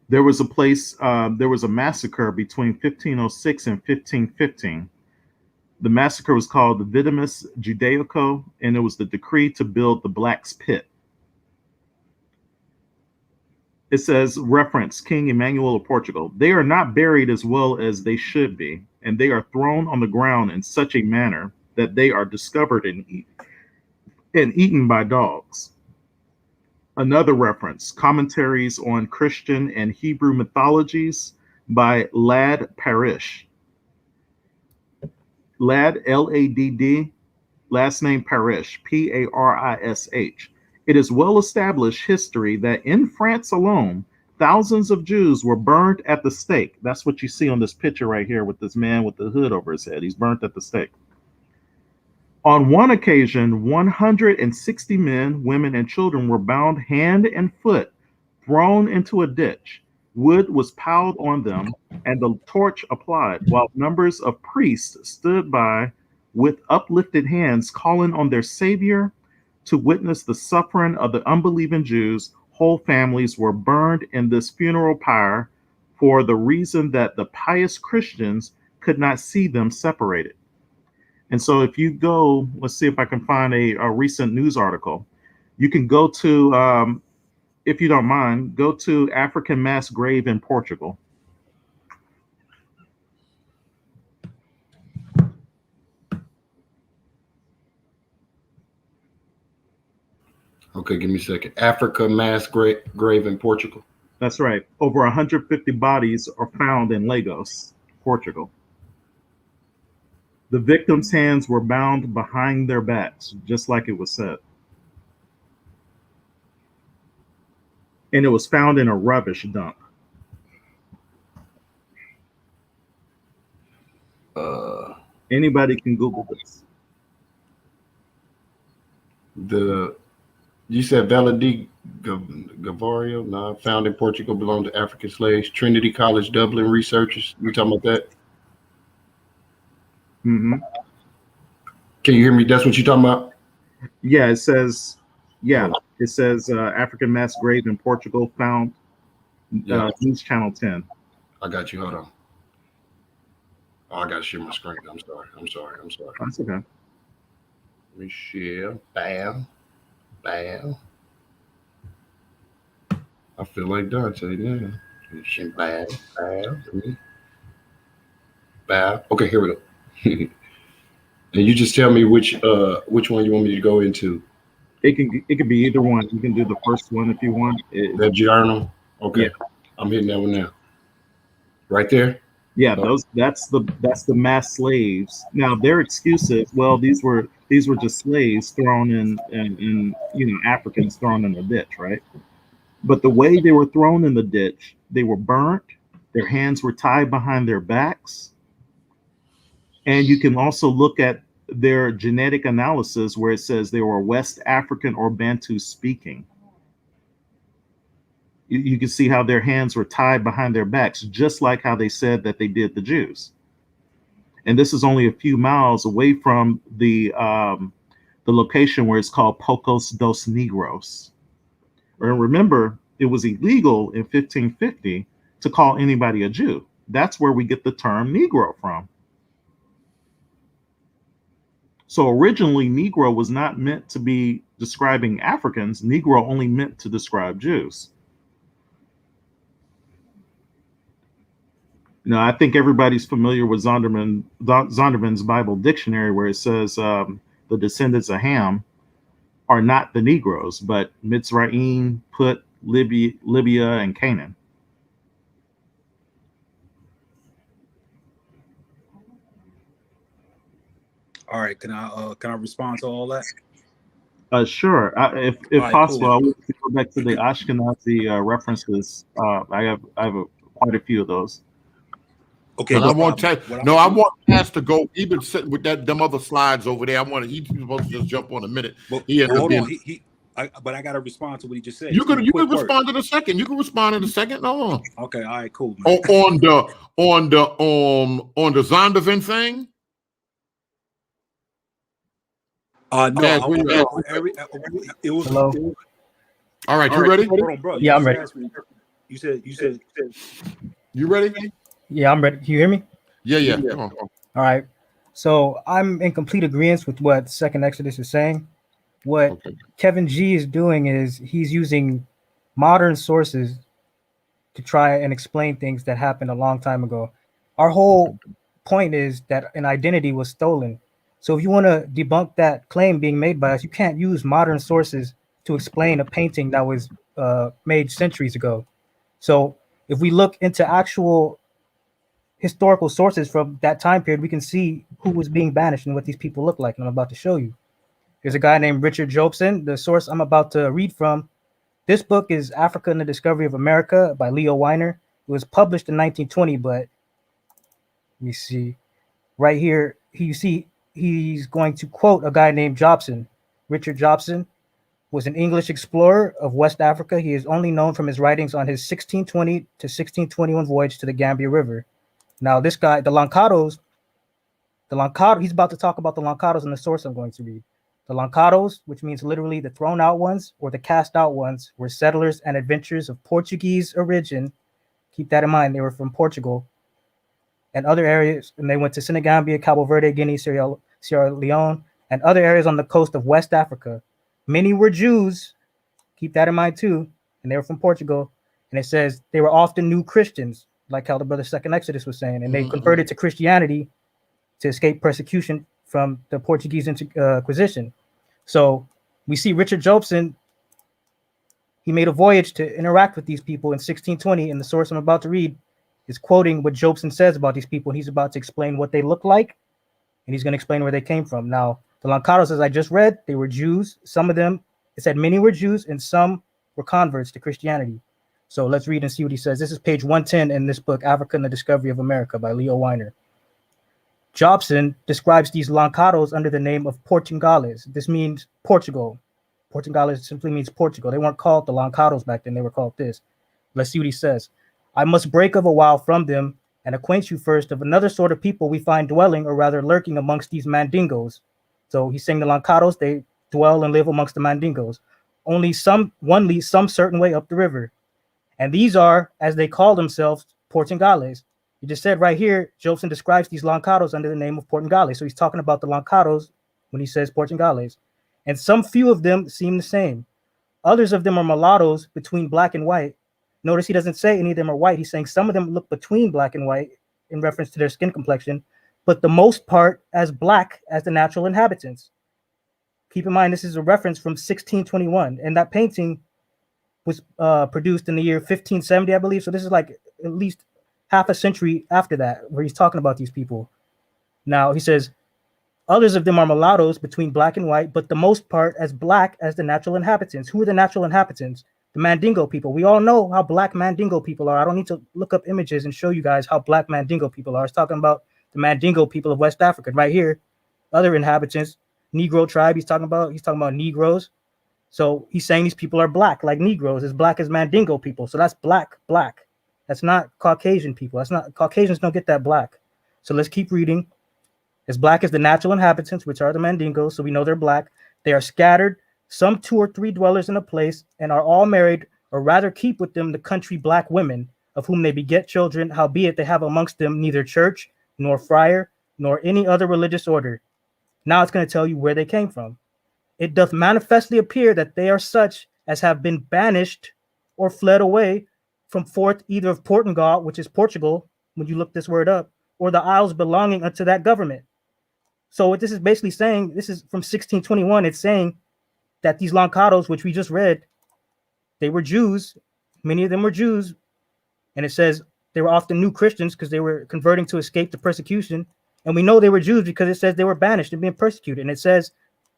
There was a place, there was a massacre between 1506 and 1515. The massacre was called the Vidimus Judaico, and it was the decree to build the Black's Pit. It says, reference, King Emmanuel of Portugal. They are not buried as well as they should be, and they are thrown on the ground in such a manner that they are discovered and eaten by dogs. Another reference, commentaries on Christian and Hebrew mythologies by Ladd Parish. Ladd, L-A-D-D, last name Parish, P-A-R-I-S-H. It is well-established history that in France alone, thousands of Jews were burned at the stake. That's what you see on this picture right here with this man with the hood over his head. He's burnt at the stake. On one occasion, 160 men, women, and children were bound hand and foot, thrown into a ditch. Wood was piled on them, and the torch applied, while numbers of priests stood by with uplifted hands, calling on their Savior to witness the suffering of the unbelieving Jews. Whole families were burned in this funeral pyre for the reason that the pious Christians could not see them separated. And so if you go, let's see if I can find a recent news article. You can go to, if you don't mind, go to African mass grave in Portugal. Okay, give me a second. Africa mass grave in Portugal. That's right. Over 150 bodies are found in Lagos, Portugal. The victims' hands were bound behind their backs, just like it was said. And it was found in a rubbish dump. Anybody can Google this. You said Valadi Gavario, no, found in Portugal, belonged to African slaves. Trinity College Dublin researchers. You talking about that? Mm-hmm. Can you hear me? That's what you're talking about? Yeah, it says African mass grave in Portugal found. News Channel 10. I got you. Hold on. Oh, I got to share my screen. I'm sorry. That's okay. Let me share. Bam. Bam. I feel like Dante now. Bam. Bam. Bam. Okay, here we go. And you just tell me which one you want me to go into. It could be either one. You can do the first one if you want. That journal. Okay. Yeah. I'm hitting that one now. Right there. Yeah, that's the mass slaves. Now their excuse is, well, these were just slaves thrown in Africans thrown in a ditch, right? But the way they were thrown in the ditch, they were burnt, their hands were tied behind their backs. And you can also look at their genetic analysis where it says they were West African or Bantu speaking. You can see how their hands were tied behind their backs, just like how they said that they did the Jews. And this is only a few miles away from the location where it's called Pocos dos Negros. And remember, it was illegal in 1550 to call anybody a Jew. That's where we get the term Negro from. So originally, Negro was not meant to be describing Africans. Negro only meant to describe Jews. Now, I think everybody's familiar with Zondervan's Bible Dictionary, where it says the descendants of Ham are not the Negroes, but Mitzrayim, Put, Libya, and Canaan. All right, can I respond to all that? Sure. If right, possible, cool. I want to go back to the Ashkenazi references. I have quite a few of those. Okay, I want Cass to go. He been sitting with them other slides over there. He's supposed to just jump on a minute. But I got to respond to what he just said. You can respond in a second. You can respond in a second. No. Okay, all right, cool. Man. On the Zondervan thing. No, it was. Hello. All right, you ready? Hold on, bro. Yeah, I'm ready. You said. You ready? Yeah, I'm ready. Can you hear me? Yeah. Come on. All right. So I'm in complete agreement with what Second Exodus is saying. What Kevin G is doing is he's using modern sources to try and explain things that happened a long time ago. Our whole point is that an identity was stolen. So if you want to debunk that claim being made by us, you can't use modern sources to explain a painting that was made centuries ago. So if we look into actual historical sources from that time period, we can see who was being banished and what these people look like. And I'm about to show you. There's a guy named Richard Jobson. The source I'm about to read from, this book is Africa and the Discovery of America by Leo Weiner. It was published in 1920, but let me see. Right here, you see he's going to quote a guy named Jobson. Richard Jobson was an English explorer of West Africa. He is only known from his writings on his 1620 to 1621 voyage to the Gambia River. Now, this guy, the Lancados, he's about to talk about the Lancados in the source I'm going to read. The Lancados, which means literally the thrown out ones or the cast out ones, were settlers and adventurers of Portuguese origin. Keep that in mind. They were from Portugal and other areas, and they went to Senegambia, Cabo Verde, Guinea, Sierra Leone, and other areas on the coast of West Africa. Many were Jews. Keep that in mind too. And they were from Portugal. And it says they were often new Christians, like how the brother Second Exodus was saying, and they converted to Christianity to escape persecution from the Portuguese Inquisition. So we see Richard Jobson, he made a voyage to interact with these people in 1620, and the source I'm about to read is quoting what Jobson says about these people, and he's about to explain what they look like, and he's going to explain where they came from. Now, the Lancados, as I just read, they were Jews. Some of them, it said many were Jews, and some were converts to Christianity. So let's read and see what he says. This is page 110 in this book, Africa and the Discovery of America by Leo Weiner. Jobson describes these Lancados under the name of Portugales. This means Portugal. Portugales simply means Portugal. They weren't called the Lancados back then. They were called this. Let's see what he says. I must break of a while from them and acquaint you first of another sort of people we find dwelling, or rather lurking, amongst these Mandingos. So he's saying the Lancados, they dwell and live amongst the Mandingos. Only one leads some certain way up the river. And these are, as they call themselves, Portugales. He just said right here, Jobson describes these Lancados under the name of Portugales. So he's talking about the Lancados when he says Portugales. And some few of them seem the same. Others of them are mulattoes between black and white. Notice he doesn't say any of them are white. He's saying some of them look between black and white in reference to their skin complexion, but the most part as black as the natural inhabitants. Keep in mind, this is a reference from 1621, and that painting was produced in the year 1570, I believe. So this is like at least half a century after that, where he's talking about these people. Now he says, others of them are mulattoes between black and white, but the most part as black as the natural inhabitants. Who are the natural inhabitants? The Mandingo people. We all know how black Mandingo people are. I don't need to look up images and show you guys how black Mandingo people are. It's talking about the Mandingo people of West Africa. Right here, other inhabitants, Negro tribe. He's talking about Negroes. So he's saying these people are black, like Negroes, as black as Mandingo people. So that's black. That's not Caucasian people. That's not, Caucasians don't get that black. So let's keep reading. As black as the natural inhabitants, which are the Mandingos, so we know they're black. They are scattered, some 2 or 3 dwellers in a place, and are all married, or rather keep with them the country black women, of whom they beget children, howbeit they have amongst them neither church, nor friar, nor any other religious order. Now it's going to tell you where they came from. It doth manifestly appear that they are such as have been banished or fled away from forth either of Portugal, which is Portugal, when you look this word up, or the isles belonging unto that government. So what this is basically saying, this is from 1621, it's saying that these Lancados, which we just read, they were Jews, many of them were Jews, and it says they were often new Christians because they were converting to escape the persecution, and we know they were Jews because it says they were banished and being persecuted, and it says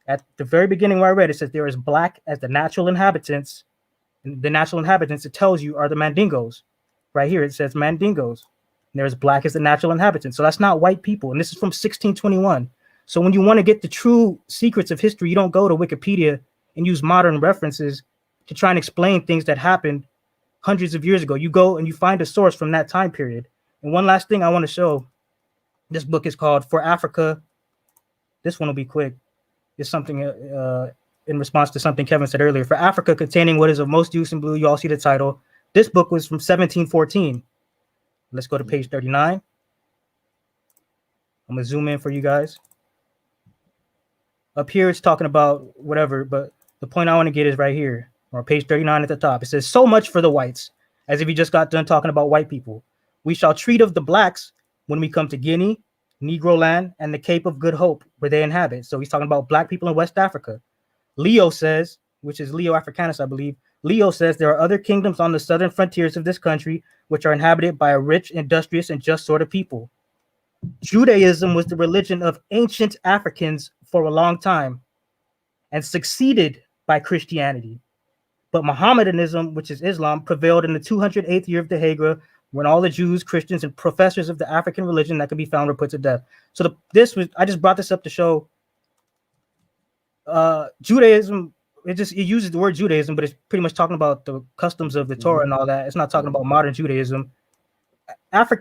at the very beginning where I read, it says they're as black as the natural inhabitants. And the natural inhabitants, it tells you, are the Mandingos. Right here, it says Mandingos. And they're as black as the natural inhabitants. So that's not white people. And this is from 1621. So when you want to get the true secrets of history, you don't go to Wikipedia and use modern references to try and explain things that happened hundreds of years ago. You go and you find a source from that time period. And one last thing I want to show. This book is called For Africa. This one will be quick. It's something in response to something Kevin said earlier. For Africa, containing what is of most use in blue. You all see the title. This book was from 1714. Let's go to page 39. I'm going to zoom in for you guys. Up here, it's talking about whatever, but the point I want to get is right here, or page 39 at the top. It says, so much for the whites, as if he just got done talking about white people. We shall treat of the blacks when we come to Guinea, Negro land, and the Cape of Good Hope, where they inhabit. So he's talking about black people in West Africa. Leo says, which is Leo Africanus, I believe. Leo says there are other kingdoms on the southern frontiers of this country, which are inhabited by a rich, industrious, and just sort of people. Judaism was the religion of ancient Africans for a long time and succeeded by Christianity. But Mohammedanism, which is Islam, prevailed in the 208th year of the Hijra when all the Jews, Christians, and professors of the African religion that could be found were put to death. So I just brought this up to show Judaism. It uses the word Judaism, but it's pretty much talking about the customs of the Torah and all that. It's not talking about modern Judaism.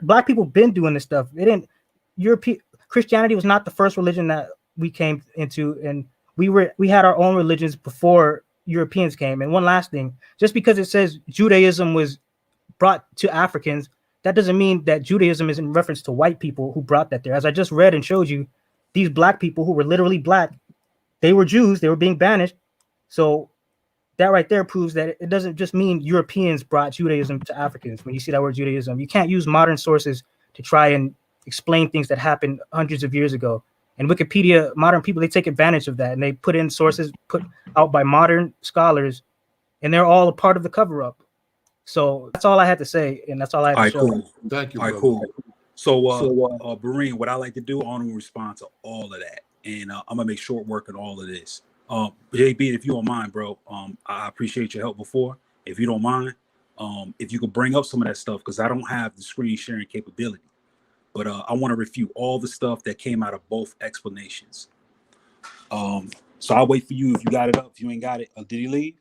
Black people been doing this stuff. Christianity was not the first religion that we came into, and we had our own religions before Europeans came. And one last thing, just because it says Judaism was brought to Africans, that doesn't mean that Judaism is in reference to white people who brought that there. As I just read and showed you, these black people who were literally black, they were Jews, they were being banished. So that right there proves that it doesn't just mean Europeans brought Judaism to Africans. When you see that word Judaism, you can't use modern sources to try and explain things that happened hundreds of years ago. And Wikipedia, modern people, they take advantage of that, and they put in sources put out by modern scholars, and they're all a part of the cover-up. So that's all I had to say, and that's all I had to show. Cool. Thank you. All right, cool. So, Bareen, what I like to do, I want to respond to all of that, and I'm gonna make short work of all of this. JB, if you don't mind, bro, I appreciate your help before. If you don't mind, if you could bring up some of that stuff, because I don't have the screen sharing capability. But I want to refute all the stuff that came out of both explanations. So I'll wait for you if you got it up. If you ain't got it, did he leave?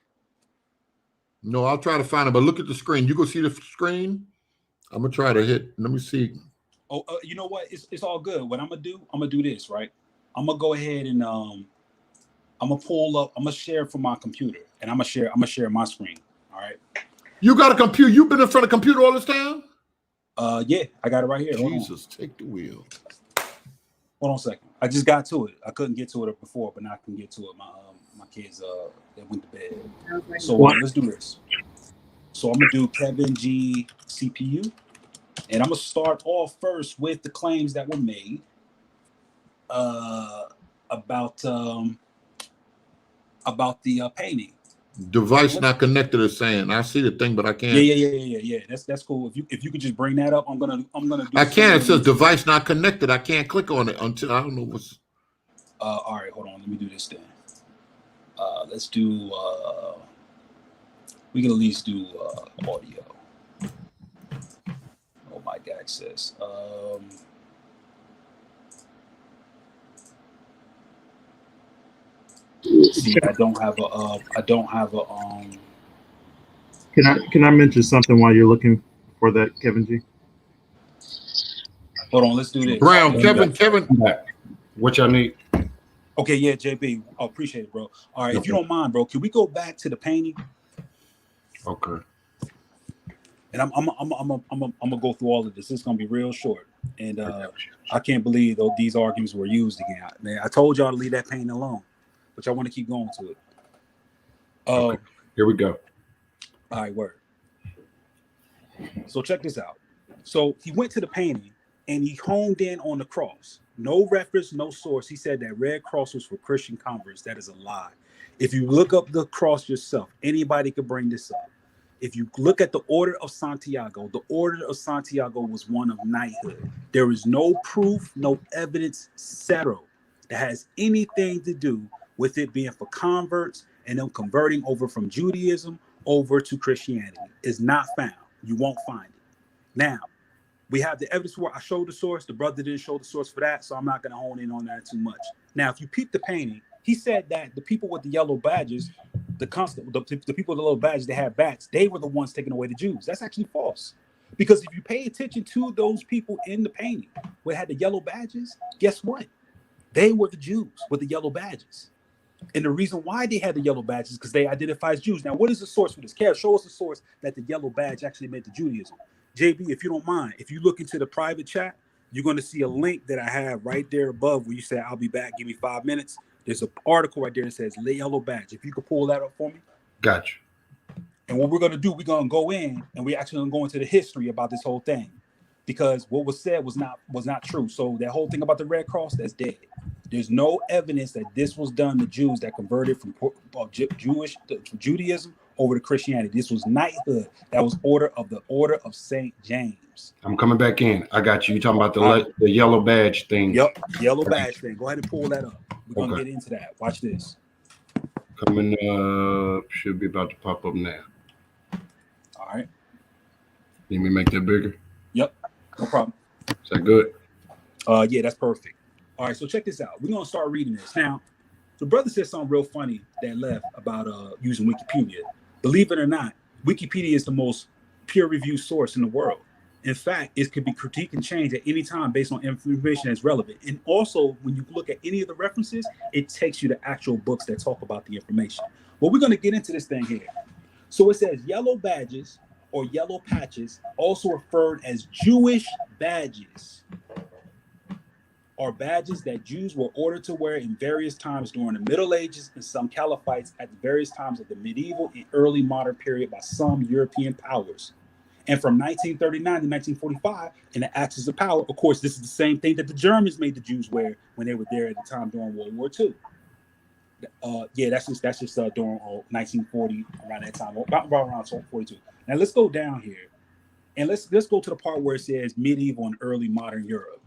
No, I'll try to find it, but look at the screen. You go see the screen? I'm going to try to hit. Let me see. Oh, you know what? It's all good. What I'm going to do this, right? I'm going to go ahead and I'm going to pull up. I'm going to share from my computer, and I'm going to share my screen. All right. You got a computer? You've been in front of a computer all this time? Yeah, I got it right here. Jesus, take the wheel. Hold on a second. I just got to it. I couldn't get to it before, but now I can get to it. My kids they went to bed. So let's do this. So I'm gonna do Kevin G CPU, and I'm gonna start off first with the claims that were made about the painting. Device not connected is saying. I see the thing, but I can't. Yeah. That's cool. If you could just bring that up, I'm gonna do. I can't. It says device not connected. I can't click on it until I don't know what's. All right, hold on. Let me do this then. Let's do. We can at least do audio. Oh my God, says. See, I don't have a. Can I mention something while you're looking for that, Kevin G? Hold on, let's do this. Brown, Kevin. What y'all need? Okay, yeah, JB. I appreciate it, bro. All right, if you don't mind, bro, can we go back to the painting? Okay. And I'm gonna go through all of this. It's gonna be real short, and I can't believe though these arguments were used again. Man, I told y'all to leave that painting alone, but I want to keep going to it. Okay. Here we go. All right, word. So check this out. So he went to the painting and he honed in on the cross. No reference, no source. He said that red cross was for Christian converts. That is a lie. If you look up the cross yourself, anybody could bring this up. If you look at the Order of Santiago, the Order of Santiago was one of knighthood. There is no proof, no evidence, zero, that has anything to do with it being for converts and them converting over from Judaism over to Christianity. Is not found. You won't find it. Now, we have the evidence where I showed the source. The brother didn't show the source for that, so I'm not going to hone in on that too much. Now, if you peep the painting, he said that the people with the yellow badges, the people with the yellow badges, they had bats, they were the ones taking away the Jews. That's actually false. Because if you pay attention to those people in the painting who had the yellow badges, guess what? They were the Jews with the yellow badges. And the reason why they had the yellow badges is because they identify as Jews. Now, what is the source for this? Kev, show us the source that the yellow badge actually meant to Judaism. JB, if you don't mind, if you look into the private chat, you're going to see a link that I have right there above where you say, I'll be back, give me 5 minutes. There's an article right there that says yellow badge. If you could pull that up for me. Gotcha. And what we're going to do, we're going to go in and we're actually going to go into the history about this whole thing. Because what was said was not true. So that whole thing about the Red Cross, that's dead. There's no evidence that this was done to Jews that converted from Judaism over to Christianity. This was knighthood. That was Order of St. James. I'm coming back in. I got you. You talking about the yellow badge thing? Yep, yellow badge thing. Go ahead and pull that up. We're gonna get into that. Watch this. Coming up, should be about to pop up now. All right. Let me make that bigger. Yep, no problem. Is that good? Yeah, that's perfect. All right, so check this out. We're gonna start reading this now. The brother said something real funny that left about using Wikipedia. Believe it or not, Wikipedia is the most peer-reviewed source in the world. In fact, it could be critiqued and changed at any time based on information that's relevant. And also, when you look at any of the references, it takes you to actual books that talk about the information. Well, we're going to get into this thing here. So it says yellow badges or yellow patches, also referred as Jewish badges, are badges that Jews were ordered to wear in various times during the Middle Ages and some Caliphites at the various times of the medieval and early modern period by some European powers. And from 1939 to 1945, in the Axis of Power, of course, this is the same thing that the Germans made the Jews wear when they were there at the time during World War II. Yeah, that's just during 1940, around that time, about around 42. Now let's go down here, and let's go to the part where it says medieval and early modern Europe.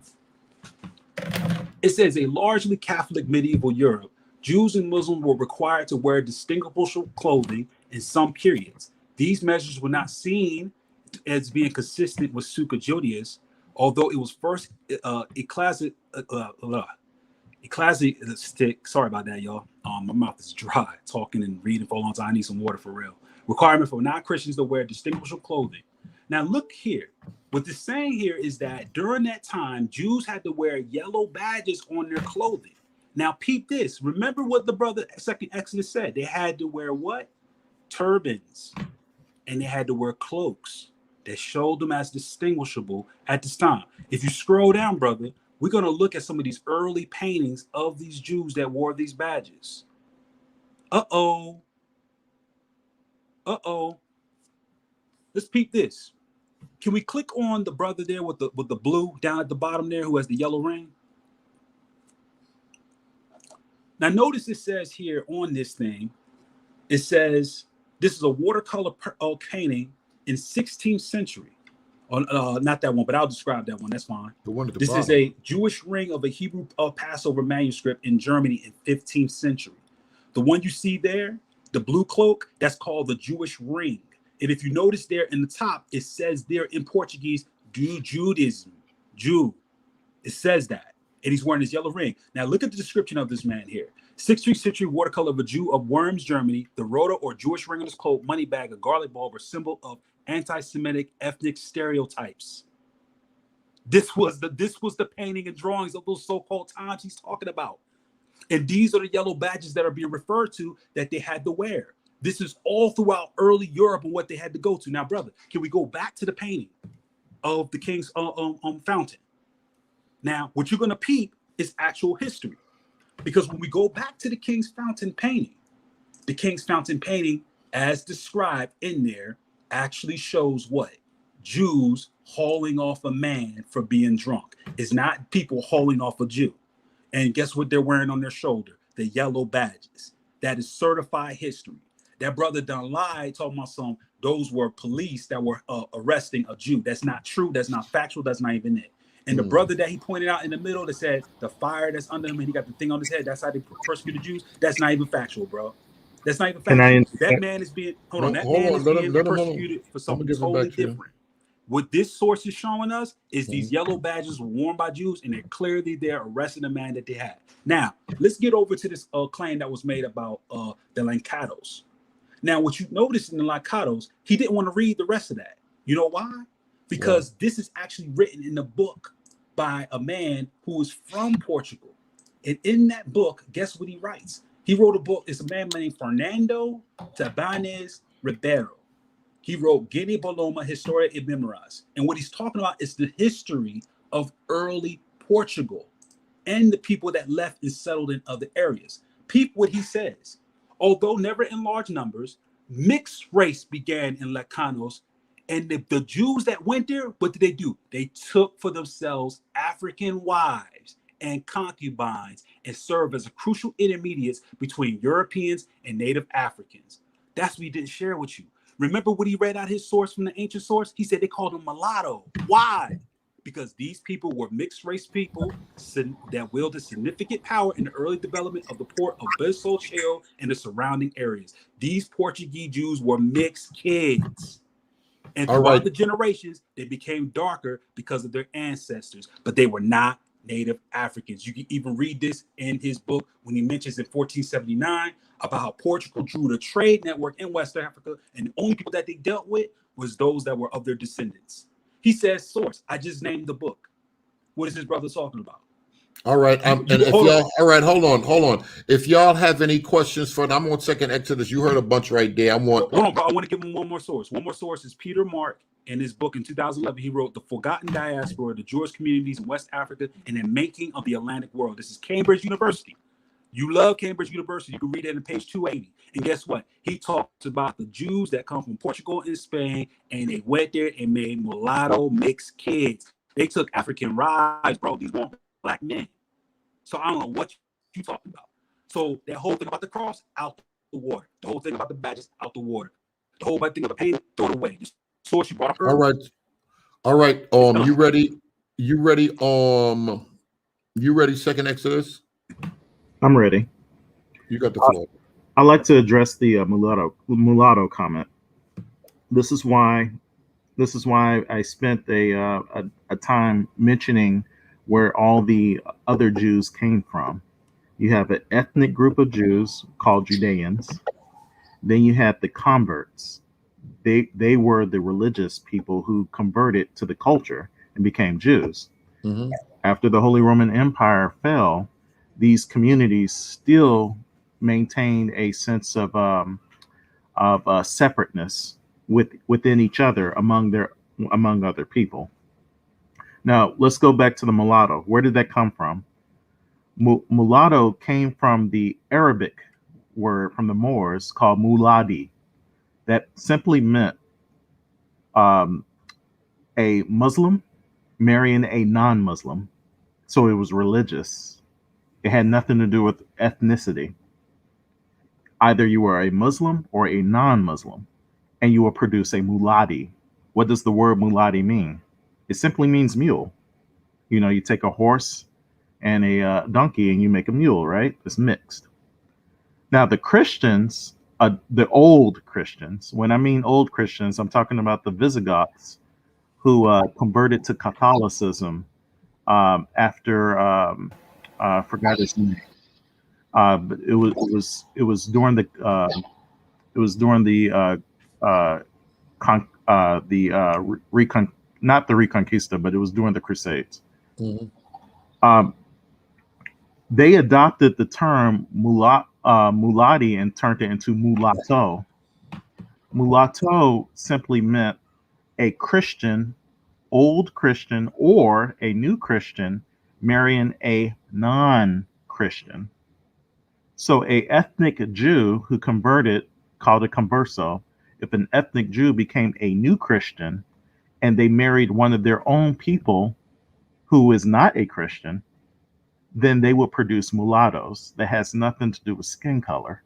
It says a largely Catholic medieval Europe, Jews and Muslims were required to wear distinguishable clothing in some periods. These measures were not seen as being consistent with Sukkah Judaism, although it was first ecclesiastic. Sorry about that, y'all. My mouth is dry talking and reading for a long time. I need some water for real. Requirement for non-Christians to wear distinguishable clothing. Now look here. What they're saying here is that during that time, Jews had to wear yellow badges on their clothing. Now peep this. Remember what the brother Second Exodus said. They had to wear what? Turbans. And they had to wear cloaks that showed them as distinguishable at this time. If you scroll down, brother, we're going to look at some of these early paintings of these Jews that wore these badges. Uh-oh. Let's peep this. Can we click on the brother there with the blue down at the bottom there who has the yellow ring? Now notice it says here on this thing, it says this is a watercolor painting in 16th century. Not that one, but I'll describe that one. That's fine. The one at the This bottom. is a Jewish ring of a Hebrew Passover manuscript in Germany in 15th century. The one you see there, the blue cloak, that's called the Jewish ring. And if you notice there in the top, it says there in Portuguese, Judaism, Jew. It says that. And he's wearing his yellow ring. Now look at the description of this man here. 16th century watercolor of a Jew of Worms, Germany. The rota or Jewish ring on his cloak, money bag, a garlic bulb, or symbol of anti-Semitic ethnic stereotypes. This was the painting and drawings of those so-called times he's talking about. And these are the yellow badges that are being referred to that they had to wear. This is all throughout early Europe and what they had to go to. Now, brother, can we go back to the painting of the King's Fountain? Now, what you're going to peep is actual history. Because when we go back to the King's Fountain painting, the King's Fountain painting, as described in there, actually shows what? Jews hauling off a man for being drunk. It's not people hauling off a Jew. And guess what they're wearing on their shoulder? The yellow badges. That is certified history. That brother done lied, talking about some, those were police that were arresting a Jew. That's not true. That's not factual. That's not even it. And the brother that he pointed out in the middle that said the fire that's under him and he got the thing on his head, that's how they persecuted Jews. That's not even factual, bro. That's not even factual. That man is being, persecuted for something totally different. What this source is showing us is these yellow badges were worn by Jews, and they're clearly there arresting the man that they had. Now, let's get over to this claim that was made about the Lancados. Now, what you notice in the Lancados, he didn't want to read the rest of that. You know why? Because this is actually written in the book by a man who is from Portugal. And in that book, guess what he writes? He wrote a book. It's a man named Fernando Tabanes Ribeiro. He wrote Guinea Boloma, Historia e Memoras. And what he's talking about is the history of early Portugal and the people that left and settled in other areas. Peep what he says. Although never in large numbers, mixed race began in Lancados. And the Jews that went there, what did they do? They took for themselves African wives and concubines and served as a crucial intermediates between Europeans and native Africans. That's what he didn't share with you. Remember what he read out his source from the ancient source? He said they called them mulatto. Why? Because these people were mixed race people that wielded significant power in the early development of the port of Besocheo and the surrounding areas. These Portuguese Jews were mixed kids. And All throughout right. the generations, they became darker because of their ancestors, but they were not Native Africans. You can even read this in his book when he mentions in 1479 about how Portugal drew the trade network in West Africa, and the only people that they dealt with was those that were of their descendants. He says, source, I just named the book. What is his brother talking about? All right. And if y'all, all right, hold on. If y'all have any questions for, I'm on Second Exodus. You heard a bunch right there. Hold on, bro. I want to give him one more source. One more source is Peter Mark. In his book in 2011, he wrote The Forgotten Diaspora, the Jewish Communities in West Africa, and the Making of the Atlantic World. This is Cambridge University. You love Cambridge University. You can read it on page 280. And guess what? He talks about the Jews that come from Portugal and Spain, and they went there and made mulatto mixed kids. They took African wives, bro. These weren't black men. So I don't know what you talking about. So that whole thing about the cross, out the water. The whole thing about the badges, out the water. The whole thing about the pain, throw it away. The source you brought up earlier. All right. You ready? You ready? Second Exodus. I'm ready. You got the floor. I'd like to address the mulatto comment. This is why I spent a time mentioning where all the other Jews came from. You have an ethnic group of Jews called Judeans. Then you had the converts. They were the religious people who converted to the culture and became Jews. Mm-hmm. After the Holy Roman Empire fell, these communities still maintained a sense of separateness within each other among other people. Now let's go back to the mulatto. Where did that come from? Mulatto came from the Arabic word from the Moors called muladi. That simply meant a Muslim marrying a non-Muslim. So it was religious. It had nothing to do with ethnicity. Either you were a Muslim or a non-Muslim, and you will produce a muladi. What does the word muladi mean? It simply means mule. You know, you take a horse and a donkey and you make a mule, right? It's mixed. Now, the Christians, the old Christians, when I mean old Christians, I'm talking about the Visigoths who converted to Catholicism after I forgot his name. But it was during the not the Reconquista, but it was during the Crusades. Mm-hmm. They adopted the term mulati and turned it into mulatto. Mulatto simply meant a Christian, old Christian, or a new Christian marrying a non-Christian. So a ethnic Jew who converted, called a converso, if an ethnic Jew became a new Christian and they married one of their own people who is not a Christian, then they will produce mulattoes. That has nothing to do with skin color,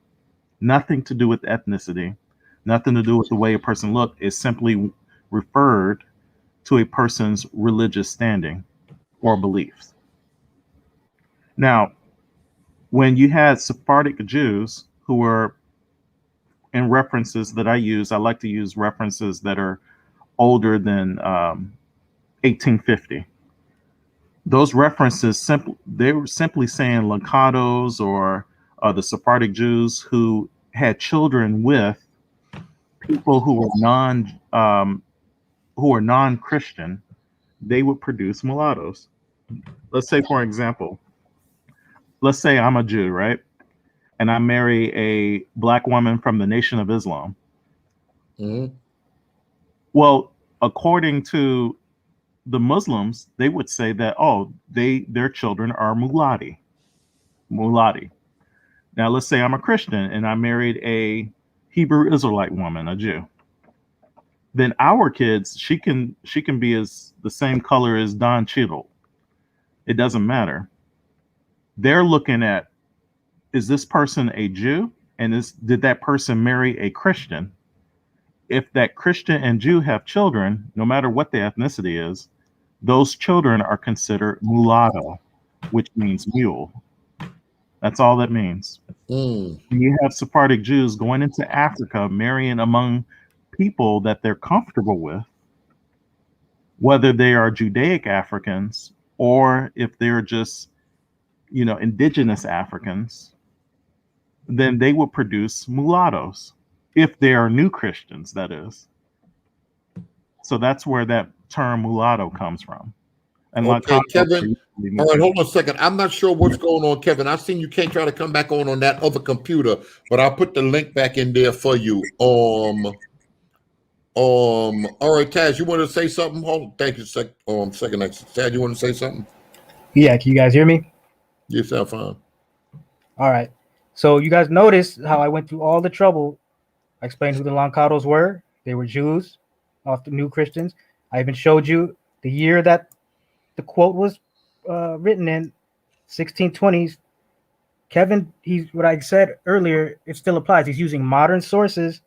nothing to do with ethnicity, nothing to do with the way a person looked. It simply referred to a person's religious standing or beliefs. Now, when you had Sephardic Jews who were, in references that I use, I like to use references that are older than 1850. Those references they were simply saying Lancados or the Sephardic Jews who had children with people who were non-Christian. They would produce mulattoes. Let's say, for example, let's say I'm a Jew, right? And I marry a black woman from the Nation of Islam. Mm-hmm. Well, according to the Muslims, they would say that, their children are mulati. Now, let's say I'm a Christian and I married a Hebrew Israelite woman, a Jew. Then our kids, she can be the same color as Don Cheadle. It doesn't matter. They're looking at, is this person a Jew? And did that person marry a Christian? If that Christian and Jew have children, no matter what the ethnicity is, those children are considered mulatto, which means mule. That's all that means. Mm. You have Sephardic Jews going into Africa, marrying among people that they're comfortable with, whether they are Judaic Africans or if they're just, indigenous Africans, then they will produce mulattoes, if they are new Christians, that is. So that's where that term mulatto comes from. And okay, Kevin. All right, hold on a second. I'm not sure what's going on, Kevin. I seen you can't try to come back on that other computer, but I'll put the link back in there for you. All right, Taz, you want to say something? Hold. Thank you. Second. Taz, you want to say something? Yeah, can you guys hear me? You sound fine. All right. So you guys noticed how I went through all the trouble. I explained who the Lancados were. They were Jews, often new Christians. I even showed you the year that the quote was written in, 1620s. Kevin, what I said earlier, it still applies. He's using modern sources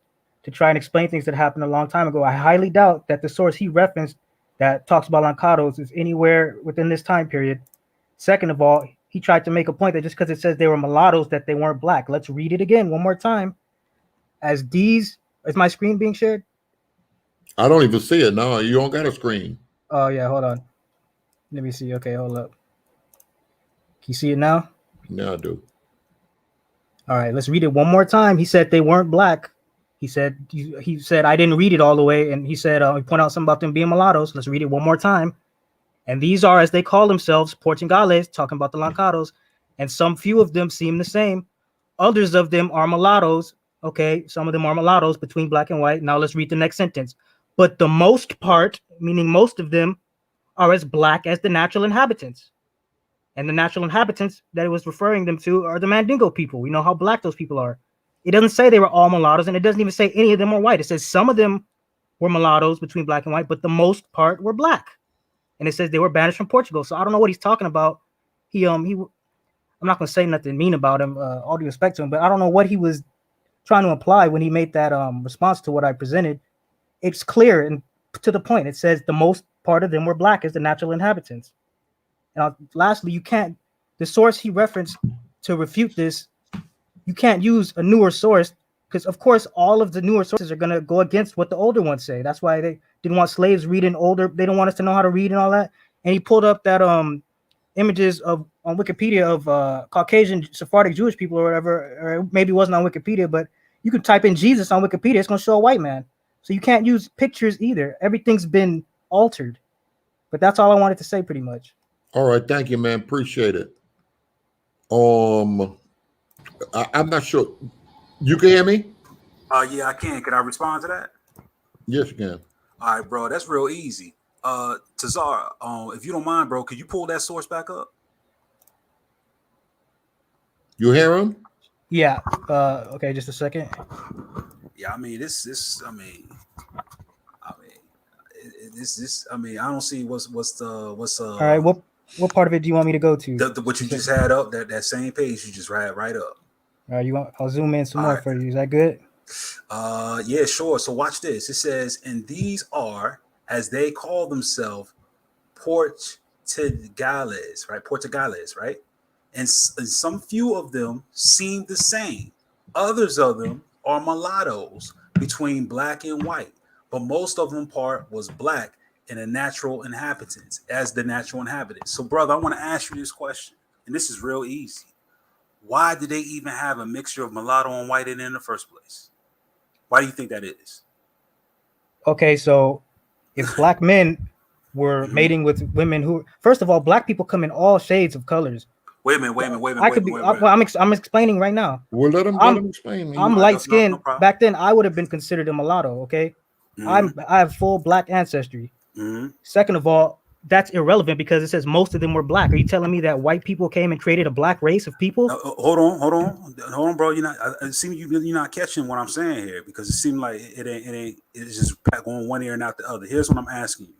to try and explain things that happened a long time ago. I highly doubt that the source he referenced that talks about Lancados is anywhere within this time period. Second of all, he tried to make a point that just because it says they were mulattoes, that they weren't black. Let's read it again one more time. Is my screen being shared? I don't even see it. No, you don't got a screen. Oh, yeah, hold on. Let me see. Okay, hold up. Can you see it now? Yeah, I do. All right, let's read it one more time. He said they weren't black. He said I didn't read it all the way, and he said he pointed out something about them being mulattoes. Let's read it one more time. And these are, as they call themselves, Portugales, talking about the Lancados, and some few of them seem the same. Others of them are mulattoes. Okay, some of them are mulattoes between black and white. Now let's read the next sentence. But the most part, meaning most of them, are as black as the natural inhabitants. And the natural inhabitants that it was referring them to are the Mandingo people. We know how black those people are. It doesn't say they were all mulattoes, and it doesn't even say any of them were white. It says some of them were mulattoes between black and white, but the most part were black. And it says they were banished from Portugal. So I don't know what he's talking about. I'm not going to say nothing mean about him, all due respect to him, but I don't know what he was trying to imply when he made that response to what I presented. It's clear and to the point. It says the most part of them were black as the natural inhabitants. And lastly, the source he referenced to refute this, you can't use a newer source because, of course, all of the newer sources are going to go against what the older ones say. That's why they didn't want slaves reading older. They don't want us to know how to read and all that. And he pulled up that images on Wikipedia of Caucasian Sephardic Jewish people or whatever, or maybe it wasn't on Wikipedia, but you can type in Jesus on Wikipedia. It's going to show a white man. So you can't use pictures either. Everything's been altered. But that's all I wanted to say pretty much. All right. Thank you, man. Appreciate it. I'm not sure. You can hear me? Yeah, I can. Can I respond to that? Yes, you can. All right, bro. That's real easy. Tazar, if you don't mind, bro, could you pull that source back up? You hear him? Yeah. Okay, just a second. Yeah, I mean, I don't see what's all right, what part of it do you want me to go to? What you just had up, that same page you just had right up. All right, I'll zoom in some more for you. Is that good? Yeah, sure. So watch this. It says, and these are, as they call themselves, Portugales, right? Portugales, right? And some few of them seem the same. Others of them are mulattoes between black and white, but most of them part was black and the natural inhabitants, as the natural inhabitants. So, brother, I want to ask you this question, and this is real easy. Why did they even have a mixture of mulatto and white in the first place? Why do you think that is? Okay, so if black men were mating with women who, first of all, black people come in all shades of colors. Wait a minute. I'm explaining right now. Well, let him explain. I'm light skinned. No back then, I would have been considered a mulatto. Okay, I have full black ancestry. Second of all, that's irrelevant because it says most of them were black. Are you telling me that white people came and created a black race of people? Hold on, bro. You're not catching what I'm saying here because it seemed like it's just going one ear and out the other. Here's what I'm asking you.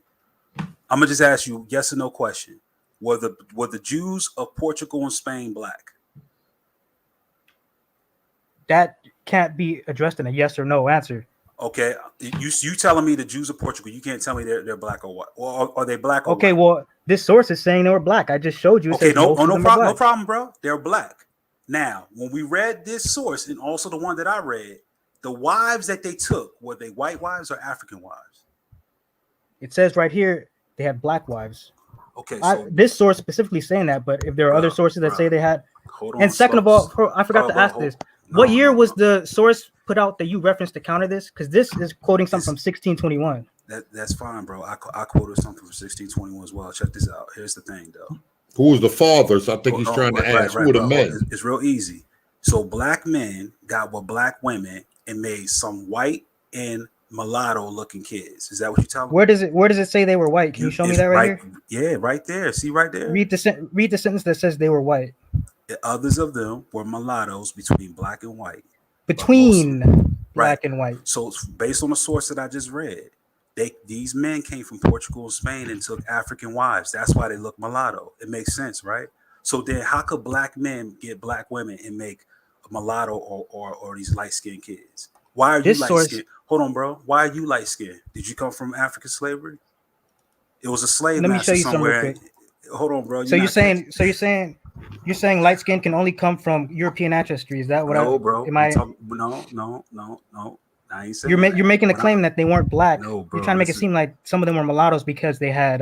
I'm gonna just ask you yes or no question. Were the Jews of Portugal and Spain black? That can't be addressed in a yes or no answer. Okay, you telling me the Jews of Portugal? You can't tell me they're black or white, or are they black? Or okay, white? Well, this source is saying they were black. I just showed you. Okay, no problem, bro. They're black. Now, when we read this source and also the one that I read, The wives that they took, were they white wives or African wives? It says right here they had black wives. Okay, so this source specifically saying that, but if there are other sources that say they had, hold on. And second of all, I forgot to ask this: what year was the source put out that you referenced to counter this? Because this is quoting something from 1621. That's fine, bro. I quoted something from 1621 as well. Check this out. Here's the thing, though. Who was the fathers? I think he's trying to ask. Who were the men? It's real easy. So black men got with black women and made some white and mulatto looking kids. Is that what you're telling me? Where does it say they were white? Can you show me that right here? Yeah, right there. See right there. Read the sentence that says they were white. Others of them were mulattoes between black and white. Between black and white. So based on the source that I just read, these men came from Portugal and Spain and took African wives. That's why they look mulatto. It makes sense, right? So then how could black men get black women and make a mulatto or these light-skinned kids? Why are you light-skinned? Hold on, bro. Why are you light-skinned? Did you come from African slavery? It was a slave master somewhere. Let me show you something real quick. Hold on, bro. You're saying light skin can only come from European ancestry. Is that what bro. No. I ain't saying you're making the claim that they weren't black. No, bro. You're trying to make it seem like some of them were mulattoes because they had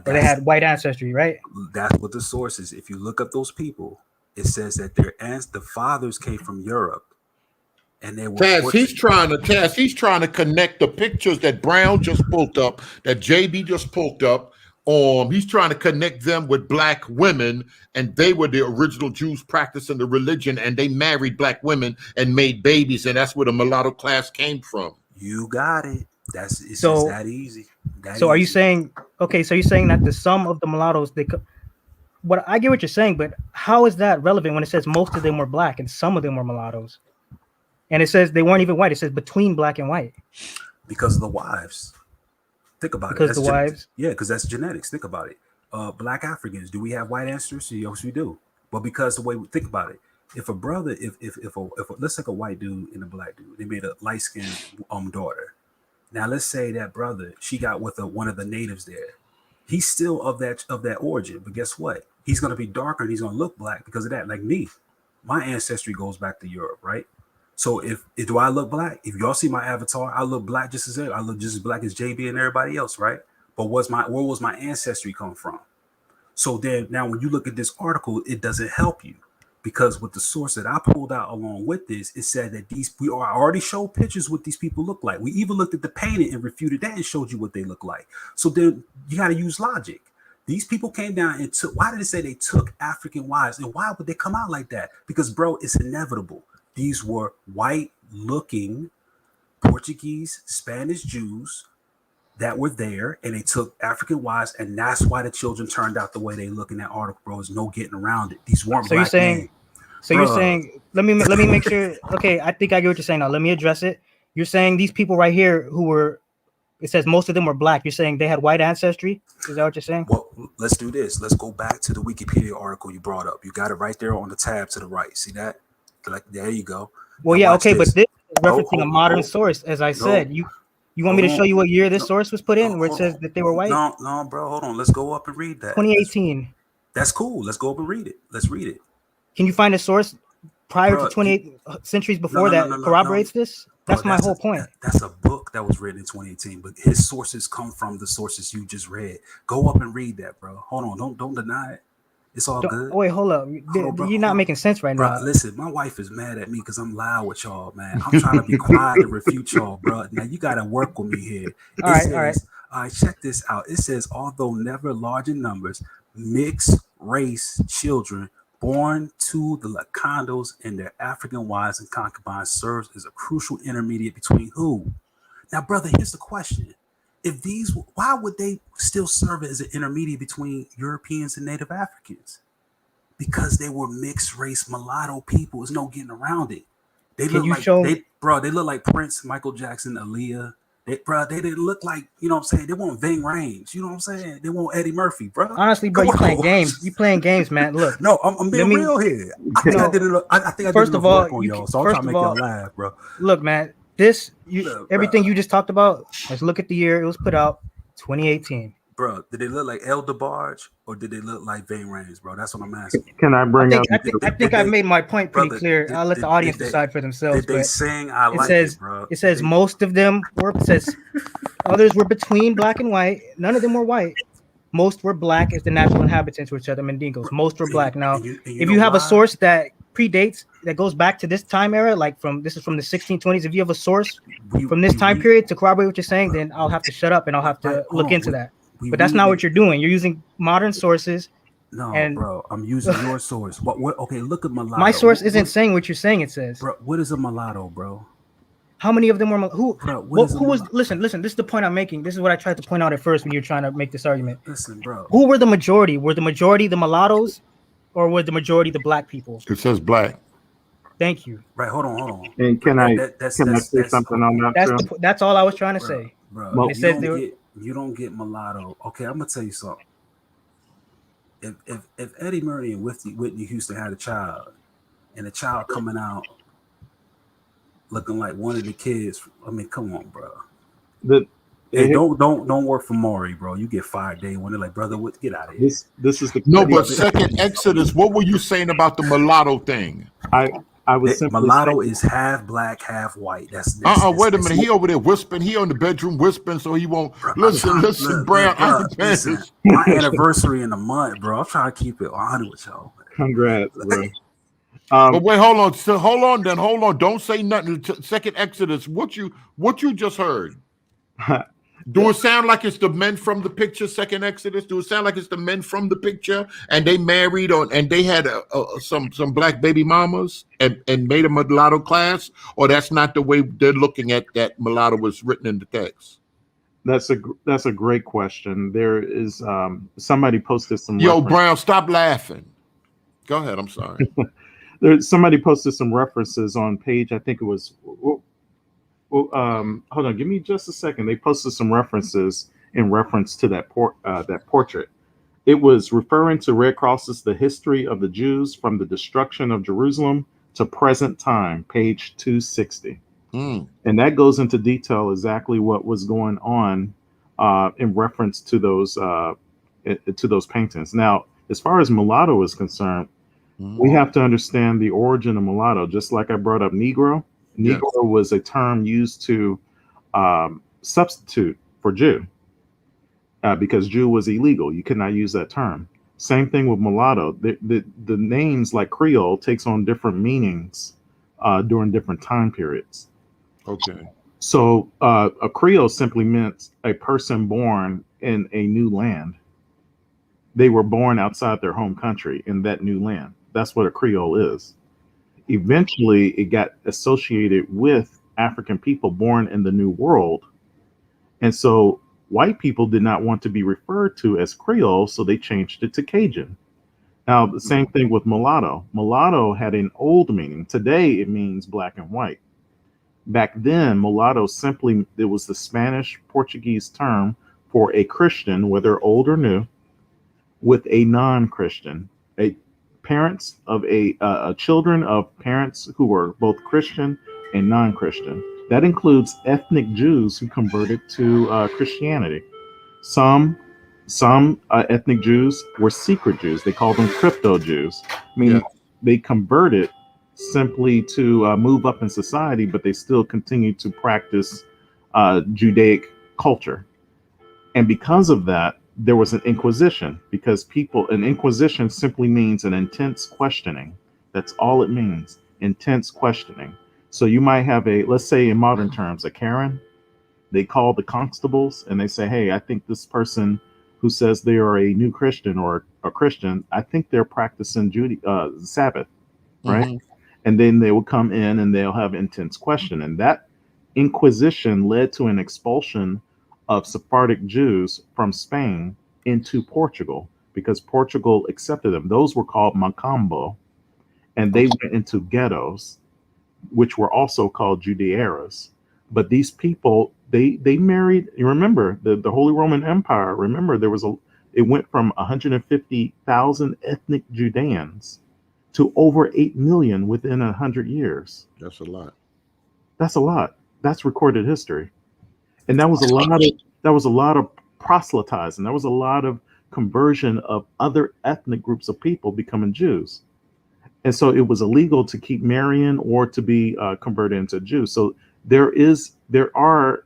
they had white ancestry, right? That's what the source is. If you look up those people, it says that the fathers came from Europe. And they were he's trying to connect the pictures that Brown just pulled up, that JB just pulled up. He's trying to connect them with black women, and they were the original Jews practicing the religion, and they married black women and made babies, and that's where the mulatto class came from. You got it. It's just that easy. Are you saying so you're saying that the sum of the mulattoes I get what you're saying, but how is that relevant when it says most of them were black and some of them were mulattoes? And it says they weren't even white. It says between black and white. Because of the wives. Think about it. Because the wives? Yeah, because that's genetics. Think about it. Black Africans, do we have white ancestors? Yes, we do. But because the way we think about it, if a brother, let's take a white dude and a black dude, they made a light-skinned daughter. Now let's say that brother, she got with one of the natives there. He's still of that origin, but guess what? He's gonna be darker and he's gonna look black because of that. Like me, my ancestry goes back to Europe, right? So if do I look black? If y'all see my avatar, I look black just as I look just as black as JB and everybody else, right? But where was my ancestry come from? So then now when you look at this article, it doesn't help you because with the source that I pulled out along with this, it said that I already showed pictures what these people look like. We even looked at the painting and refuted that and showed you what they look like. So then you got to use logic. These people came down and why did it say they took African wives? And why would they come out like that? Because bro, it's inevitable. These were white-looking Portuguese, Spanish Jews that were there, and they took African wives, and that's why the children turned out the way they look in that article, bro. There's no getting around it. These weren't black men. You're saying, let me make sure. Okay, I think I get what you're saying now. Let me address it. You're saying these people right here it says most of them were black. You're saying they had white ancestry? Is that what you're saying? Well, let's do this. Let's go back to the Wikipedia article you brought up. You got it right there on the tab to the right. See that? Like there you go. Well, yeah, okay, but this is referencing a modern source, as I said. You want me to show you what year this source was put in, where it says that they were white? No, bro, hold on. Let's go up and read that. 2018. That's cool. Let's go up and read it. Let's read it. Can you find a source prior to 28 centuries before that corroborates this? That's my whole point. That's a book that was written in 2018, but his sources come from the sources you just read. Go up and read that, bro. Hold on. Don't deny it. It's all good. Wait, hold up. You're not making sense right now. Listen, my wife is mad at me because I'm loud with y'all, man. I'm trying to be quiet and refute y'all, bro. Now you got to work with me here. All right. Check this out. It says, although never large in numbers, mixed race children born to the Lancados and their African wives and concubines serves as a crucial intermediate between who? Now, brother, here's the question. Why would they still serve as an intermediate between Europeans and Native Africans? Because they were mixed race mulatto people. There's no getting around it. They look like Prince, Michael Jackson, Aaliyah. They didn't look like, you know what I'm saying? They want Ving Rhames, you know what I'm saying? They want Eddie Murphy, bro. Honestly, bro, you playing games. You playing games, man. Look. No, I'm being real here. I think I did enough work on y'all, so I'm trying to make y'all laugh, bro. Look, man, everything you just talked about, let's look at the year it was put out, 2018. bro, did they look like El DeBarge or did they look like Vane Rames, bro? That's what I'm asking. Can I bring up? I think I made my point pretty Brother, clear. I'll let the audience did they- decide for themselves. Did they but sing I it like says, it, bro? It says most of them were. It says others were between black and white. None of them were white. Most were black as the natural inhabitants, which are the Mandingos. Most were black. Now, if you have a source that predates, that goes back to this time era, like this is from the 1620s. If you have a source from this time period to corroborate what you're saying, then I'll have to shut up and I'll have to look into that. But that's not what you're doing. You're using modern sources. No, and bro, I'm using your source. What? Okay, look at mulatto. My source isn't saying what you're saying. It says. Bro, what is a mulatto, bro? How many of them were who? Bro, who was? Listen. This is the point I'm making. This is what I tried to point out at first when you're trying to make this argument. Listen, bro. Who were the majority? Were the majority the mulattoes, or were the majority the black people? It says black. Thank you. Right. Hold on. And can I say something on that? That's all I was trying to say. Bro, well, it says you don't get mulatto. Okay, I'm gonna tell you something. If Eddie Murray and Whitney Houston had a child, and the child coming out looking like one of the kids, I mean, come on, bro. Hey, don't work for Maury, bro. You get fired day one. They're like, brother, get out of here. This is the but second Exodus. What were you saying about the mulatto thing? I was simply mulatto is half black, half white. That's wait a minute. He over there whispering. He on the bedroom whispering, so he won't listen, Brown. Listen, my anniversary in a month, bro. I'm trying to keep it 100 with y'all. Congrats, bro. But wait, hold on. So hold on. Don't say nothing. Second Exodus. What you just heard? Do it sound like it's the men from the picture? Second Exodus. Do it sound like it's the men from the picture, and they married and they had some black baby mamas and made a mulatto class? Or that's not the way they're looking at that mulatto was written in the text? That's a great question. There is somebody posted some. Yo, Brown, stop laughing. Go ahead. I'm sorry. Somebody posted some references on page. I think it was. Hold on, give me just a second. They posted some references in reference to that portrait. It was referring to Red Cross's The History of the Jews from the Destruction of Jerusalem to Present Time, page 260. And that goes into detail exactly what was going on in reference to those paintings. Now, as far as mulatto is concerned, we have to understand the origin of mulatto. Just like I brought up Negro. Negro was a term used to substitute for Jew because Jew was illegal. You could not use that term. Same thing with mulatto. The names like Creole takes on different meanings during different time periods. Okay. So a Creole simply meant a person born in a new land. They were born outside their home country in that new land. That's what a Creole is. Eventually, it got associated with African people born in the New World. And so white people did not want to be referred to as Creole, so they changed it to Cajun. Now, the same thing with mulatto. Mulatto had an old meaning. Today, it means black and white. Back then, mulatto it was the Spanish Portuguese term for a Christian, whether old or new, with a non-Christian, parents of children of parents who were both Christian and non-Christian. That includes ethnic Jews who converted to Christianity. Some ethnic Jews were secret Jews. They called them crypto Jews, meaning they converted simply to move up in society, but they still continued to practice Judaic culture. And because of that, there was an Inquisition, because an Inquisition simply means an intense questioning. That's all it means, intense questioning. So you might have let's say in modern terms, a Karen. They call the constables and they say, hey, I think this person who says they are a new Christian or a Christian, I think they're practicing Sabbath, right? And then they will come in and they'll have intense question. And that Inquisition led to an expulsion of Sephardic Jews from Spain into Portugal because Portugal accepted them. Those were called Macambo, and they went into ghettos, which were also called Judairas. But these people, they married. You remember the Holy Roman Empire? Remember it went from 150,000 ethnic Judeans to over 8 million within 100 years. That's a lot. That's a lot. That's recorded history. And that was a lot of proselytizing. There was a lot of conversion of other ethnic groups of people becoming Jews. And so it was illegal to keep marrying or to be converted into Jews. So there are,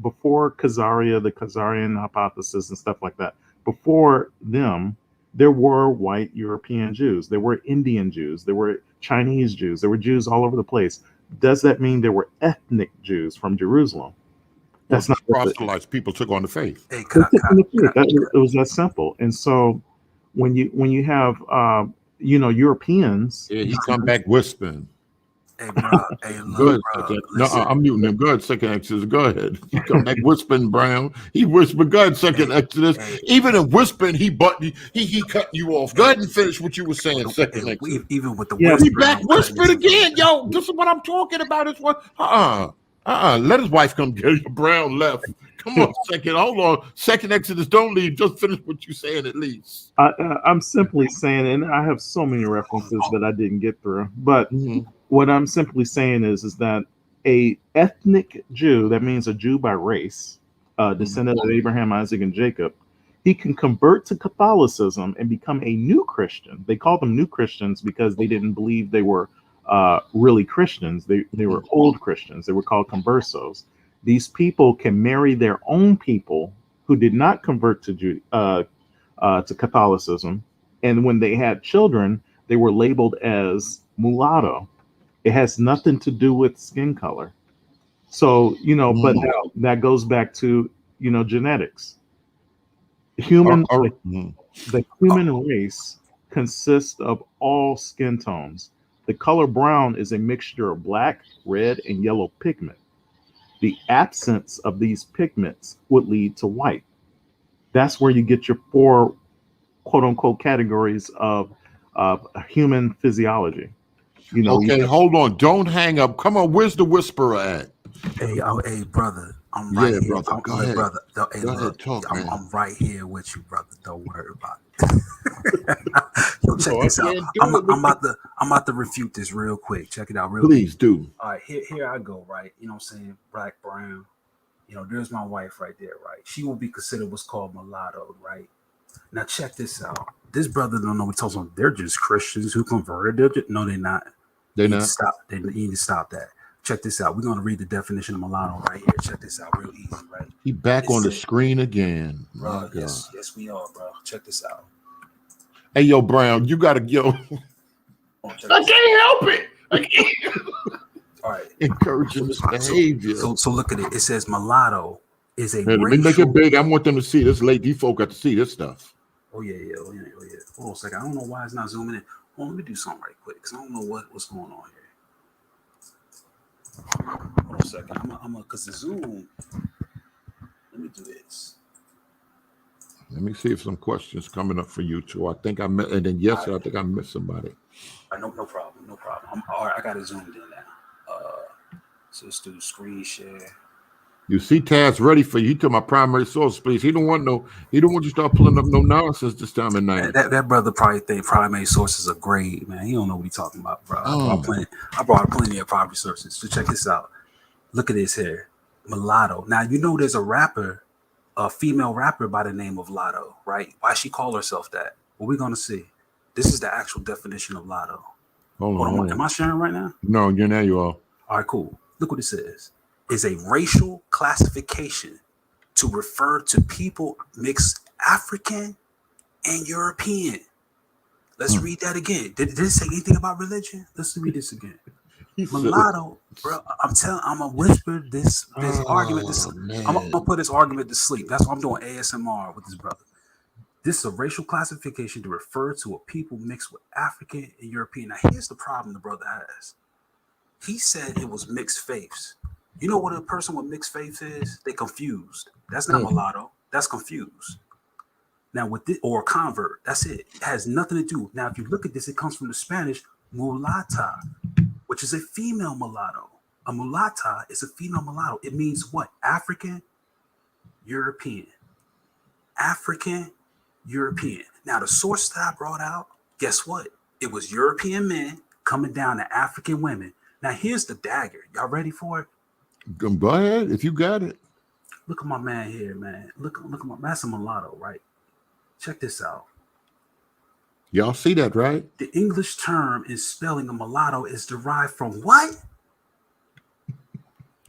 before Khazaria, the Khazarian hypothesis and stuff like that, before them, there were white European Jews. There were Indian Jews. There were Chinese Jews. There were Jews all over the place. Does that mean there were ethnic Jews from Jerusalem? That's not proselytes. People took on the faith. Hey, it was that simple. And so when you have Europeans, he come back whispering. Hey, bro. Hey, good. Bro, no, I'm muting him. Go ahead, Second Exodus. Go ahead. He come back whispering, Brown. He whispered. Go ahead, Second Exodus. Even in whispering, he cut you off. Go ahead and finish what you were saying, Second Exodus. Even with the he back whispering again. Yo, this is what I'm talking about. It's what let his wife come get you. Brown left. Come on, Second. Hold on. Second Exodus, don't leave. Just finish what you're saying at least. I'm simply saying, and I have so many references that I didn't get through, but what I'm simply saying is that a ethnic Jew, that means a Jew by race, descendant of Abraham, Isaac, and Jacob, he can convert to Catholicism and become a new Christian. They call them new Christians because they didn't believe they were really Christians. They were old Christians. They were called conversos. These people can marry their own people who did not convert to Catholicism, and when they had children, they were labeled as mulatto. It has nothing to do with skin color. So, but now that goes back to, genetics. The human race consists of all skin tones. The color brown is a mixture of black, red, and yellow pigment. The absence of these pigments would lead to white. That's where you get your 4 quote unquote categories of human physiology. Hold on. Don't hang up. Come on. Where's the whisperer at? Hey, brother. I'm right here. Brother. Go ahead. Brother. I'm right here with you, brother. Don't worry about it. Yo, check this out. I'm about to refute this real quick. Check it out real quick. Please do. All right, here I go, right? You know what I'm saying? Black, brown. There's my wife right there, right? She will be considered what's called mulatto, right? Now check this out. This brother don't know what he's talking about. They're just Christians who converted. No, they're not. They're not. You need to stop that. Check this out. We're going to read the definition of mulatto right here. Check this out real easy, right? He back on the screen again. Bro, yes, we are, bro. Check this out. Hey, yo, Brown, you got to, I can't help it. I can't. All right. Encouraging this behavior. So look at it. It says mulatto is a racial... Let me make it big. I want them to see this. These folk got to see this stuff. Oh, yeah. Hold on a second. I don't know why it's not zooming in. Hold on, let me do something right quick because I don't know what's going on here. Hold on a second. Because the Zoom. Let me do this. Let me see if some questions coming up for you too. I think I met, and then I think I missed somebody. No problem. All right, I got it zoomed in now. So let's do screen share. You see, Taz ready for you. He took my primary source, please. He don't want you to start pulling up no nonsense this time of night. That brother probably think primary sources are great, man. He don't know what he's talking about, bro. I brought plenty of primary sources. So check this out. Look at this here. Mulatto. Now there's a female rapper by the name of Lotto, right? Why she call herself that? Well, we're gonna see. This is the actual definition of Lotto. Hold on. Am I sharing right now? No, you are. All right, cool. Look what it says. Is a racial classification to refer to people mixed African and European. Let's read that again. Did it say anything about religion? Let's read this again. Mulatto, bro. I'm gonna whisper this argument. I'm gonna put this argument to sleep. That's why I'm doing ASMR with this brother. This is a racial classification to refer to a people mixed with African and European. Now, here's the problem the brother has. He said it was mixed faiths. You know what a person with mixed faith is? They confused. That's not mulatto. That's confused. Now with this, or a convert, that's it. It has nothing to do. Now, if you look at this, it comes from the Spanish mulata, which is a female mulatto. A mulata is a female mulatto. It means what? African, European. African, European. Now, the source that I brought out, guess what? It was European men coming down to African women. Now, here's the dagger. Y'all ready for it? Go ahead, if you got it. Look at my man here, man. Look at my that's a mulatto, right? Check this out. Y'all see that, right? The English term in spelling a mulatto is derived from what?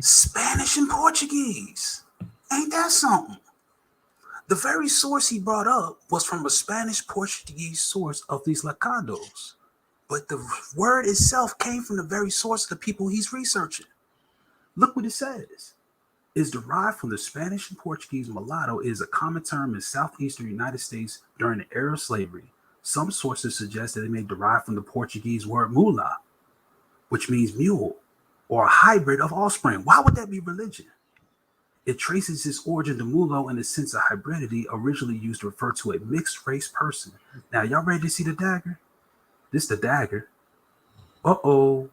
Spanish and Portuguese. Ain't that something? The very source he brought up was from a Spanish-Portuguese source of these Lancados. But the word itself came from the very source of the people he's researching. Look what it says. Is derived from the Spanish and Portuguese. Mulatto is a common term in southeastern United States during the era of slavery. Some sources suggest that it may derive from the Portuguese word mula, which means mule, or a hybrid of offspring. Why would that be religion? It traces its origin to mulo in the sense of hybridity, originally used to refer to a mixed race person. Now, y'all ready to see the dagger? This the dagger. Of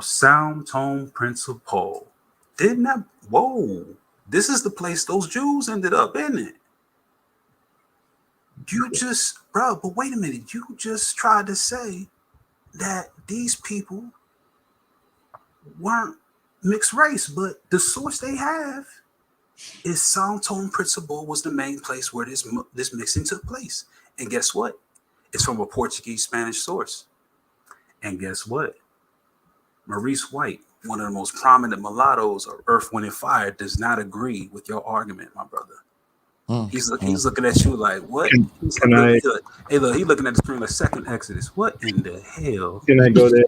sound tone principle. Didn't that? Whoa. This is the place those Jews ended up, isn't it? You just, bro, but wait a minute. You just tried to say that these people weren't mixed race, but the source they have is sound tone principle was the main place where this mixing took place. And guess what? It's from a Portuguese Spanish source. And guess what? Maurice White, one of the most prominent mulattoes of Earth, Wind, and Fire, does not agree with your argument, my brother. He's looking at you like, what? Hey, look, he's looking at the screen like second Exodus. What in the hell? Can I go there?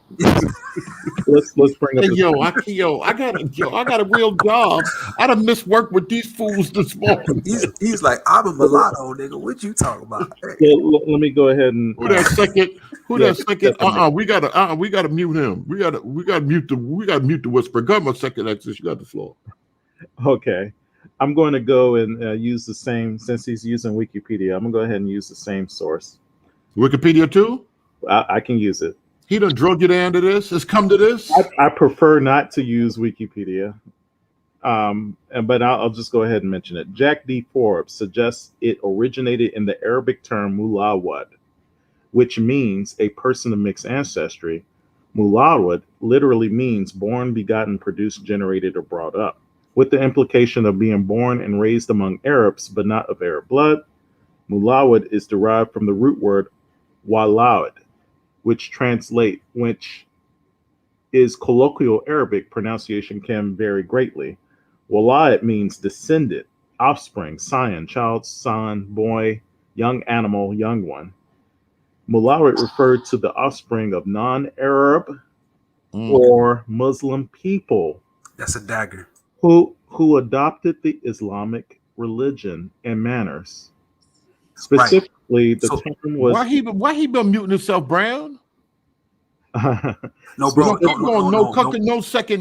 let's bring up. Hey, I got a real job. I done missed work with these fools this morning. He's like, I'm a mulatto, nigga. What you talking about? Let me go ahead and who that second? We gotta mute him. We gotta mute the whisper. Go on, second Exodus. You got the floor. Okay. I'm going to go and use the same, since he's using Wikipedia, I'm going to go ahead and use the same source. Wikipedia too? I can use it. He done drug you down to this? It's come to this? I prefer not to use Wikipedia, but I'll just go ahead and mention it. Jack D. Forbes suggests it originated in the Arabic term mulawad, which means a person of mixed ancestry. Mulawad literally means born, begotten, produced, generated, or brought up, with the implication of being born and raised among Arabs, but not of Arab blood. Mulawad is derived from the root word walawad, which is colloquial Arabic. Pronunciation can vary greatly. Walad means descendant, offspring, scion, child, son, boy, young animal, young one. Mulawad referred to the offspring of non-Arab or Muslim people. That's a dagger. Who adopted the Islamic religion and manners. Specifically, the term was... Why he been muting himself, Brown? No, bro. No second.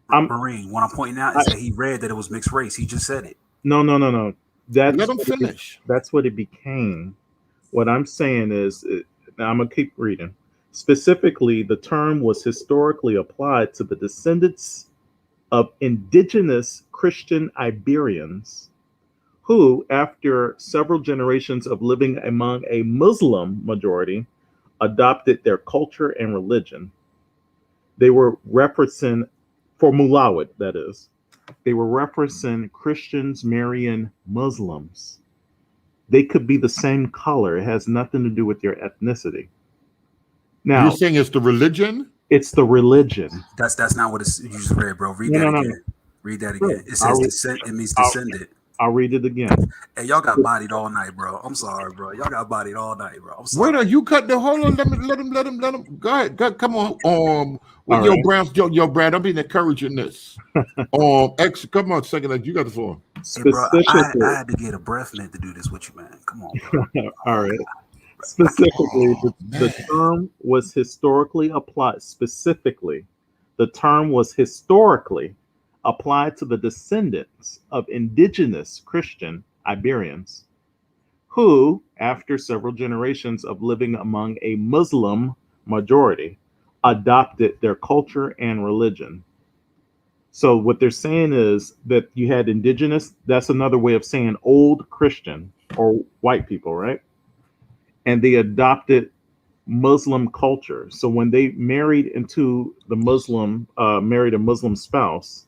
Marine, what I'm pointing out is that he read that it was mixed race. He just said it. No. Let him finish. That's what it became. What I'm saying is, I'm going to keep reading. Specifically, the term was historically applied to the descendants of indigenous Christian Iberians who, after several generations of living among a Muslim majority, adopted their culture and religion. They were referencing, for mulawad, that is, they were referencing Christians marrying Muslims. They could be the same color. It has nothing to do with your ethnicity. Now, you're saying it's the religion? It's the religion. That's not what you just read, bro. Read that again. Read that again. It says descent. It means descendant. I'll read it again. Hey, y'all got bodied all night, bro. I'm sorry, bro. Y'all got bodied all night, bro. I'm sorry. Wait, are you cut the hold on? Let him. Go ahead. Come on. Yo, Brad, I'm being encouraging this. Come on, second. You got the floor. Hey, bro, I had to get a breath mint to do this with you, man. Come on, bro. All right. Specifically, the term was historically applied. The term was historically applied to the descendants of indigenous Christian Iberians who, after several generations of living among a Muslim majority, adopted their culture and religion. So what they're saying is that you had indigenous, that's another way of saying old Christian or white people, right? And they adopted Muslim culture. So when they married into the Muslim, married a Muslim spouse,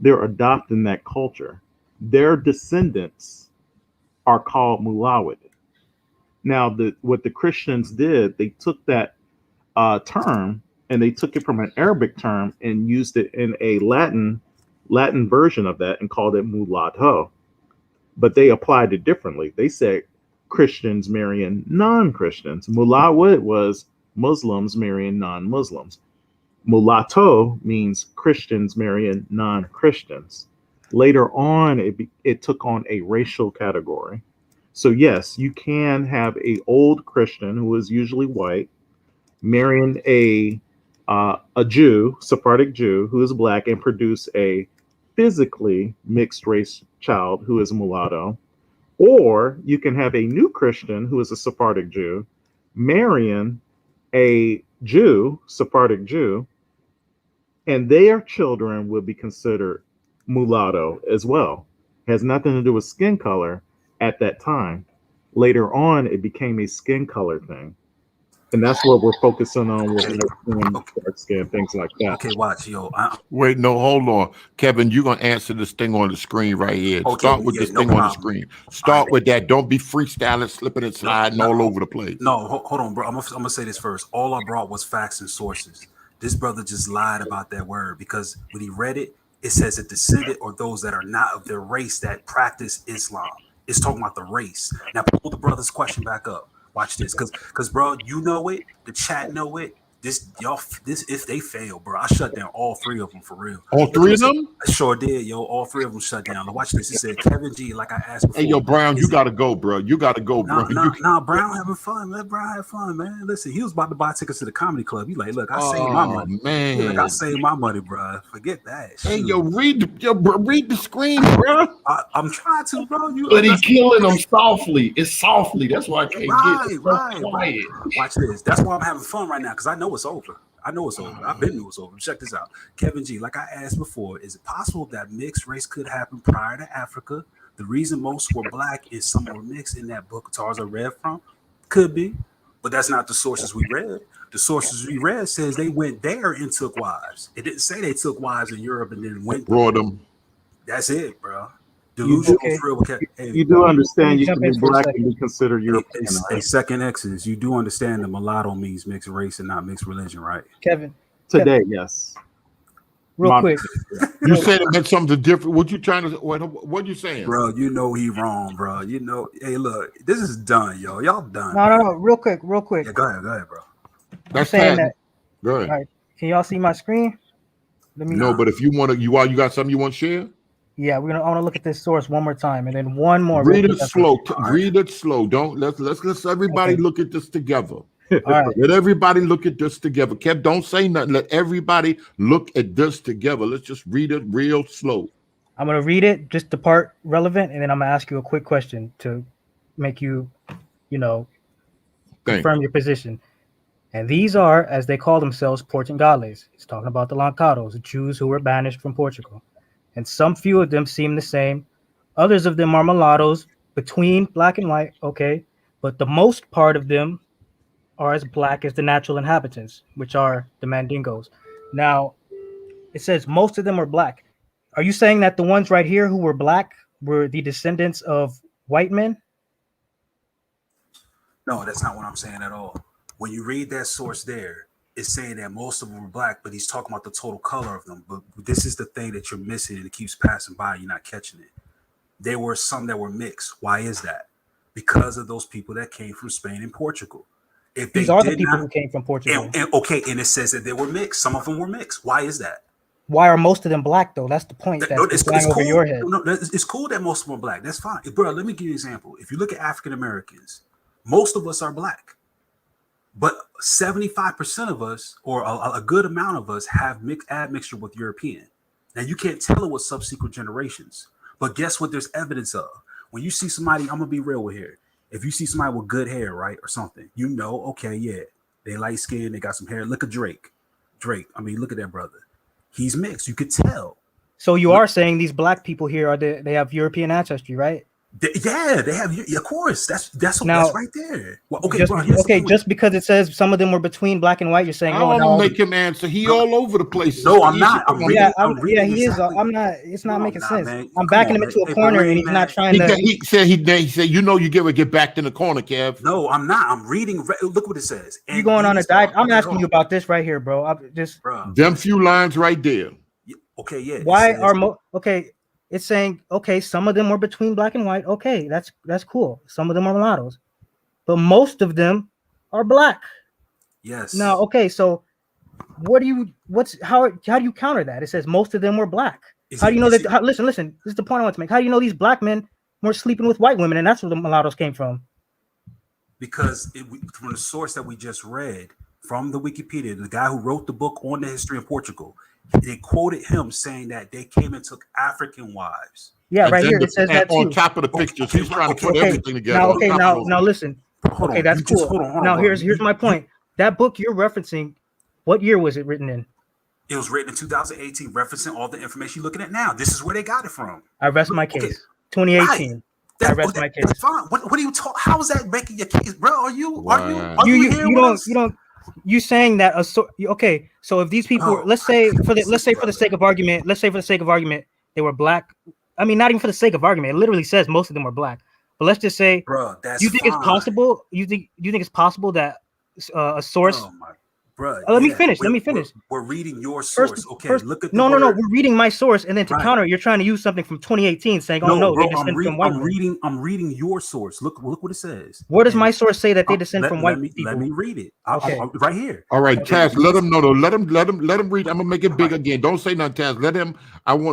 they're adopting that culture. Their descendants are called mulatto. Now, what the Christians did, they took that term and they took it from an Arabic term and used it in a Latin version of that and called it mulatto. But they applied it differently. They said Christians marrying non-Christians. Mulatto was Muslims marrying non-Muslims. Mulatto means Christians marrying non-Christians. Later on, it took on a racial category. So yes, you can have a old Christian who is usually white marrying a Jew, Sephardic Jew, who is black and produce a physically mixed race child who is mulatto. Or you can have a new Christian who is a Sephardic Jew marrying a Jew, Sephardic Jew, and their children will be considered mulatto as well. Has nothing to do with skin color at that time. Later on, it became a skin color thing. And that's what we're focusing on with dark skin, things like that. Okay, watch, yo. Wait, no, hold on. Kevin, you're going to answer this thing on the screen right here. Okay, Start with yeah, this no thing on the problem. screen. Start with that. Don't be freestyling, slipping and sliding all over the place. No, hold on, bro. I'm gonna say this first. All I brought was facts and sources. This brother just lied about that word because when he read it, it says a descendant or those that are not of their race that practice Islam. It's talking about the race. Now pull the brother's question back up. Watch this, because bro, you know it. The chat know it. This if they fail, bro, I shut down all three of them for real. All three of them? I sure did, yo. All three of them shut down. Now watch this. It said Kevin G, like I asked before. Hey, yo, Brown, you got to go, bro. You got to go, bro. Nah, Brown having fun. Let Brown have fun, man. Listen, he was about to buy tickets to the comedy club. He like, look, I saved my money. Man. He like, I saved my money, bro. Forget that. Hey, yo, read the screen, bro. I'm trying to, bro. But he killing them softly. It's softly. That's why I can't get it. Right. Quiet. Watch this. That's why I'm having fun right now because I know it's over. I know it's over. I've been knew it's over. Check this out. Kevin G, like I asked before, is it possible that mixed race could happen prior to Africa? The reason most were black is some were mixed in that book Tarza read from? Could be, but that's not the sources we read. The sources we read says they went there and took wives. It didn't say they took wives in Europe and then went brought them. That's it, bro. You do understand you can be black and be considered European. A second Exodus. You do understand the mulatto means mixed race and not mixed religion, right? Kevin. Today, yes. Real quick. You said it meant something different. What you trying to? What you saying, bro? You know he wrong, bro. You know. Hey, look, this is done, yo. Y'all done. No. Real quick. Yeah, go ahead, bro. That's saying that. Go ahead. All right. Can y'all see my screen? No, but if you want to, you got something you want to share? Yeah, I want to look at this source one more time, and then one more. Read it slow. Read it slow. Don't let's everybody look at this together. All right. Let everybody look at this together. Kev, don't say nothing. Let everybody look at this together. Let's just read it real slow. I'm gonna read it, just the part relevant, and then I'm gonna ask you a quick question to make you, confirm your position. And these are, as they call themselves, Portugales. He's talking about the Lancados, Jews who were banished from Portugal. And some few of them seem the same. Others of them are mulattoes between black and white, okay? But the most part of them are as black as the natural inhabitants, which are the Mandingos. Now, it says most of them are black. Are you saying that the ones right here who were black were the descendants of white men? No, that's not what I'm saying at all. When you read that source there, it's saying that most of them were black, but he's talking about the total color of them. But this is the thing that you're missing, and it keeps passing by. You're not catching it. There were some that were mixed. Why is that? Because of those people that came from Spain and Portugal. If These are the people who came from Portugal. And it says that they were mixed. Some of them were mixed. Why is that? Why are most of them black, though? That's the point. That's flying over your head. No, it's cool that most of them are black. That's fine. Bro, let me give you an example. If you look at African Americans, most of us are black. But 75% of us, or a good amount of us, have admixture with European. Now, you can't tell it with subsequent generations. But guess what there's evidence of? When you see somebody, I'm going to be real with here. If you see somebody with good hair, right, or something, okay, yeah, they light skin, they got some hair. Look at Drake. Look at that brother. He's mixed. You could tell. So you are saying these black people here they have European ancestry, right? They have. Of course, that's Now, right there. Well, okay, just, bro, here's the okay, thing. just because it says some of them were between black and white, you're saying, I oh, don't no, make him answer. He all over the place. No, I'm not. I'm reading. yeah, I'm reading he exactly. is. I'm not. It's not making sense. Man. I'm Come backing on, him into man. a corner, and he's man. not trying to. He said, you know, you get backed in the corner, Kev. No, I'm not. I'm reading. Look what it says. You going on a diet? I'm asking you about this right here, bro. Them few lines right there. Okay, yeah. Why are okay? It's saying, okay, some of them were between black and white. Okay, that's cool. Some of them are mulattoes, but most of them are black. Yes. Now, okay, so how do you counter that? It says most of them were black. How do you know that? Listen. This is the point I want to make. How do you know these black men weren't sleeping with white women, and that's where the mulattoes came from? Because from the source that we just read from the Wikipedia, the guy who wrote the book on the history of Portugal, they quoted him saying that they came and took African wives. Yeah, right here it says that too. On top of the pictures, he's trying to put everything together. Now listen. Okay, that's cool. Now here's my point. That book you're referencing, what year was it written in? It was written in 2018, referencing all the information you're looking at now. This is where they got it from. I rest my case. 2018. I rest my case. That's fine. What are you talking? How is that making your case, bro? Are you you saying that okay? So if these people, let's say for the sake of argument, they were black. I mean, not even for the sake of argument. It literally says most of them were black. But let's just say, bro, that's you think it's possible? You think it's possible that a source? Oh my, bro. Let me finish. We're reading your source. Look at no. We're reading my source, and then to counter, you're trying to use something from 2018, saying, "Oh no, bro, they descend from white." I'm reading your source. Look what it says. Where does my source say that they descend from white people? Let me read it. I'm right here. All right, Taz, let him know though. Let him read. I'm gonna make it big again. Don't say nothing, Taz. Let him.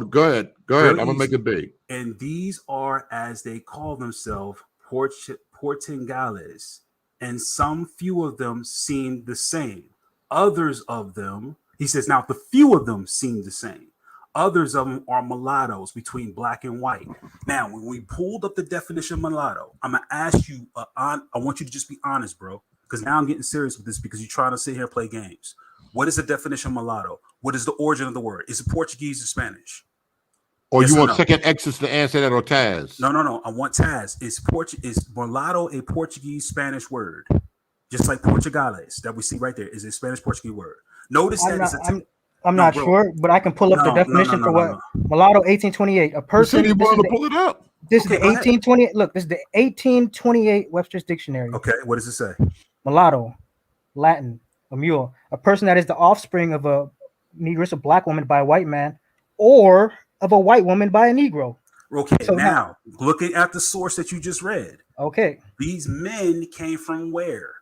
Go ahead. I'm gonna make it big. And these are, as they call themselves, Portugales, and some few of them seem the same. Others of them, he says, now the few of them seem the same. Others of them are mulattoes between black and white. Now, when we pulled up the definition of mulatto, I'm gonna ask you. I want you to just be honest, bro, because now I'm getting serious with this because you're trying to sit here and play games. What is the definition of mulatto? What is the origin of the word? Is it Portuguese or Spanish? Or yes, you want second X's to answer that, or Taz? No. I want Taz. Is mulatto a Portuguese Spanish word? Just like Portugales that we see right there is a Spanish Portuguese word. Notice I'm not sure, but I can pull up the definition for what mulatto 1828. A person. You want to pull it up? This is the 1828. Look, this is the 1828 Webster's Dictionary. Okay, what does it say? Mulatto, Latin, a mule, a person that is the offspring of a negress, a black woman by a white man, or of a white woman by a Negro. Okay, so now looking at the source that you just read. Okay. These men came from where?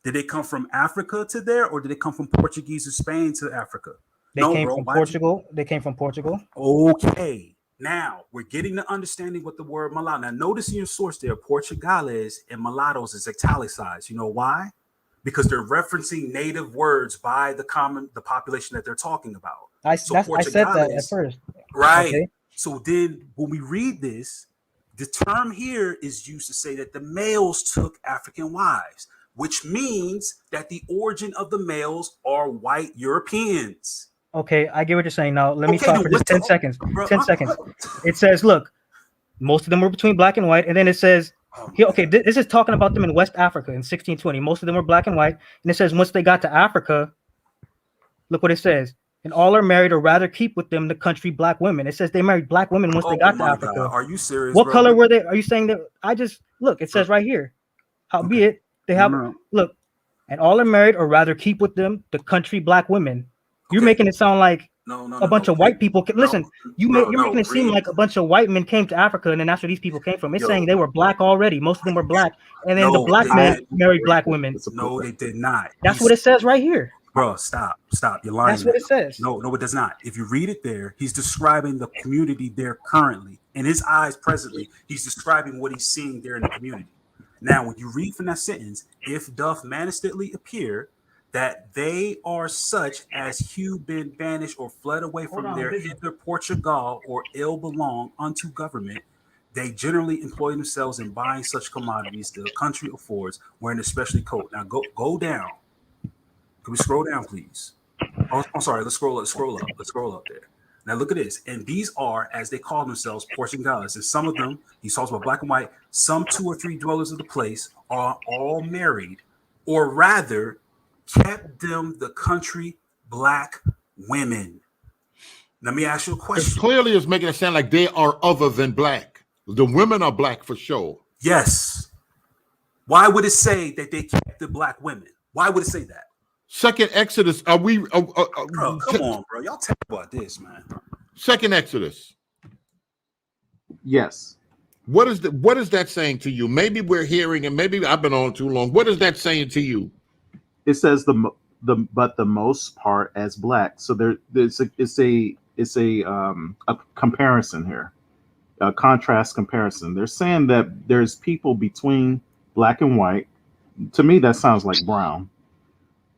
Did they come from Africa to there, or did they come from Portuguese or Spain to Africa? They came from Portugal. They came from Portugal. Okay. Now we're getting the understanding what the word mulatto. Now notice in your source there, Portugales and mulattoes is italicized. You know why? Because they're referencing native words by the population that they're talking about. I said that at first. Right. Okay. So then when we read this, the term here is used to say that the males took African wives, which means that the origin of the males are white Europeans. Okay, I get what you're saying. Now, let me talk for just 10 seconds. 10 seconds. It says, look, most of them were between black and white. And then it says, this is talking about them in West Africa in 1620. Most of them were black and white. And it says, once they got to Africa, look what it says. And all are married or rather keep with them the country black women. It says they married black women once they got to Africa. God. Are you serious? What color were they? Are you saying that? It says right here. Howbeit, they have, look, and all are married or rather keep with them the country black women. You're making it sound like a bunch of white people. Listen, you're making it seem like a bunch of white men came to Africa and then that's where these people came from. It's saying they were black already. Most of them were black. And then the black men married black women. No, they did not. That's what it says right here. Bro, stop. You're lying. That's what it says. No, it does not. If you read it there, he's describing the community there currently. In his eyes presently, he's describing what he's seeing there in the community. Now, when you read from that sentence, if doth manifestly appear that they are such as hew been banished or fled away from their hither Portugal or ill belong unto government, they generally employ themselves in buying such commodities the country affords, wearing especially coat. Now go down. Can we scroll down, please? Oh, I'm sorry. Let's scroll up there. Now look at this. And these are, as they call themselves, Portuguese. And some of them, he talks about black and white, some 2 or 3 dwellers of the place are all married, or rather kept them the country black women. Let me ask you a It question. clearly is making it sound like they are other than black. The women are black for sure. Yes. Why would it say that they kept the black women? Why would it say that? Second Exodus, are we? Bro, come on, bro. Y'all tell me about this, man. Second Exodus. Yes. What is that saying to you? Maybe we're hearing, and maybe I've been on too long. What is that saying to you? It says but the most part as black. So it's a comparison here, a contrast comparison. They're saying that there's people between black and white. To me, that sounds like brown.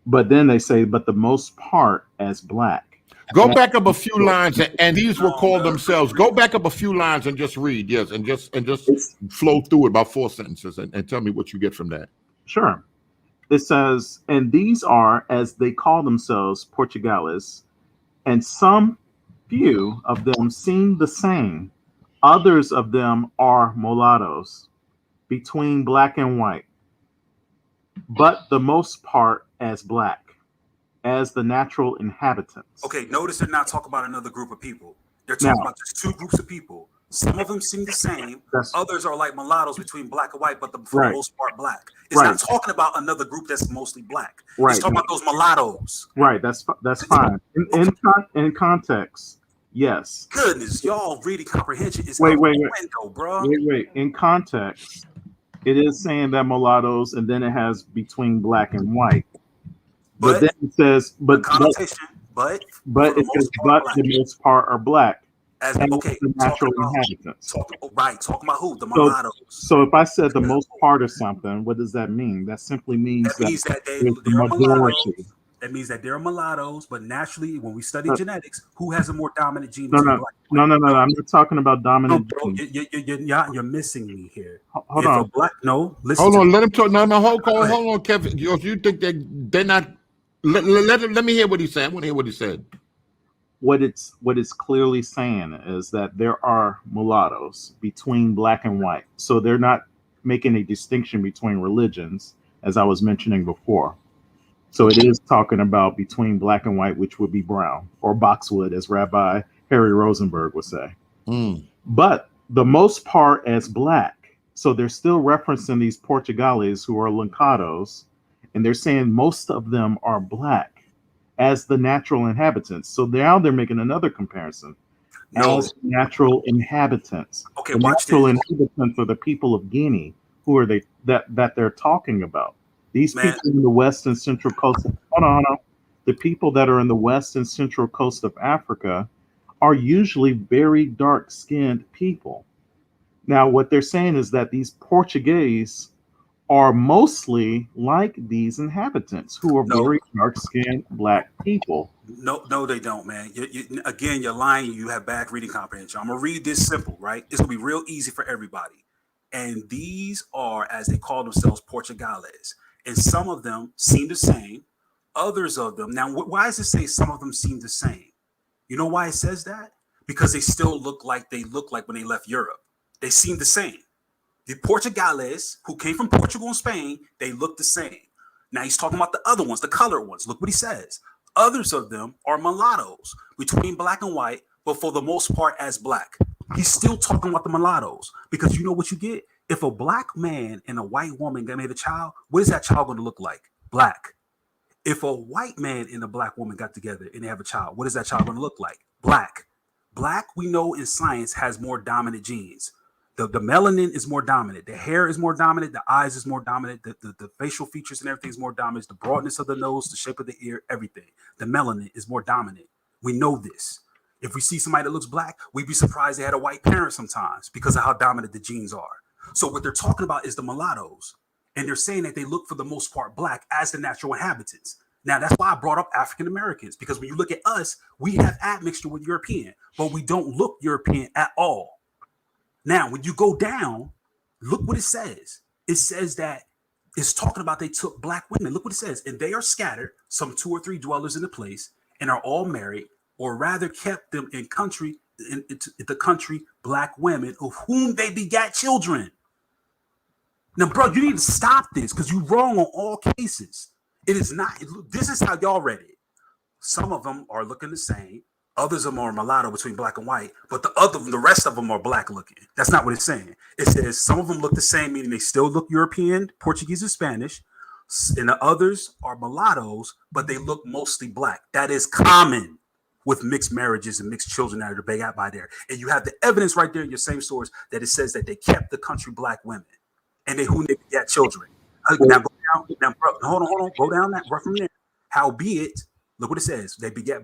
But then they say, but the most part as black. Go back up a few lines, and these will call themselves. Go back up a few lines and just read, yes, and just flow through it about 4 sentences and tell me what you get from that. Sure. It says, and these are, as they call themselves, Portuguese, and some few of them seem the same. Others of them are mulattoes, between black and white, but the most part as black, as the natural inhabitants. Okay, notice they're not talking about another group of people. They're talking about just 2 groups of people. Some of them seem the same. Others are like mulattoes between black and white, but for the most part black. It's not talking about another group that's mostly black. It's talking about those mulattoes. Right, that's fine. In context, yes. Goodness, y'all reading comprehension is wait, window, bro. Wait. In context, it is saying that mulattoes, and then it has between black and white. But then it says, but it says, but the most part are black. As the natural inhabitants. Talking about who? The mulattoes. So if I said the most part of something, what does that mean? That simply means that they're majority. That means that they're mulattoes, but naturally, when we study genetics, who has a more dominant gene? No. I'm not talking about dominant genes. You're missing me here. Hold on. Listen. Hold on. Let him talk. No. Hold on, Kevin. You think they're not? Let me hear what he said. I want to hear what he said. What it's clearly saying is that there are mulattoes between black and white. So they're not making a distinction between religions, as I was mentioning before. So it is talking about between black and white, which would be brown or boxwood, as Rabbi Harry Rosenberg would say. But the most part as black. So they're still referencing these Portuguese who are Lancados, and they're saying most of them are black as the natural inhabitants. So now they're making another comparison. As natural inhabitants. Okay, the natural inhabitants are the people of Guinea. Who are they that they're talking about? These people in the west and central coast. Hold on. The people that are in the west and central coast of Africa are usually very dark-skinned people. Now, what they're saying is that these Portuguese are mostly like these inhabitants who are very dark-skinned black people. No, they don't, man. Again, you're lying. You have bad reading comprehension. I'm gonna read this simple, right? It's gonna be real easy for everybody. And these are, as they call themselves, Portuguese. And some of them seem the same. Others of them. Now, why does it say some of them seem the same? You know why it says that? Because they still look like when they left Europe. They seem the same. The Portuguese who came from Portugal and Spain, they look the same. Now he's talking about the other ones, the colored ones. Look what he says. Others of them are mulattoes between black and white, but for the most part as black. He's still talking about the mulattoes because you know what you get? If a black man and a white woman made a child, what is that child going to look like? Black. If a white man and a black woman got together and they have a child, what is that child going to look like? Black. Black, we know in science, has more dominant genes. The melanin is more dominant. The hair is more dominant. The eyes is more dominant. The facial features and everything is more dominant. The broadness of the nose, the shape of the ear, everything. The melanin is more dominant. We know this. If we see somebody that looks black, we'd be surprised they had a white parent sometimes because of how dominant the genes are. So what they're talking about is the mulattoes. And they're saying that they look for the most part black as the natural inhabitants. Now, that's why I brought up African Americans, because when you look at us, we have admixture with European, but we don't look European at all. Now, when you go down, look what it says. It says that it's talking about they took black women. Look what it says. And they are scattered, some 2 or 3 dwellers in the place, and are all married, or rather kept them in the country black women of whom they begat children. Now, bro, you need to stop this because you're wrong on all cases. It is not. This is how y'all read it. Some of them are looking the same. Others of them are mulatto between black and white, but the rest of them are black looking. That's not what it's saying. It says some of them look the same, meaning they still look European, Portuguese, and Spanish, and the others are mulattoes, but they look mostly black. That is common with mixed marriages and mixed children that are begat by there. And you have the evidence right there in your same source that it says that they kept the country black women and whom they begat children. Now, bro, hold on, go down that right from there. Howbeit, look what it says. They beget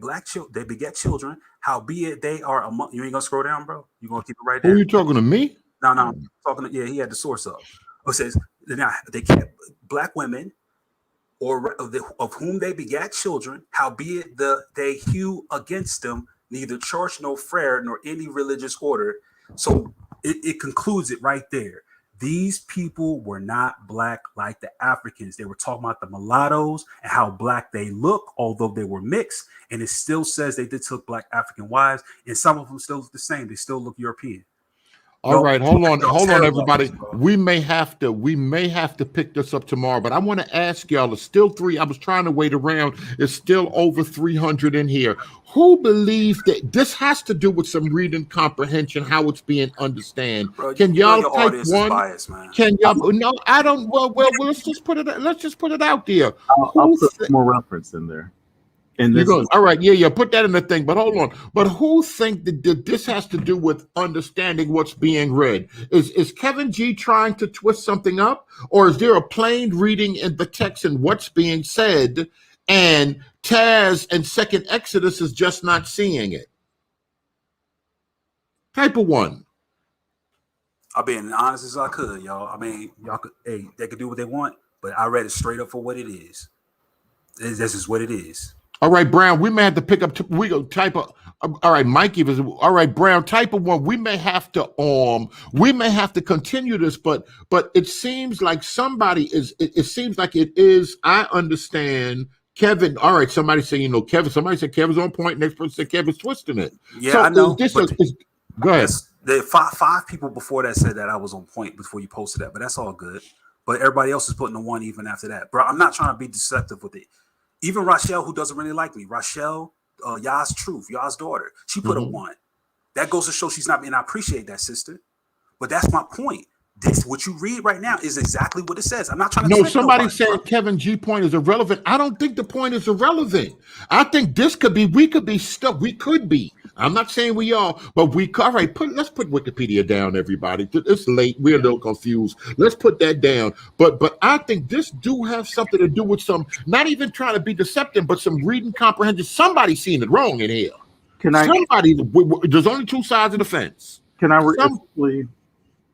they beget children. Howbeit, they are among. You ain't gonna scroll down, bro. You gonna keep it right there. Who are you talking to, me? No, I'm talking to, yeah, he had the source up. It says now they kept black women, or of whom they begat children. Howbeit, they hew against them neither church nor friar nor any religious order. So it concludes it right there. These people were not black like the Africans. They were talking about the mulattoes and how black they look, although they were mixed. And it still says they did took black African wives, and some of them still look the same. They still look European. All right, hold on, everybody. We may have to pick this up tomorrow, but I want to ask y'all. It's still three. I was trying to wait around. It's still over 300 in here. Who believes that this has to do with some reading comprehension, how it's being understood? Can y'all type one? Biased, can y'all? No, I don't. Well, let's just put it. Let's just put it out there. I'll put more reference in there. And all right, yeah, put that in the thing. But hold on. But who think that this has to do with understanding what's being read? Is Kevin G trying to twist something up, or is there a plain reading in the text and what's being said, and Taz and Second Exodus is just not seeing it? Type of one. I'll be as honest as I could, y'all. I mean, y'all could, they could do what they want, but I read it straight up for what it is. This is what it is. All right, Brown, we may have to pick up. We go type of. All right, Mikey was. All right, Brown, type of one. We may have to continue this, but it seems like somebody is. It seems like it is. I understand, Kevin. All right, somebody say Kevin. Somebody said Kevin's on point. Next person said Kevin's twisting it. Yeah, so I know. Go ahead. The five people before that said that I was on point before you posted that, but that's all good. But everybody else is putting the one even after that, bro. I'm not trying to be deceptive with it. Even Rochelle, who doesn't really like me, Rochelle, Yah's Truth, Yah's daughter, she put a one. That goes to show she's not, and I appreciate that, sister. But that's my point. This, what you read right now, is exactly what it says. I'm not trying to. No, somebody said Kevin G point is irrelevant. I don't think the point is irrelevant. I think this could be. We could be stuck. We could be. I'm not saying we are, but we. All right, let's put Wikipedia down, everybody. It's late. We're a little confused. Let's put that down. But I think this do have something to do with some. Not even trying to be deceptive, but some reading comprehension. Somebody's seeing it wrong in here. There's only two sides of the fence. Can I simply?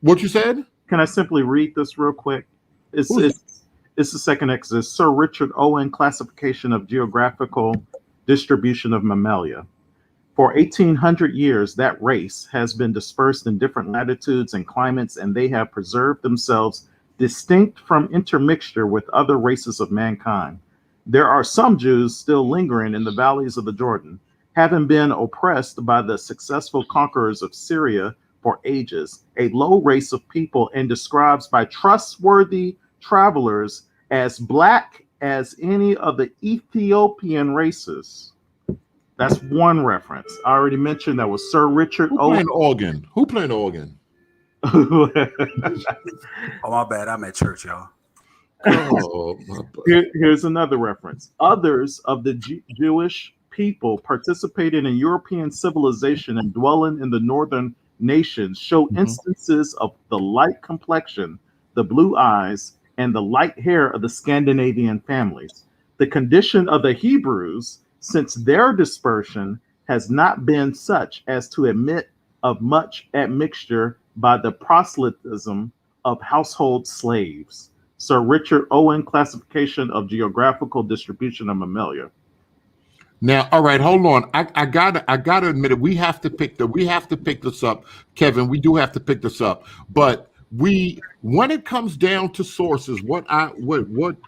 What you said? Can I simply read this real quick? It's the Second Exodus. Sir Richard Owen, Classification of Geographical Distribution of Mammalia. For 1,800 years, that race has been dispersed in different latitudes and climates, and they have preserved themselves distinct from intermixture with other races of mankind. There are some Jews still lingering in the valleys of the Jordan, having been oppressed by the successful conquerors of Syria for ages, a low race of people, and described by trustworthy travelers as black as any of the Ethiopian races. That's one reference. I already mentioned that was Sir Richard Owen. Who playing organ? Oh, my bad. I'm at church, y'all. Here's another reference. Others of the Jewish people participating in European civilization and dwelling in the northern nations show instances of the light complexion, the blue eyes, and the light hair of the Scandinavian families. The condition of the Hebrews since their dispersion has not been such as to admit of much admixture by the proselytism of household slaves. Sir Richard Owen, Classification of Geographical Distribution of Mammalia. Now, all right, hold on. I gotta admit it. We have to pick this up, Kevin. We do have to pick this up. But when it comes down to sources, what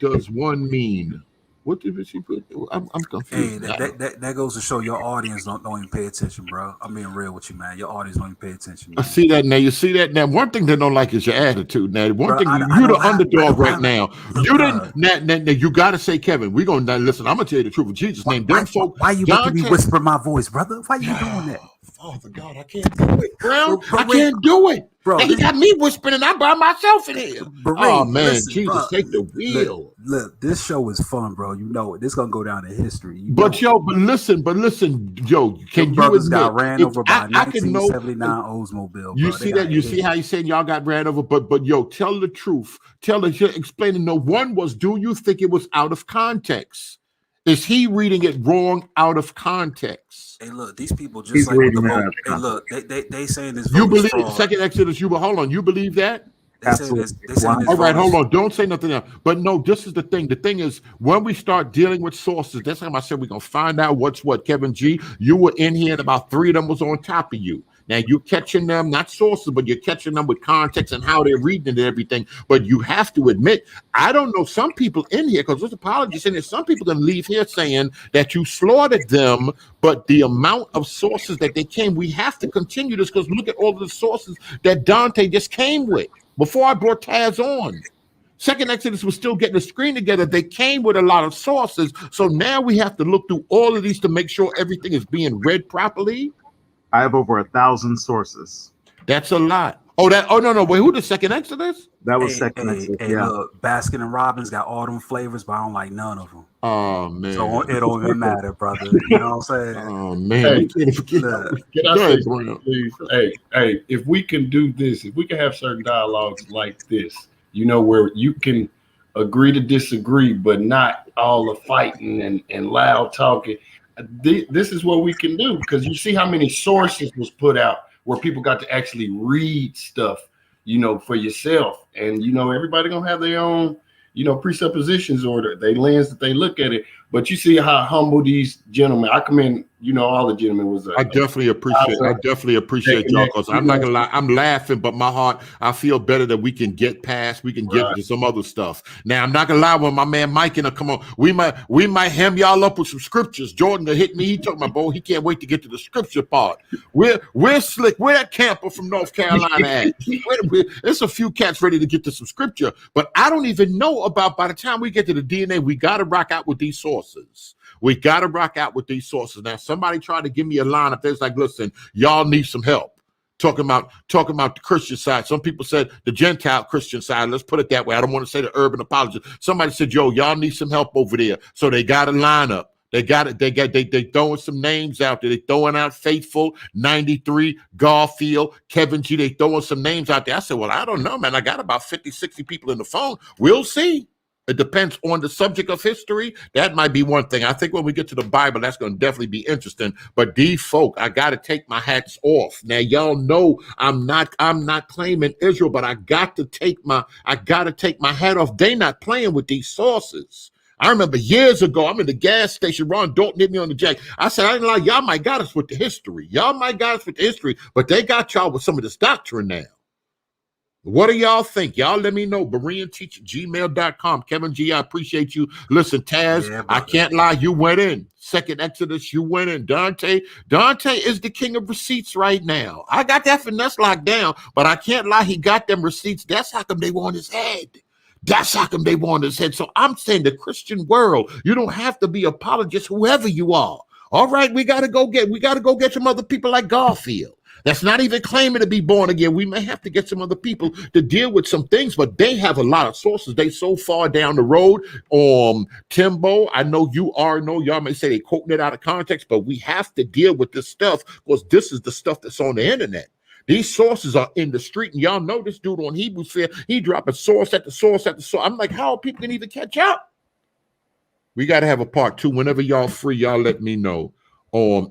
does one mean What did she put? I'm confused. Hey, that goes to show your audience don't even pay attention, bro. I'm being real with you, man. Your audience don't even pay attention. Man. I see that now. You see that now. One thing they don't like is your attitude. Now, one thing you're the underdog right now. You didn't. Now, you got to say, Kevin. We're gonna listen. I'm gonna tell you the truth of Jesus' name. Why you making me whisper my voice, brother? Why you doing that? Father God, I can't do it, bro. I can't do it. Bro, he got me whispering and I'm by myself in here. Oh man, listen, Jesus, bro, take the wheel. Look, this show is fun, bro. You know it. This gonna go down in history. But listen, yo, can you admit, got ran over by 1979 Oldsmobile? You see that? You see how he's saying y'all got ran over? But yo, tell the truth. Explaining. No one was. Do you think it was out of context? Is he reading it wrong out of context? Hey, look, these people just like the vote. Hey, look, they saying this. You believe the second Exodus? Hold on. You believe that? All right, hold on. Don't say nothing else. But no, this is the thing. The thing is, when we start dealing with sources, that's how I said we're gonna find out what's what. Kevin G, you were in here, and about 3 of them was on top of you. Now you're catching them, not sources, but you're catching them with context and how they're reading it and everything. But you have to admit, I don't know some people in here, because there's apologists in there. Some people can leave here saying that you slaughtered them, but the amount of sources that they came, we have to continue this, because look at all of the sources that Dante just came with before I brought Taz on. Second Exodus was still getting the screen together. They came with a lot of sources. So now we have to look through all of these to make sure everything is being read properly. I have over 1,000 sources. That's a lot. No. Wait, who the Second Exodus? That was Second Exodus. Look, Baskin and Robbins got all them flavors, but I don't like none of them. Oh man. So it don't even matter, brother. You know what I'm saying? Oh man. Can I say something, please? Hey, if we can do this, if we can have certain dialogues like this, where you can agree to disagree, but not all the fighting and loud talking. This is what we can do, because you see how many sources was put out where people got to actually read stuff, for yourself. And, everybody gonna have their own, presuppositions or they lens that they look at it. But you see how humble these gentlemen, I commend, all the gentlemen was. I definitely appreciate y'all, because I'm not gonna lie, I'm laughing, but my heart, I feel better that we can get to some other stuff. Now I'm not gonna lie, when my man Mike and come on, we might hem y'all up with some scriptures. Jordan to hit me, he told my boy he can't wait to get to the scripture part. We're slick. Where that camper from North Carolina at? There's a few cats ready to get to some scripture, but I don't even know about. By the time we get to the DNA, we got to rock out with these sources. We got to rock out with these sources. Now, somebody tried to give me a line up there. It's like, listen, y'all need some help. Talking about the Christian side. Some people said the Gentile Christian side. Let's put it that way. I don't want to say the urban apologist. Somebody said, yo, y'all need some help over there. So they got a lineup. They throwing some names out there. They throwing out Faithful, 93, Garfield, Kevin G. They throwing some names out there. I said, well, I don't know, man. I got about 50, 60 people in the phone. We'll see. It depends on the subject of history. That might be one thing. I think when we get to the Bible, that's going to definitely be interesting. But these folk, I got to take my hats off. Now, y'all know I'm not claiming Israel, but I got to take my hat off. They not playing with these sources. I remember years ago, I'm in the gas station. Ron Dalton hit me on the jack. I said, I didn't lie. Y'all might got us with the history. But they got y'all with some of this doctrine now. What do y'all think? Y'all let me know. BereanTeacher@gmail.com. Kevin G, I appreciate you. Listen, Taz, I can't lie. You went in. Second Exodus, you went in. Dante is the king of receipts right now. I got that finesse locked down, but I can't lie. He got them receipts. That's how come they want his head. So I'm saying the Christian world, you don't have to be apologist, whoever you are. All right, we got to go get some other people like Garfield. That's not even claiming to be born again. We may have to get some other people to deal with some things, but they have a lot of sources. They so far down the road. Timbo, I know y'all may say they quoting it out of context, but we have to deal with this stuff because this is the stuff that's on the internet. These sources are in the street, and y'all know this dude on Hebrews Fair, he dropping source at the source at the source. I'm like, how are people can even catch up? We got to have a part 2. Whenever y'all free, y'all let me know.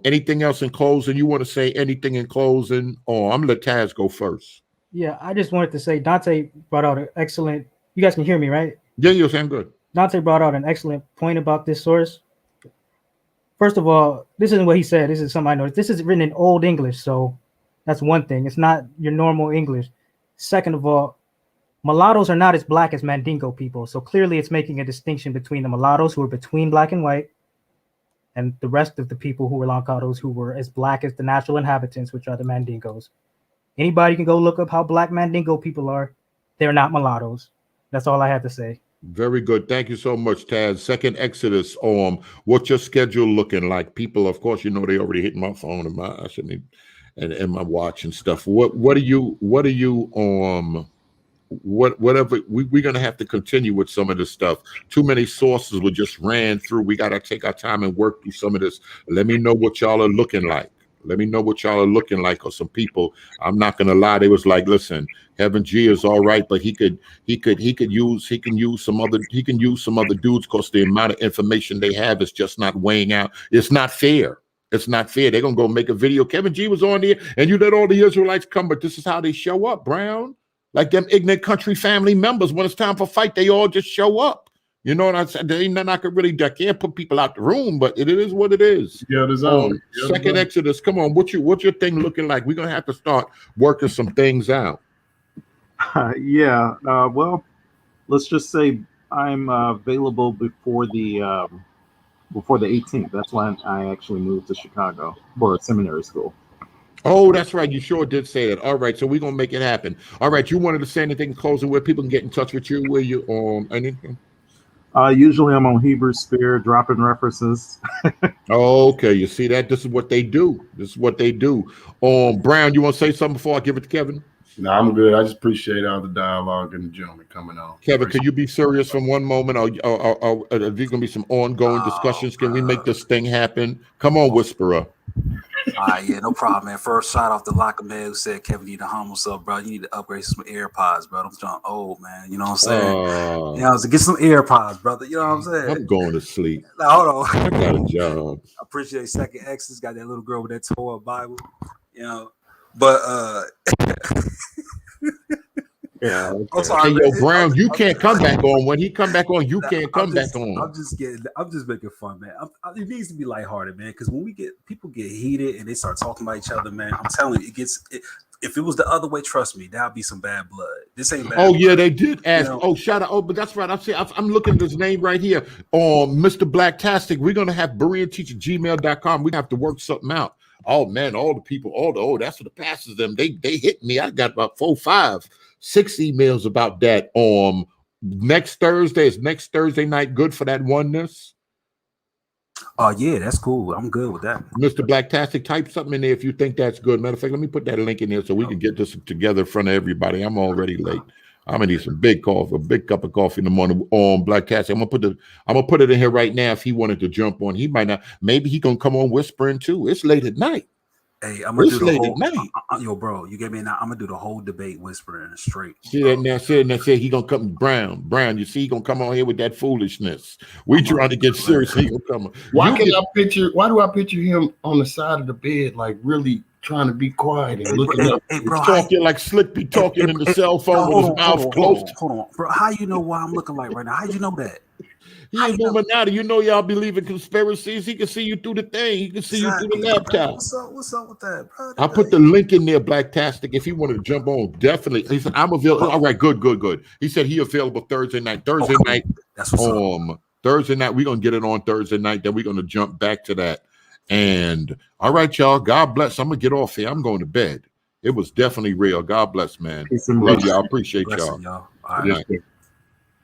Anything else in closing? You want to say anything in closing? I'm gonna let Taz go first. Yeah, I just wanted to say Dante brought out an excellent. You guys can hear me, right? Yeah, you're saying good. Dante brought out an excellent point about this source. First of all, this isn't what he said. This is something I noticed. This is written in Old English, so that's one thing. It's not your normal English. Second of all, mulattoes are not as black as Mandingo people. So clearly it's making a distinction between the mulattoes who are between black and white and the rest of the people who were Lancados who were as black as the natural inhabitants, which are the Mandingos. Anybody can go look up how black Mandingo people are. They're not mulattoes. That's all I have to say. Very good. Thank you so much, Taz. Second Exodus, what's your schedule looking like? People, of course, they already hit my phone and my watch and stuff. What are you whatever we're gonna have to continue with some of this stuff. Too many sources were just ran through. We gotta take our time and work through some of this. Let me know what y'all are looking like. Let me know what y'all are looking like. Or some people, I'm not gonna lie, they was like, listen, Heaven G is all right, but he can use some other dudes because the amount of information they have is just not weighing out. It's not fair. It's not fair. They're gonna go make a video. Kevin G was on there, and you let all the Israelites come, but this is how they show up, Brown. Like them ignorant country family members, when it's time for fight, they all just show up. You know what I'm saying? There ain't nothing I can't put people out the room, but it is what it is. Yeah, there's Second Exodus. Come on, what's your thing looking like? We're gonna have to start working some things out. Well, let's just say I'm available before the 18th. That's when I actually moved to Chicago for a seminary school. Oh, that's right. You sure did say that. All right, so we're gonna make it happen. All right, you wanted to say anything closing where people can get in touch with you? Where you anything? Usually I'm on Hebrew Spear, dropping references. Okay, you see that? This is what they do. Brown, you want to say something before I give it to Kevin? No, I'm good. I just appreciate all the dialogue and the gentlemen coming on. Kevin, can you be serious for one moment? Or are there going to be some ongoing discussions? Can we make this thing happen? Come on, Whisperer. Yeah, no problem, man. First, shout out to Lockerman who said, Kevin, you need to humble yourself, bro. You need to upgrade some AirPods, bro. I'm trying old, man. You know what I'm saying? So get some AirPods, brother. You know what I'm saying? I'm going to sleep. Now, hold on. I got a job. I appreciate Second Exodus. Got that little girl with that Torah Bible. But yeah. Okay. Sorry, hey, yo, Brown, you can't come back on. When he come back on, you can't come back on. I'm just making fun, man. It needs to be lighthearted, man. Because when people get heated and they start talking about each other, man, I'm telling you, if it was the other way, trust me, that'd be some bad blood. This ain't bad. Oh yeah, they did ask. Shout out. But that's right. I'm looking at his name right here. Mr. Blacktastic. We're gonna have BereanTeacher@gmail.com. We have to work something out. Oh man, all the people, that's what the pastors them. They hit me. I got about 4, 5, 6 emails about that. Next Thursday is next Thursday night. Good for that oneness. Oh yeah, that's cool. I'm good with that. Mr. Blacktastic, type something in there if you think that's good. Matter of fact, let me put that link in there so we can get this together in front of everybody. I'm already late. I'm gonna need some big coffee, a big cup of coffee in the morning. Blacktastic. I'm gonna put it in here right now. If he wanted to jump on, he might not. Maybe he gonna come on whispering too. It's late at night. Hey, I'm gonna do the whole night. Yo, bro, you get me now. I'm gonna do the whole debate whispering straight. See that now? Said he gonna come Brown. You see, he gonna come on here with that foolishness. We trying to get serious. He gonna come on. Why do I picture him on the side of the bed, like really trying to be quiet and looking up? Hey, bro, talking like Slick be talking in the cell phone with his mouth closed. Hold on, bro. How you know why I'm looking like right now? How you know that? He ain't Illuminati. You know y'all believe in conspiracies. He can see you through the thing. He can see you through the laptop. What's up with that, bro? I put the link in there, Blacktastic. If he wanted to jump on, definitely. He said, I'm available. All right, good. He said he available Thursday night. Thursday night. That's what's up. Thursday night. We're gonna get it on Thursday night. Then we're gonna jump back to that. And all right, y'all. God bless. I'm gonna get off here. I'm going to bed. It was definitely real. God bless, man. Love y'all. Appreciate y'all. All right.